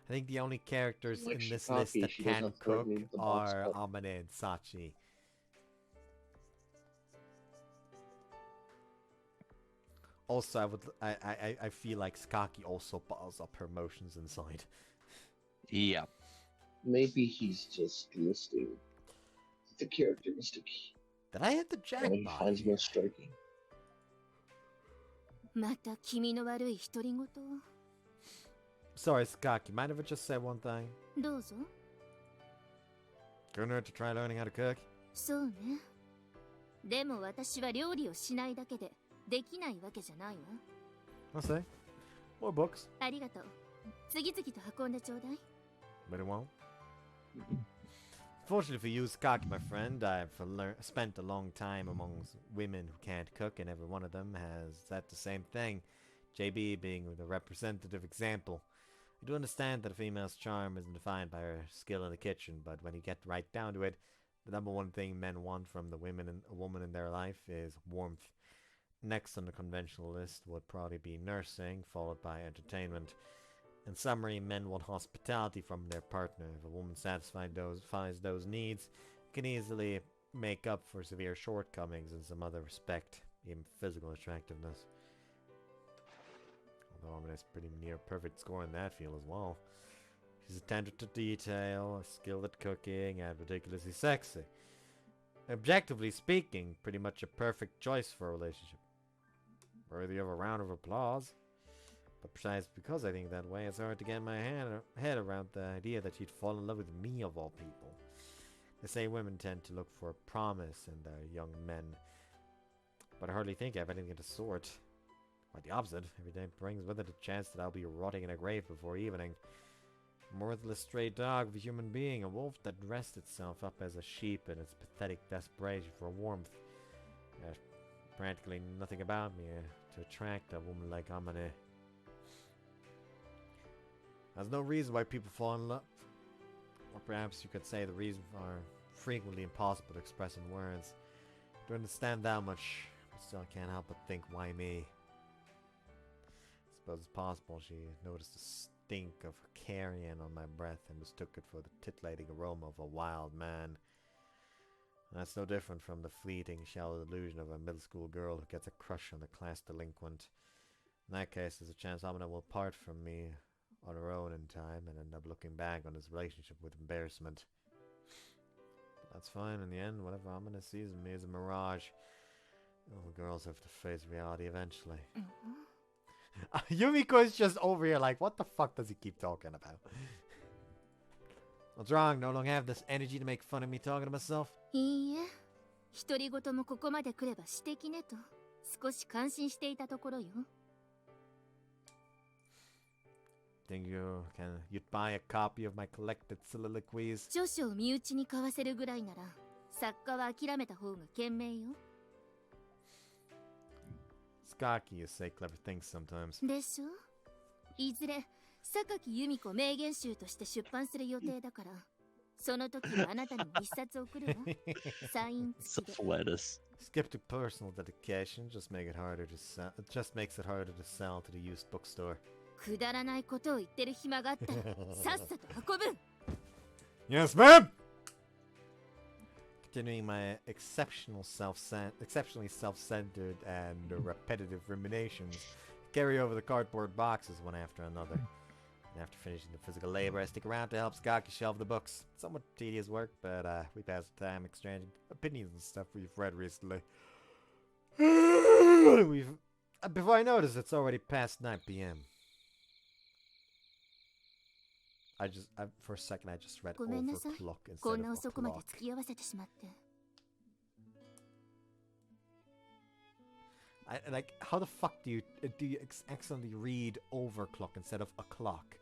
I think the only characters Like in this Shikaki, list that she can doesn't cook threaten the box are cut. Amane and Sachi. Also, I feel like Skaki also bottles up her emotions inside. Yeah. Maybe he's just listing the characteristic Did I hit the that he jackpot finds here? most striking. また君の悪い独り言 Sorry, Skaki, mind if I just say one thing? どうぞ Couldn't hurt to try learning how to cook. そうねでも私は料理をしないだけでできないわけじゃないわ I'll say. More books. ありがとう次々と運んでちょうだい But it won't. Fortunately for you, Skaki, my friend, I've spent a long time among women who can't cook, and every one of them has said the same thing. JB being the representative example. I do understand that a female's charm isn't defined by her skill in the kitchen, but when you get right down to it, the number one thing men want from a woman in their life is warmth. Next on the conventional list would probably be nursing, followed by entertainment. In summary, men want hospitality from their partner. If a woman satisfies those needs, it can easily make up for severe shortcomings in some other respect, even physical attractiveness. Although Amane's pretty near perfect score in that field as well. She's attentive to detail, skilled at cooking, and ridiculously sexy. Objectively speaking, pretty much a perfect choice for a relationship. Worthy of a round of applause. But precisely because I think that way, it's hard to get my head around the idea that she'd fall in love with me of all people. They say women tend to look for promise in their young men. But I hardly think I have anything of the sort. Quite the opposite. Every day brings with it a chance that I'll be rotting in a grave before evening. A worthless stray dog of a human being, a wolf that dressed itself up as a sheep in its pathetic desperation for warmth. There's practically nothing about me to attract a woman like Amane. There's no reason why people fall in love. Or perhaps you could say the reasons are frequently impossible to express in words. I don't understand that much, but still I can't help but think, why me? I suppose it's possible she noticed the stink of carrion on my breath and mistook it for the titillating aroma of a wild man. And that's no different from the fleeting, shallow illusion of a middle school girl who gets a crush on a class delinquent. In that case, there's a chance Amane will part from me on her own in time and end up looking back on his relationship with embarrassment. But that's fine in the end. Whatever Amane sees in me is a mirage. All girls have to face reality eventually. Yumiko is just over here like, what the fuck does he keep talking about? What's wrong? No longer have this energy to make fun of me talking to myself? いいえ独り言もここまで来れば指摘ねと少し感心していたところよ Think you'd buy a copy of my collected soliloquies? 著書を身内に買わせるぐらいなら作家は諦めた方が賢明よ Skaki, you say clever things sometimes. でしょいずれ榊由美子名言集として出版する予定だからその時はあなたにも一冊送るわサイン付きで Self-awareness. Skip to personal dedication. Just makes it harder to sell to the used bookstore. くだらないことを言ってる暇があったらさっさと運ぶ Yes, ma'am! Continuing my exceptionally self-centered and repetitive ruminations, carry over the cardboard boxes one after another. And after finishing the physical labor, I stick around to help Skaki shelve the books. Somewhat tedious work, but we pass the time exchanging opinions and stuff we've read recently. Before I notice, it's already past 9 p.m. For a second, I just read ごめんなさい。 overclock こ instead んな of 遅くまで o'clock. 付き合わせてしまって。Like, how the fuck do you accidentally read overclock instead of o'clock?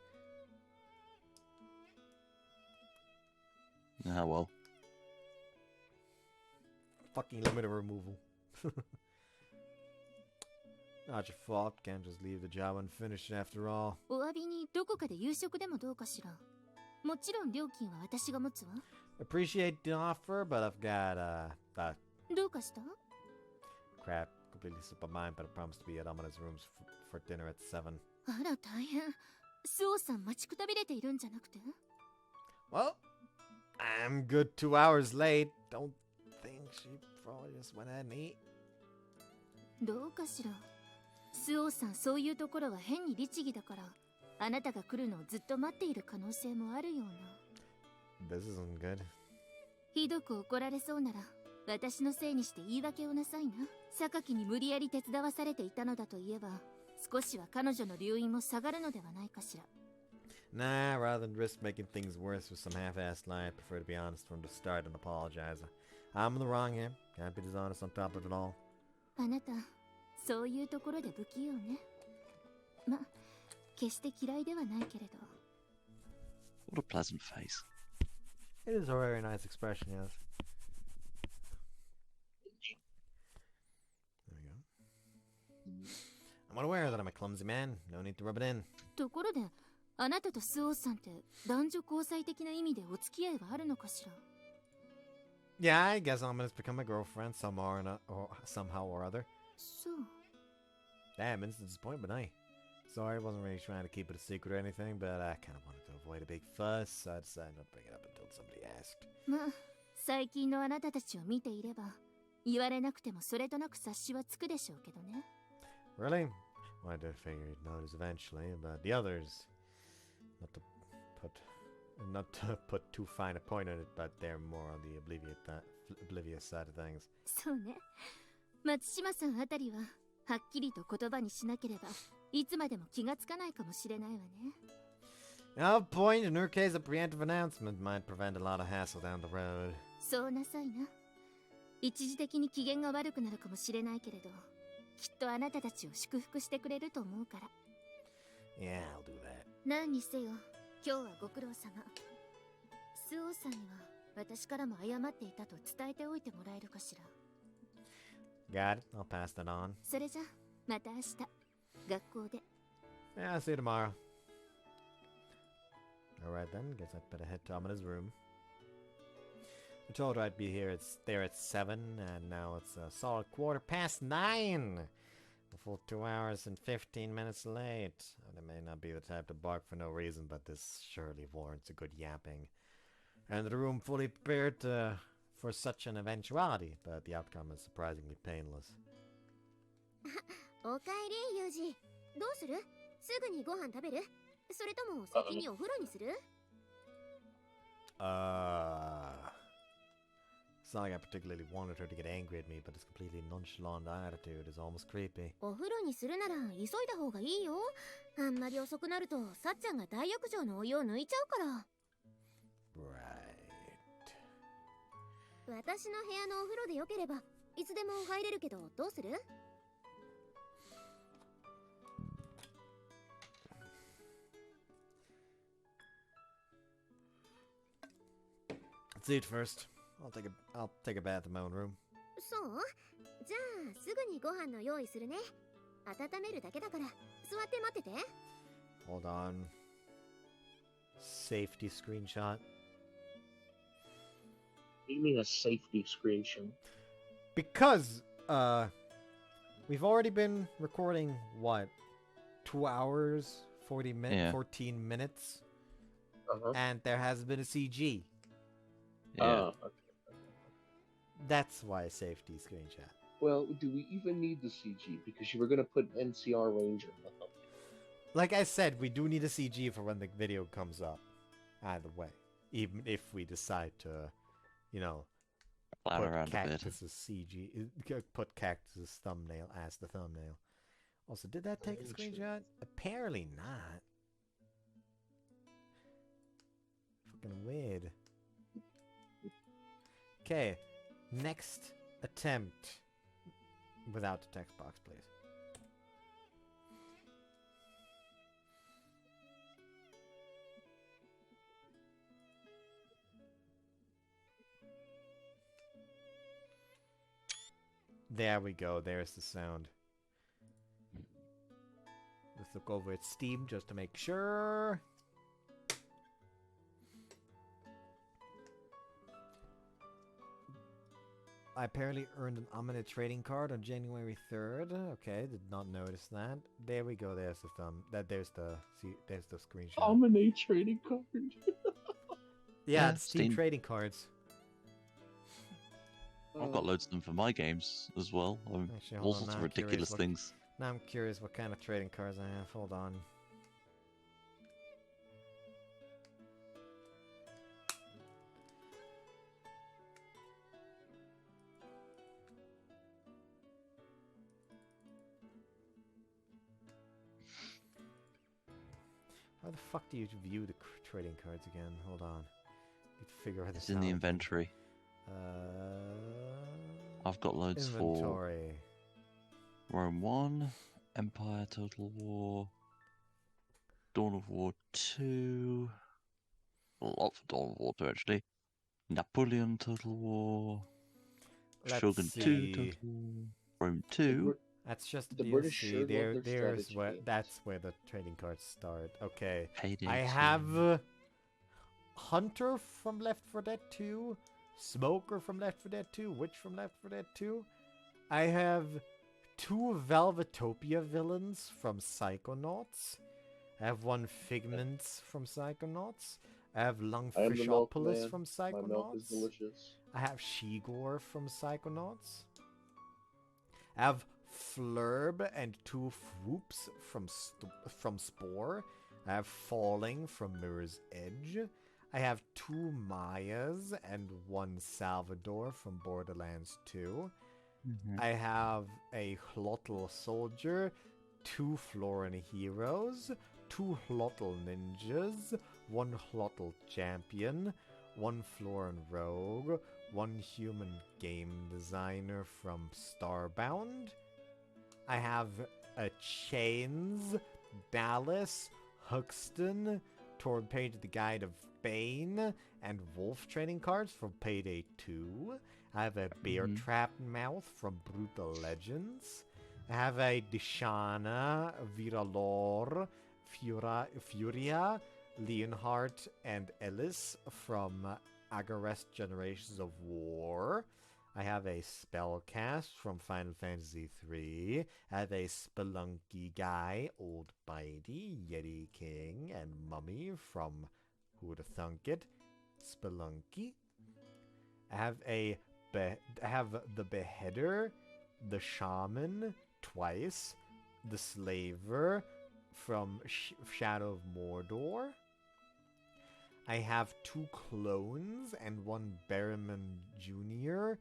Ah, well. Fucking limiter removal. Not your fault. Can't just leave the job unfinished after all. お詫びにどこかで夕食でもどうかしら。もちろん料金は私が持つわ。 Appreciate the offer, but I've got that どうかした？ crap completely slipped my mind. But I promised to be at Amane's rooms for dinner at 7. あら大変。スオさん待ちくたびれているんじゃなくて？ Well, I'm good 2 hours late. Don't think she probably just went ahead and ate. どうかしら。スオさんそういうところは変に律儀だから、あなたが来るのをずっと待っている可能性もあるような。 This isn't good. ひどく怒られそうなら、私のせいにして言い訳をなさいな。榊に無理やり手伝わされていたのだと言えば、少しは彼女の留飲も下がるのではないかしら。 Nah, rather than risk making things worse with some half-assed lie, I prefer to be honest from the start and apologize. I'm in the wrong here. Can't be dishonest on top of it all. あなた、そういうところで不器用ね。ま、決して嫌いではないけれど。 What a pleasant face. It is a very nice expression, yes. There we go. I'm unaware that I'm a clumsy man. No need to rub it in. ところで、あなたとスオーさんって男女交際的な意味でお付き合いはあるのかしら？ Yeah, I guess I'm gonna become my girlfriend somehow or other. そう。 Damn, instant disappointment, eh? Sorry, I wasn't really trying to keep it a secret or anything, but I kind of wanted to avoid a big fuss, so I decided not to bring it up until somebody asked. まあ、最近のあなたたちを見ていれば、言われなくてもそれとなく察しはつくでしょうけどね。 Really? Well, I did figure you'd notice eventually, but the others, not to put too fine a point on it, but they're more on the oblivious side of things. そうね。松島さんあたりは、はっきりと言葉にしなければ、いつまでも気がつかないかもしれないわね。No point. In her case, a preemptive announcement might prevent a lot of hassle down the road. そうなさいな。一時的に機嫌が悪くなるかもしれないけれど、きっとあなたたちを祝福してくれると思うから。Yeah, I'll do that. 何にせよ、今日はご苦労様。スオーさんには私からも謝っていたと伝えておいてもらえるかしら。Got it. I'll pass that on. それじゃ、また明日、学校で。 Yeah, I'll see you tomorrow. Alright then, guess I'd better head to Amanda's room. I told her I'd be there at 7, and now it's a solid 9:15. A full 2 hours and 15 minutes late. I may not be the type to bark for no reason, but this surely warrants a good yapping. And the room fully prepared for such an eventuality, but the outcome is surprisingly painless. おかえりユージ。どうする？すぐにご飯食べる？それとも先にお風呂にする？ It's not like I particularly wanted her to get angry at me, but this completely nonchalant attitude is almost creepy. お風呂にするなら急いだ方がいいよ。あんまり遅くなるとさっちゃんが大浴場のお湯を抜いちゃうから。Right. 私の部屋のお風呂でよければいつでも入れるけどどうする？ Let's eat first. I'll take a bath in my own room. そう？じゃあすぐにご飯の用意するね。温めるだけだから座って待ってて。 Hold on. Safety screenshot. What do you mean a safety screenshot? Because, we've already been recording, what, 2 hours, 14 minutes? Uh-huh. And there hasn't been a CG. Yeah. Okay. That's why a safety screenshot. Well, do we even need the CG? Because you were going to put NCR Ranger. Like I said, we do need a CG for when the video comes up. Either way. Even if we decide to, you know, Flat put around a bit. Cactus's CG, put Cactus's thumbnail as the thumbnail. Also, did that take a screenshot? Apparently not. Fucking weird. Okay, next attempt. Without the text box, please. There we go, there's the sound. Let's look over at Steam just to make sure. I apparently earned an Amane trading card on January 3rd. Okay, did not notice that. There we go, there's the thumb. There's the screenshot. Amane trading card. Yeah, Yeah, it's Steam Steam. trading cards. I've got loads of them for my games as well. Actually, All hold on, sorts now of I'm curious ridiculous what- things. Now I'm curious what kind of trading cards I have. Hold on. How the fuck do you view the trading cards again? Hold on. Need to figure out It's this in the out. inventory. I've got loads for Inventory. Rome 1, Empire Total War, Dawn of War 2, a lot for Dawn of War 2 actually, Napoleon Total War, Let's Shogun 2 see. Total War, Rome 2. That's just The DLC. British sure love their There's strategy where games. that's where the trading cards start. Okay. Payday I 2. have Hunter from Left 4 Dead 2, Smoker from Left 4 Dead 2, Witch from Left 4 Dead 2. I have 2 Velvetopia villains from Psychonauts. I have 1 Figment from Psychonauts. I have I am the Lungfishopolis milkman. from My milk is Psychonauts. delicious. I have Shigor from Psychonauts. I have Flurb and 2 Fwoops from Spore. I have Falling from Mirror's Edge. I have 2 Mayas and 1 Salvador from Borderlands 2. I have a Hlotl Soldier, 2 Floran Heroes, 2 Hlotl Ninjas, 1 Hlotl Champion, 1 Floran Rogue, 1 Human Game Designer from Starbound. I have a Chains, Dallas, Huxton, Torn Page The Guide of Bane, and Wolf trading cards from Payday 2. I have a Bear Trap Mouth from Brutal Legends. I have a Dishana, Viralor, Furia, Leonhardt, and Ellis from Agarest Generations of War. I have a Spellcast from Final Fantasy III. I have a Spelunky Guy, Old Bitey, Yeti King, and Mummy from Who'd Have Thunk It, Spelunky. I have the Beheader, the Shaman, twice, the Slaver from Shadow of Mordor. I have 2 clones and 1 Berryman Jr.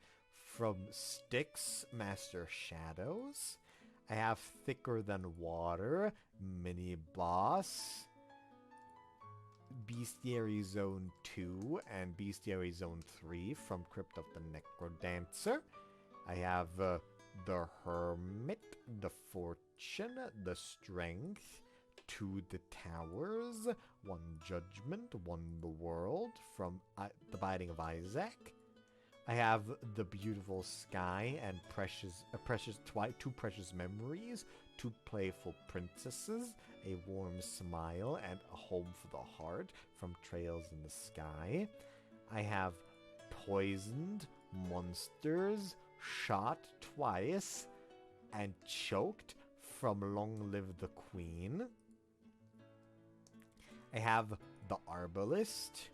from Styx, Master Shadows. I have Thicker Than Water, Mini Boss, Bestiary Zone 2 and Bestiary Zone 3 from Crypt of the Necrodancer. I have the Hermit, the Fortune, the Strength, 2 The Towers, 1 Judgment, 1 The World from The Binding of Isaac. I have the Beautiful Sky and two Precious Memories, 2 Playful Princesses, a Warm Smile, and a Home for the Heart from Trails in the Sky. I have Poisoned, Monsters, Shot twice, and Choked from Long Live the Queen. I have the Arbalist,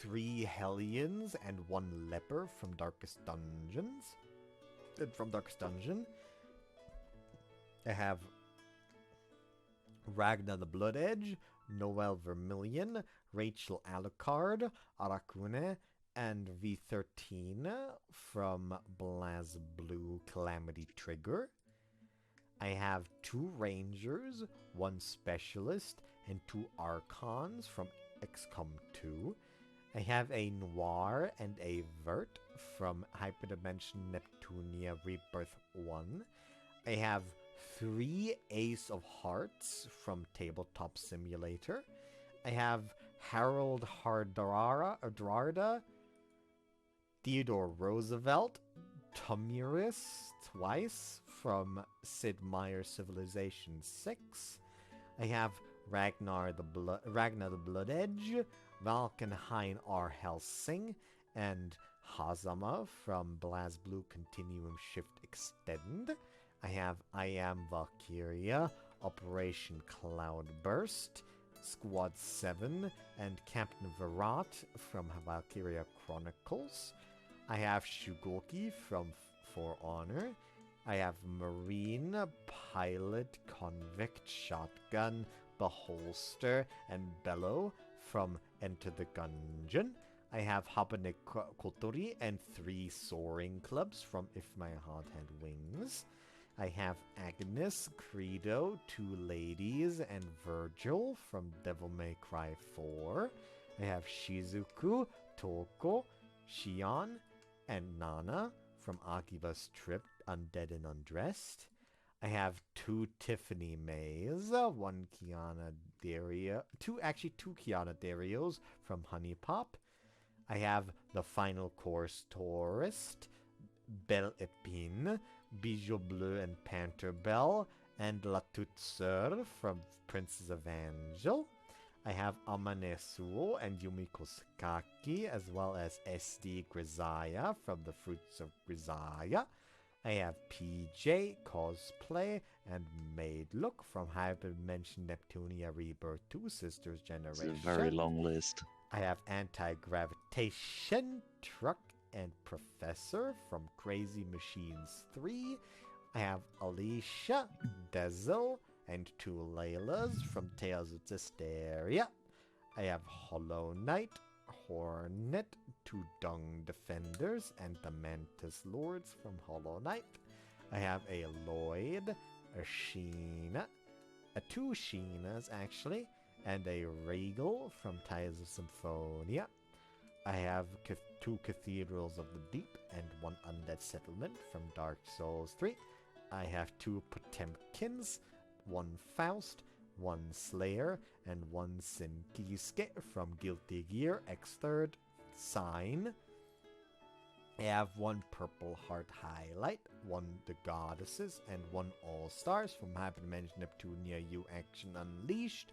3 Hellions, and 1 Leper from Darkest Dungeon. I have Ragnar the Blood Edge, Noel Vermilion, Rachel Alucard, Arakune, and V13 from BlazBlue Calamity Trigger. I have 2 Rangers, 1 Specialist, and 2 Archons from XCOM 2. I have a Noir and a Vert from Hyperdimension Neptunia Rebirth 1. I have 3 Ace of Hearts from Tabletop Simulator. I have Harold Hardrada, Theodore Roosevelt, Tumuris twice from Sid Meier's Civilization 6. I have Ragnar the Blood Edge, Valkenhayn R. Helsing, and Hazama from BlazBlue Continuum Shift Extend. I have I Am Valkyria, Operation Cloudburst, Squad 7, and Captain Virat from Valkyria Chronicles. I have Shugoki from For Honor. I have Marine, Pilot, Convict, Shotgun, Beholster, and Bellow from Enter the Gungeon. I have Habane Kotori and 3 Soaring Clubs from If My Heart Had Wings. I have Agnes, Credo, 2 Ladies, and Virgil from Devil May Cry 4. I have Shizuku, Toko, Shion, and Nana from Akiba's Trip, Undead and Undressed. I have 2 Tiffany Mays, 1 Kiana Dario, 2 Kiana Darios from Honey Pop. I have the Final Course Tourist, Belle Epine, Bijou Bleu and Panther Belle, and La Toute Sœur from Princess of Angel. I have Amane-Route and Yumiko Sakaki, as well as SD Grisaia from the Fruits of Grisaia. I have PJ Cosplay and Maid Look from Hyperdimension Neptunia Rebirth 2 Sisters Generation. It's a very long list. I have Anti-Gravitation, Truck, and Professor from Crazy Machines 3. I have Alicia, Dezel, and 2 Laylas from Tales of Zestiria. I have Hollow Knight, Hornet, 2 Dung Defenders, and the Mantis Lords from Hollow Knight. I have a Lloyd, a Sheena, 2 Sheenas actually, and a Regal from Tales of Symphonia. I have 2 Cathedrals of the Deep and 1 Undead Settlement from Dark Souls 3. I have 2 Potemkins, 1 Faust, 1 Slayer, and 1 Sinkisuke from Guilty Gear X3rd Sign. I have 1 Purple Heart Highlight, 1 The Goddesses, and 1 All-Stars from Hyperdimension Neptunia U Action Unleashed.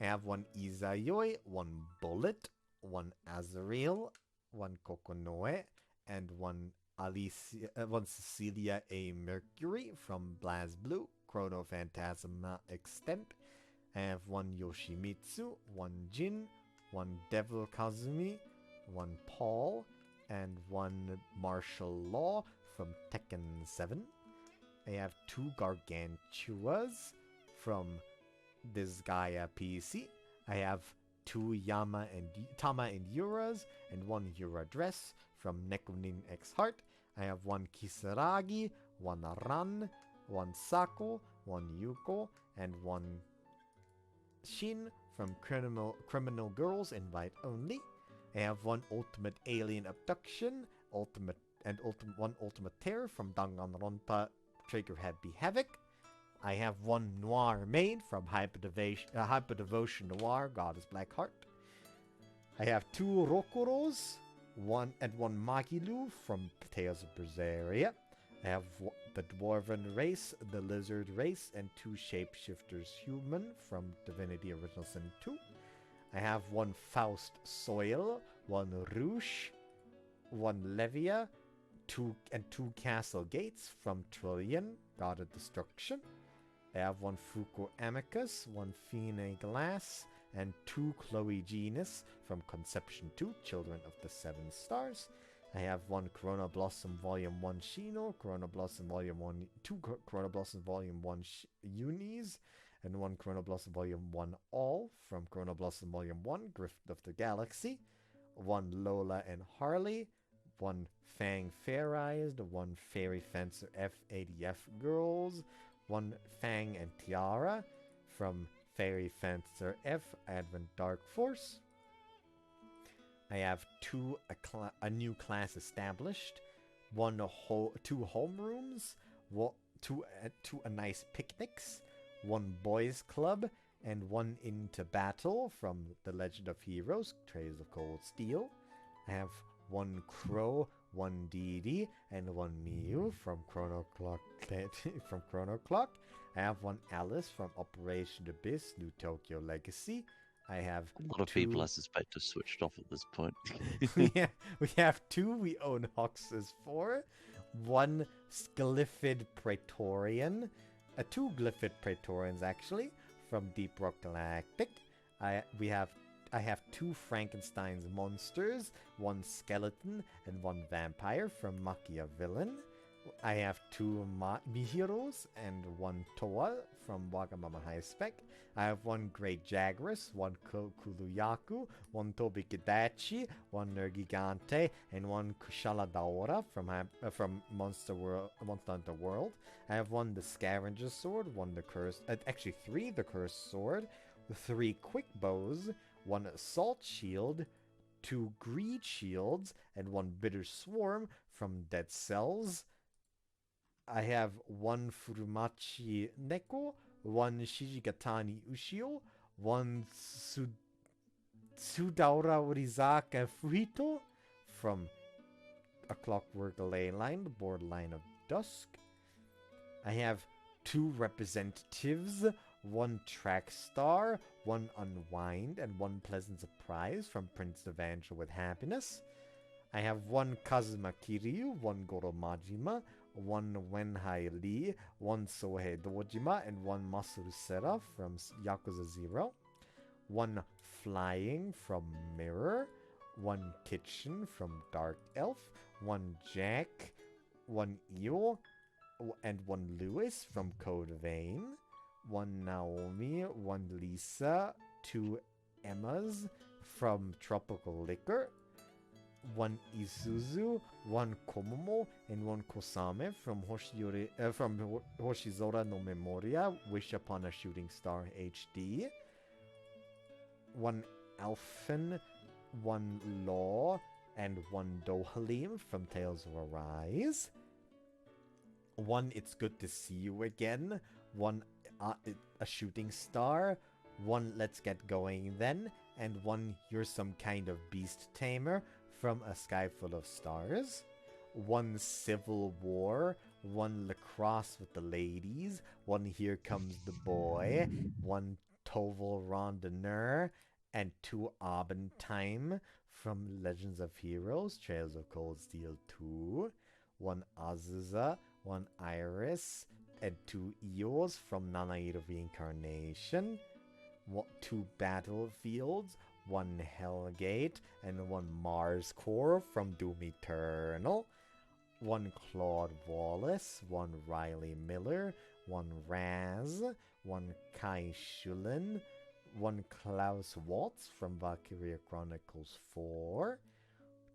I have 1 Izayoi, 1 Bullet, 1 Azrael, 1 Kokonoe, and 1 Cecilia A. Mercury from BlazBlue Chrono Phantasma Extent. I have 1 Yoshimitsu, 1 Jin, 1 Devil Kazumi, 1 Paul, and 1 Martial Law from Tekken 7. I have 2 Gargantuas from Disgaea PC. I have 2 Tama and Yuras, and 1 Yura Dress from Nekonin X Heart. I have 1 Kisaragi, 1 Ran, 1 Sako, 1 Yuko, and 1 Shin from Criminal Girls Invite Only. I have 1 Ultimate Alien Abduction, 1 Ultimate Terror from Danganronpa Triggerhead Be Havoc. I have 1 Noir Maid from Hyperdevotion Noir Goddess Blackheart. I have 2 Rokuros, 1 Magilu from Tales of Berseria. I have the Dwarven Race, the Lizard Race, and 2 Shapeshifters Human from Divinity Original Sin 2. I have 1 Faust Soil, 1 Rouge, 1 Levia, 2 Castle Gates from Trillion, God of Destruction. I have 1 Fuko Amicus, 1 Fine Glass, and 2 Chloe Genus from Conception 2, Children of the Seven Stars. I have 1 Corona Blossom Volume 1 Shino, Corona Blossom Volume 1, 2 Corona Blossom Volume 1 Unis, and 1 Chrono Blossom Volume 1 All from Chrono Blossom Volume 1 Grift of the Galaxy, 1 Lola and Harley, 1 Fang Fairized, 1 Fairy Fencer F80F Girls, 1 Fang and Tiara from Fairy Fencer F Advent Dark Force. I have a new class established, 2 homerooms, 2 nice picnics, 1 boys club, and 1 into battle from The Legend of Heroes, Trails of Cold Steel. I have 1 Crow, 1 Didi, and 1 Miu from Chrono Clock. I have 1 Alice from Operation Abyss, New Tokyo Legacy. I have A lot of people, I suspect, have switched off at this point. we have 2 we own Hoxes for, 1 Glyphid Praetorian, 2 Glyphid Praetorians actually from Deep Rock Galactic. I have 2 Frankenstein's monsters, 1 skeleton and 1 vampire from Makia Villain. I have 2 Mihiros and 1 Toa from Wagamama High Spec. I have 1 Great Jagras, 1 Kuluyaku, 1 Tobi Kadachi, 1 Nergigante, and 1 Kushala Daora from Monster Hunter World. I have 1 the Scavenger Sword, 1 the Cursed, actually 3 the Cursed Sword, 3 Quick Bows, 1 Assault Shield, 2 Greed Shields, and 1 Bitter Swarm from Dead Cells. I have 1 Furumachi Neko, 1 Shijigatani Ushio, 1 Sudaura Urizaka Fuhito from A Clockwork Ley Line, the Borderline of Dusk. I have 2 representatives, 1 Track Star, 1 Unwind, and 1 Pleasant Surprise from Prince of Angel with Happiness. I have 1 Kazuma Kiryu, 1 Goro Majima, 1 Wenhai Lee, 1 Sohei Dojima, and 1 Masaru Sera from Yakuza 0. 1 Flying from Mirror, 1 Kitchen from Dark Elf, 1 Jack, 1 Io, and 1 Lewis from Code Vein, 1 Naomi, 1 Lisa, 2 Emmas from Tropical Liquor, 1 Isuzu, 1 Komomo, and 1 Kosame from Hoshizora no Memoria, Wish Upon a Shooting Star HD, 1 Alphen, 1 Law, and 1 Dohalim from Tales of Arise, 1 It's Good to See You Again, 1 A Shooting Star, 1 Let's Get Going Then, and 1 You're Some Kind of Beast Tamer from A Sky Full of Stars, 1 Civil War, 1 Lacrosse with the Ladies, 1 Here Comes the Boy, 1 Toval Rondonneur, and 2 Abentime from Legends of Heroes, Trails of Cold Steel 2, 1 Azusa, 1 Iris, and 2 Eos from Nanairo Reincarnation, 2 Battlefields, 1 Hellgate, and 1 Mars Core from Doom Eternal, 1 Claude Wallace, 1 Riley Miller, 1 Raz, 1 Kai Shulin, 1 Klaus Waltz from Valkyria Chronicles 4,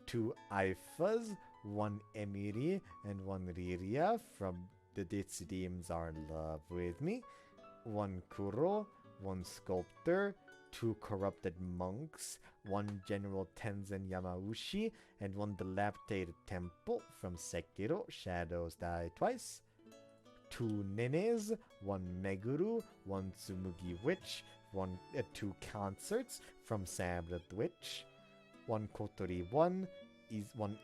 2 Ifas, 1 Emiri, and 1 Riria from The Decidiums Are in Love With Me, 1 Kuro, 1 Sculptor, 2 Corrupted Monks, 1 General Tenzen Yamauchi, and 1 Dilapidated Temple from Sekiro, Shadows Die Twice, 2 Nenes, 1 Meguru, 1 Tsumugi Witch, 2 Concerts from Sabbath Witch, 1 Kotori 1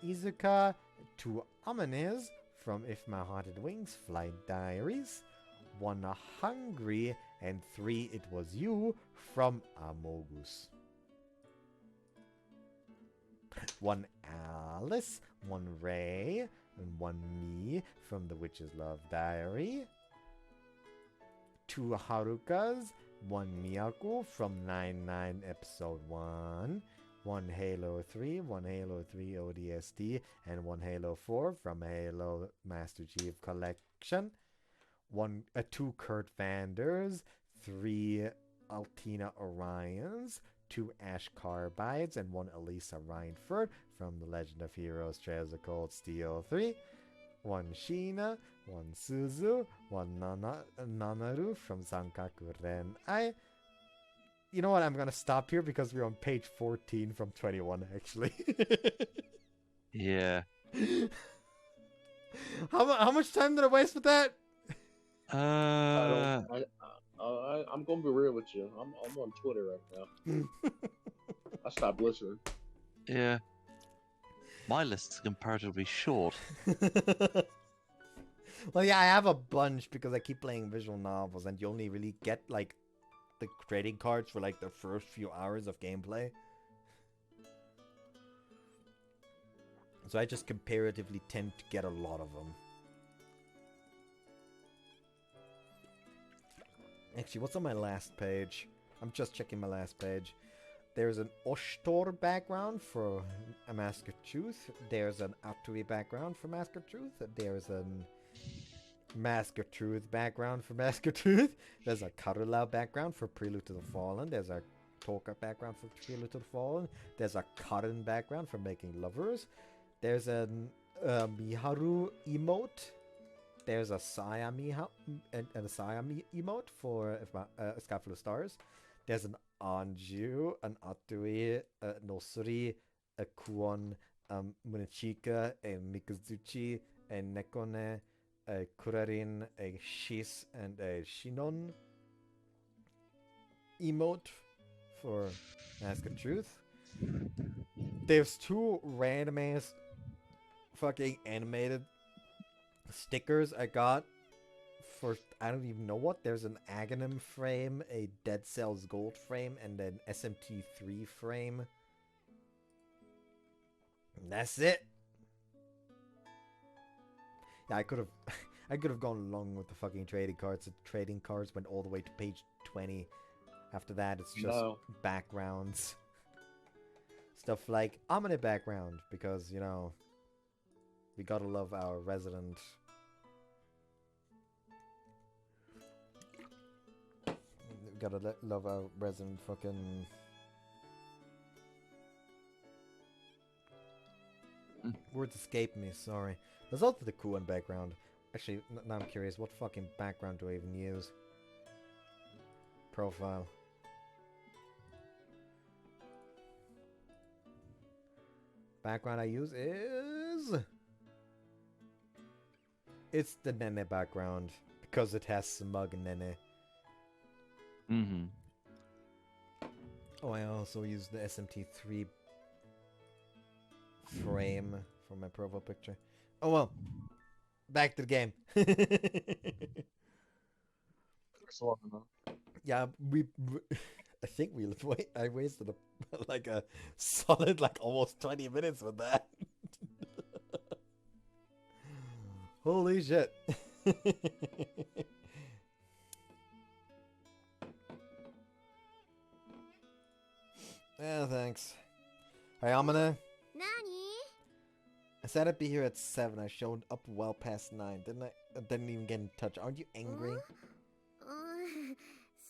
Izuka, 2 Amanes from If My Haunted Wings Flight Diaries, 1 Hungry, and 3 It Was You from Amogus. 1 Alice, 1 Ray, and 1 Me from The Witch's Love Diary, 2 Harukas, 1 Miyako from 9-9 Episode 1, 1 Halo 3, 1 Halo 3 ODST, and 1 Halo 4 from Halo Master Chief Collection, 2 Kurt Vanders, 3 Altina Orions, 2 Ash Carbides, and 1 Elisa Reinford from the Legend of Heroes Trails of Cold Steel 3. 1 Sheena, 1 Suzu, 1 Nanaru from Sankaku Ren-ai. You know what? I'm gonna stop here because we're on page 14 from 21, actually. Yeah. How much time did I waste with that? I'm gonna be real with you. I'm on Twitter right now. I stopped listening. Yeah. My list is comparatively short. Well, yeah, I have a bunch because I keep playing visual novels, and you only really get like the trading cards for like the first few hours of gameplay. So I just comparatively tend to get a lot of them. Actually, what's on my last page? I'm just checking my last page. There's an Oshtor background for A Mask of Truth. There's an Atui background for Mask of Truth. There's an Mask of Truth background for Mask of Truth. There's a Karulau background for Prelude to the Fallen. There's a Toka background for Prelude to the Fallen. There's a Karin background for Making Lovers. There's a Miharu emote. There's a Saya and a Saya emote for a Sky Full of Stars. There's an Anju, an Atui, a Nosuri, a Kuon, Munichika, a Mikazuchi, a Nekone, a Kurarin, a Shis, and a Shinon emote for Mask of Truth. There's 2 random ass fucking animated stickers I got for I don't even know what. There's an Aghanim frame, a Dead Cells Gold frame, and an SMT3 frame. And that's it. Yeah, I could have gone along with the fucking trading cards. The trading cards went all the way to page 20. After that, it's just backgrounds. Stuff like Amane background, because, you know, we gotta love our resident. We gotta love our resident fucking. Words escape me, sorry. There's also the Kuan background. Actually, now I'm curious, what fucking background do I even use? Profile. Background I use is... It's the Nene background, because it has Smug Nene. Mm-hmm. Oh, I also use the SMT3 frame for my profile picture. Oh well. Back to the game. Yeah, I think I wasted like a solid almost 20 minutes with that. Holy shit. Yeah, thanks. Hey, Amane. Nani? I said I'd be here at 7. I showed up well past 9. Didn't I? I didn't even get in touch. Aren't you angry?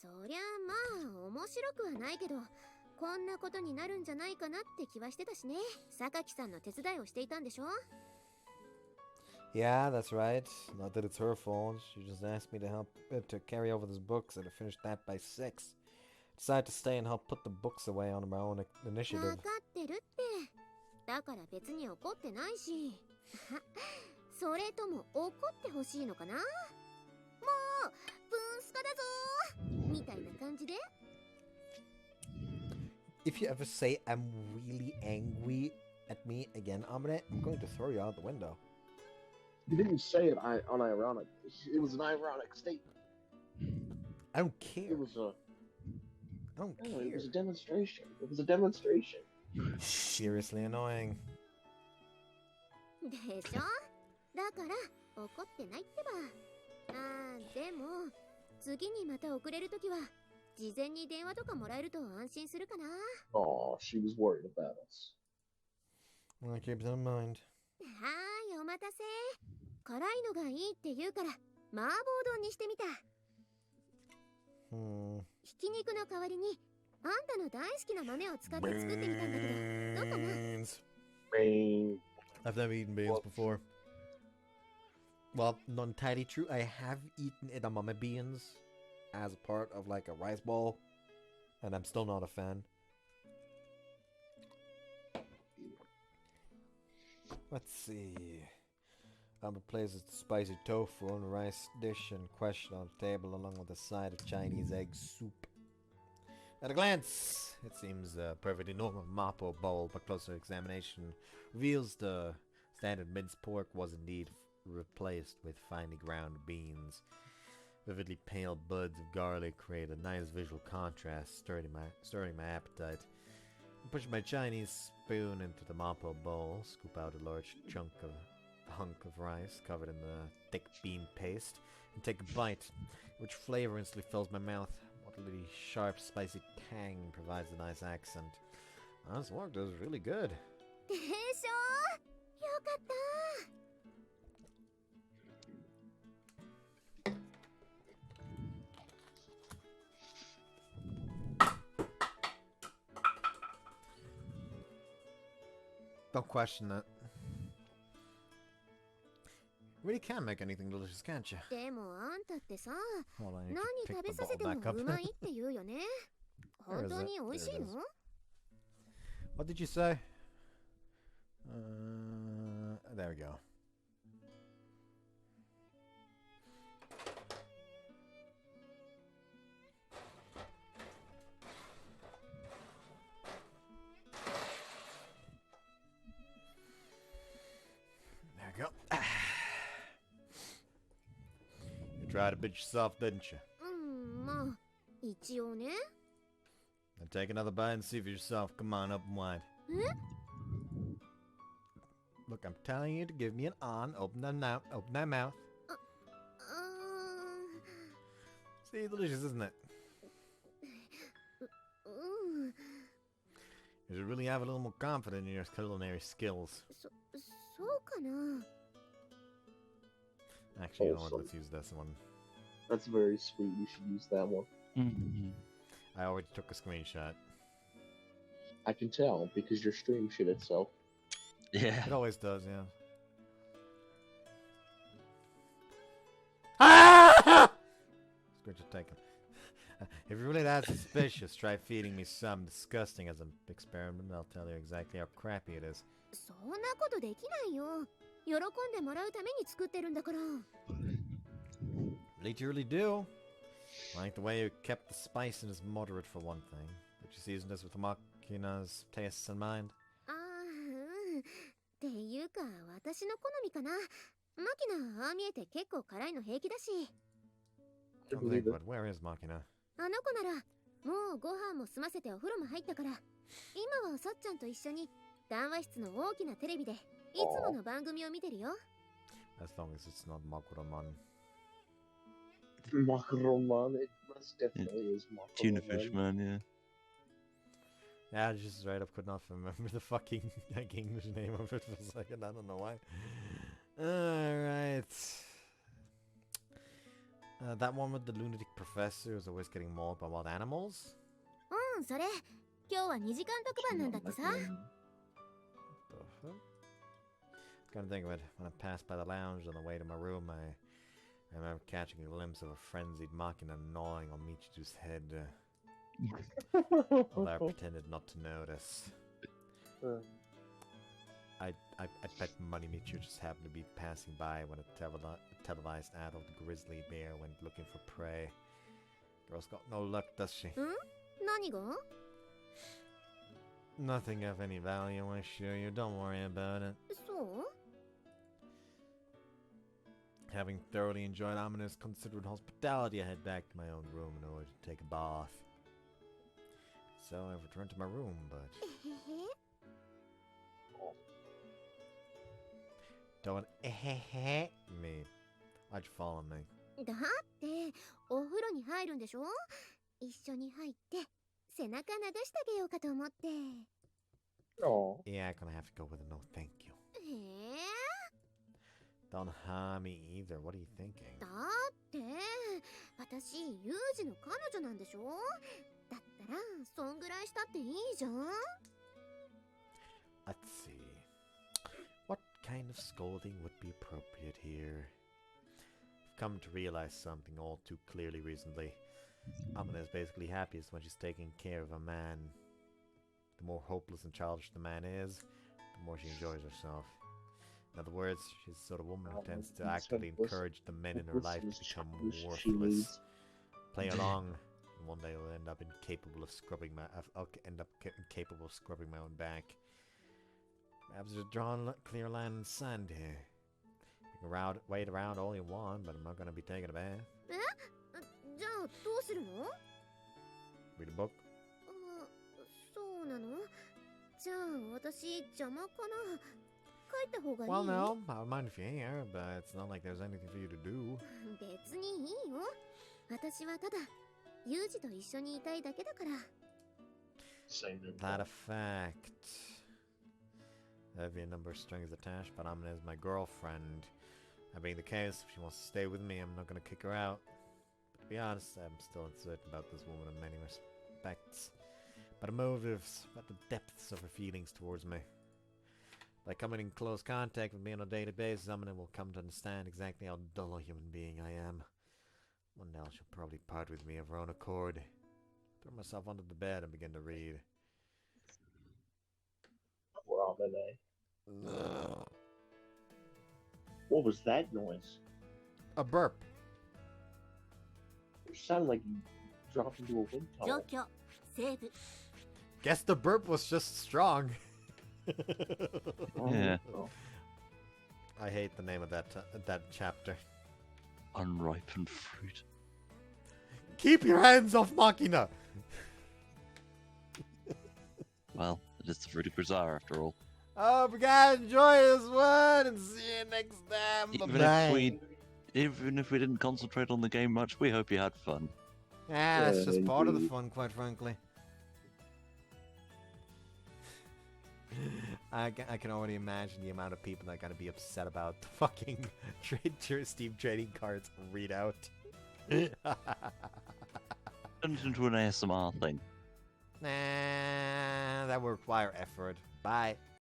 そりゃまあ面白くはないけど、こんなことになるんじゃないかなって気はしてたしね。榊さんの手伝いをしていたんでしょ? Yeah, that's right. Not that it's her fault. She just asked me to help to carry over those books, and I finished that by 6. Decided to stay and help put the books away on my own initiative. わかってるって。だから別に怒ってないし。それとも怒ってほしいのかな? もうブンスカだぞみたいな感じで? If you ever say I'm really angry at me again, Amane, I'm going to throw you out the window. You didn't say it unironic. It was an ironic statement. I don't care. It was a. I don't care. It was a demonstration. It was a demonstration. Seriously annoying. でしょ? だから怒ってないってば。でも次にまた遅れるときは事前に電話とかもらえると安心するかな。 Oh, she was worried about us. Well, keep that in mind. はい、お待たせ。辛いのがいいって言うから麻婆丼にしてみた。ひき肉の代わりにあんたの大好きな豆を使って作ってみたんだけど、どうかな？ Beans. Rain. I've never eaten beans before. Well, not entirely true. I have eaten edamame beans as a part of like a rice bowl, and I'm still not a fan. Let's see. Amber places the spicy tofu on a rice dish and question on the table along with a side of Chinese egg soup. At a glance, it seems a perfectly normal mapo bowl, but closer examination reveals the standard minced pork was indeed replaced with finely ground beans. Vividly pale buds of garlic create a nice visual contrast, stirring my appetite. I push my Chinese spoon into the mapo bowl, scoop out a large hunk of rice covered in the thick bean paste, and take a bite, which flavor instantly fills my mouth. What a really sharp, spicy tang provides a nice accent. This work is really good. でしょ？よかった。Don't question that. Really can make anything delicious, can't you? でもあんたってさ、 Hold on, you 何 can 食 pick べ the させ bottle ても back up. うまいって言うよね。本当に美味しいの？ What did you say? There we go. There we go. You tried to bitch yourself, didn't you? まあ、一応ね。 Now take another bite and see for yourself. Come on, open wide. Look, I'm telling you to give me an on. Open that mouth. Open that mouth. See, delicious, isn't it? You should really have a little more confidence in your culinary skills. そうかな。 Actually, you know what? Awesome. Let's use this one. That's very sweet. You should use that one. I already took a screenshot. I can tell because your stream shit itself. Yeah. It always does, yeah. Ah! Screenshot taken. If you're really that suspicious, try feeding me some disgusting as an experiment. I'll tell you exactly how crappy it is. そんなことできないよ。喜んでもらうために作ってるんだから。 Really, you really do. Like the way you kept the spiciness moderate for one thing. But you seasoned this with Makina's tastes in mind. ああ、っていうか私の好みかな。マキナああ見えて結構辛いの平気だし。 I don't think, but where is Makina? あの子ならもうご飯も済ませてお風呂も入ったから、今はさっちゃんと一緒に談話室の大きなテレビでいつもの番組を見てるよ。 As long as it's not Makuraman. Macaroman. It most definitely is Macaroman. Tuna fish, man, yeah. Yeah, just straight up could not remember the fucking English name of it for a second. I don't know why. Alright. That one with the lunatic professor is always getting mauled by wild animals? うん、それ今日は2時間特番なんだってさ。 The fuck? Kind of think of it. When I passed by the lounge on the way to my room, I remember catching a glimpse of a frenzied Machina gnawing on Michiru's head. Although I pretended not to notice. I bet money Michiru just happened to be passing by when a televised ad of the grizzly bear went looking for prey. Girl's got no luck, does she? 何が？ Nothing of any value, I assure you. Don't worry about it. そう？ Having thoroughly enjoyed Amane's considerate hospitality, I head back to my own room in order to take a bath. So I returned to my room, but... Don't me. Why'd you follow me? だってお風呂に入るんでしょ？一緒に入って背中流してあげようかと思って。 Oh. Yeah, I'm gonna have to go with a no thank you. へえ。 Don't harm me either. What are you thinking? だって。私、ユージの彼女なんでしょ？だったら、そんぐらいしたっていいじゃん。 Let's see. What kind of scolding would be appropriate here? I've come to realize something all too clearly recently. Amane is basically happiest when she's taking care of a man. The more hopeless and childish the man is, the more she enjoys herself. In other words, she's the sort of woman who tends to actively encourage the men in her life to become worthless. Play along, and one day I'll end up incapable of scrubbing my own back. Perhaps there's a drawn clear line in the sand here. You can wait around all you want, but I'm not going to be taking a bath. じゃあ、どうするの？ Read a book. そうなの？じゃあ、私、邪魔かな？帰った方がいい？ Well, no, I don't mind if you're here, but it's not like there's anything for you to do. 別にいいよ。私はただ、ユージと一緒にいたいだけだから。 That a fact. There have been a number of strings attached, but Amane is my girlfriend. That being the case, if she wants to stay with me, I'm not going to kick her out. But to be honest, I'm still uncertain about this woman in many respects. About her motives, about the depths of her feelings towards me. By coming in close contact with me on a daily basis, Amane will come to understand exactly how dull a human being I am. One day she'll probably part with me of her own accord. Throw myself under the bed and begin to read. Poor Amane. What was that noise? A burp. It sounded like you dropped into a wind 状 tunnel. 況、セーブ。 Guess the burp was just strong. Yeah. Oh. I hate the name of that chapter. Unripened fruit. Keep your hands off Machina! Well, it is the fruit of Grisaia after all. Oh, you guys enjoy this one and see you next time. Even if we didn't concentrate on the game much, we hope you had fun. Yeah, that's Yeah, just part of the indeed. fun, quite frankly. I can already imagine the amount of people that are gonna be upset about the fucking Steam trading cards readout. Turn it into an ASMR thing. Nah, that will require effort. Bye.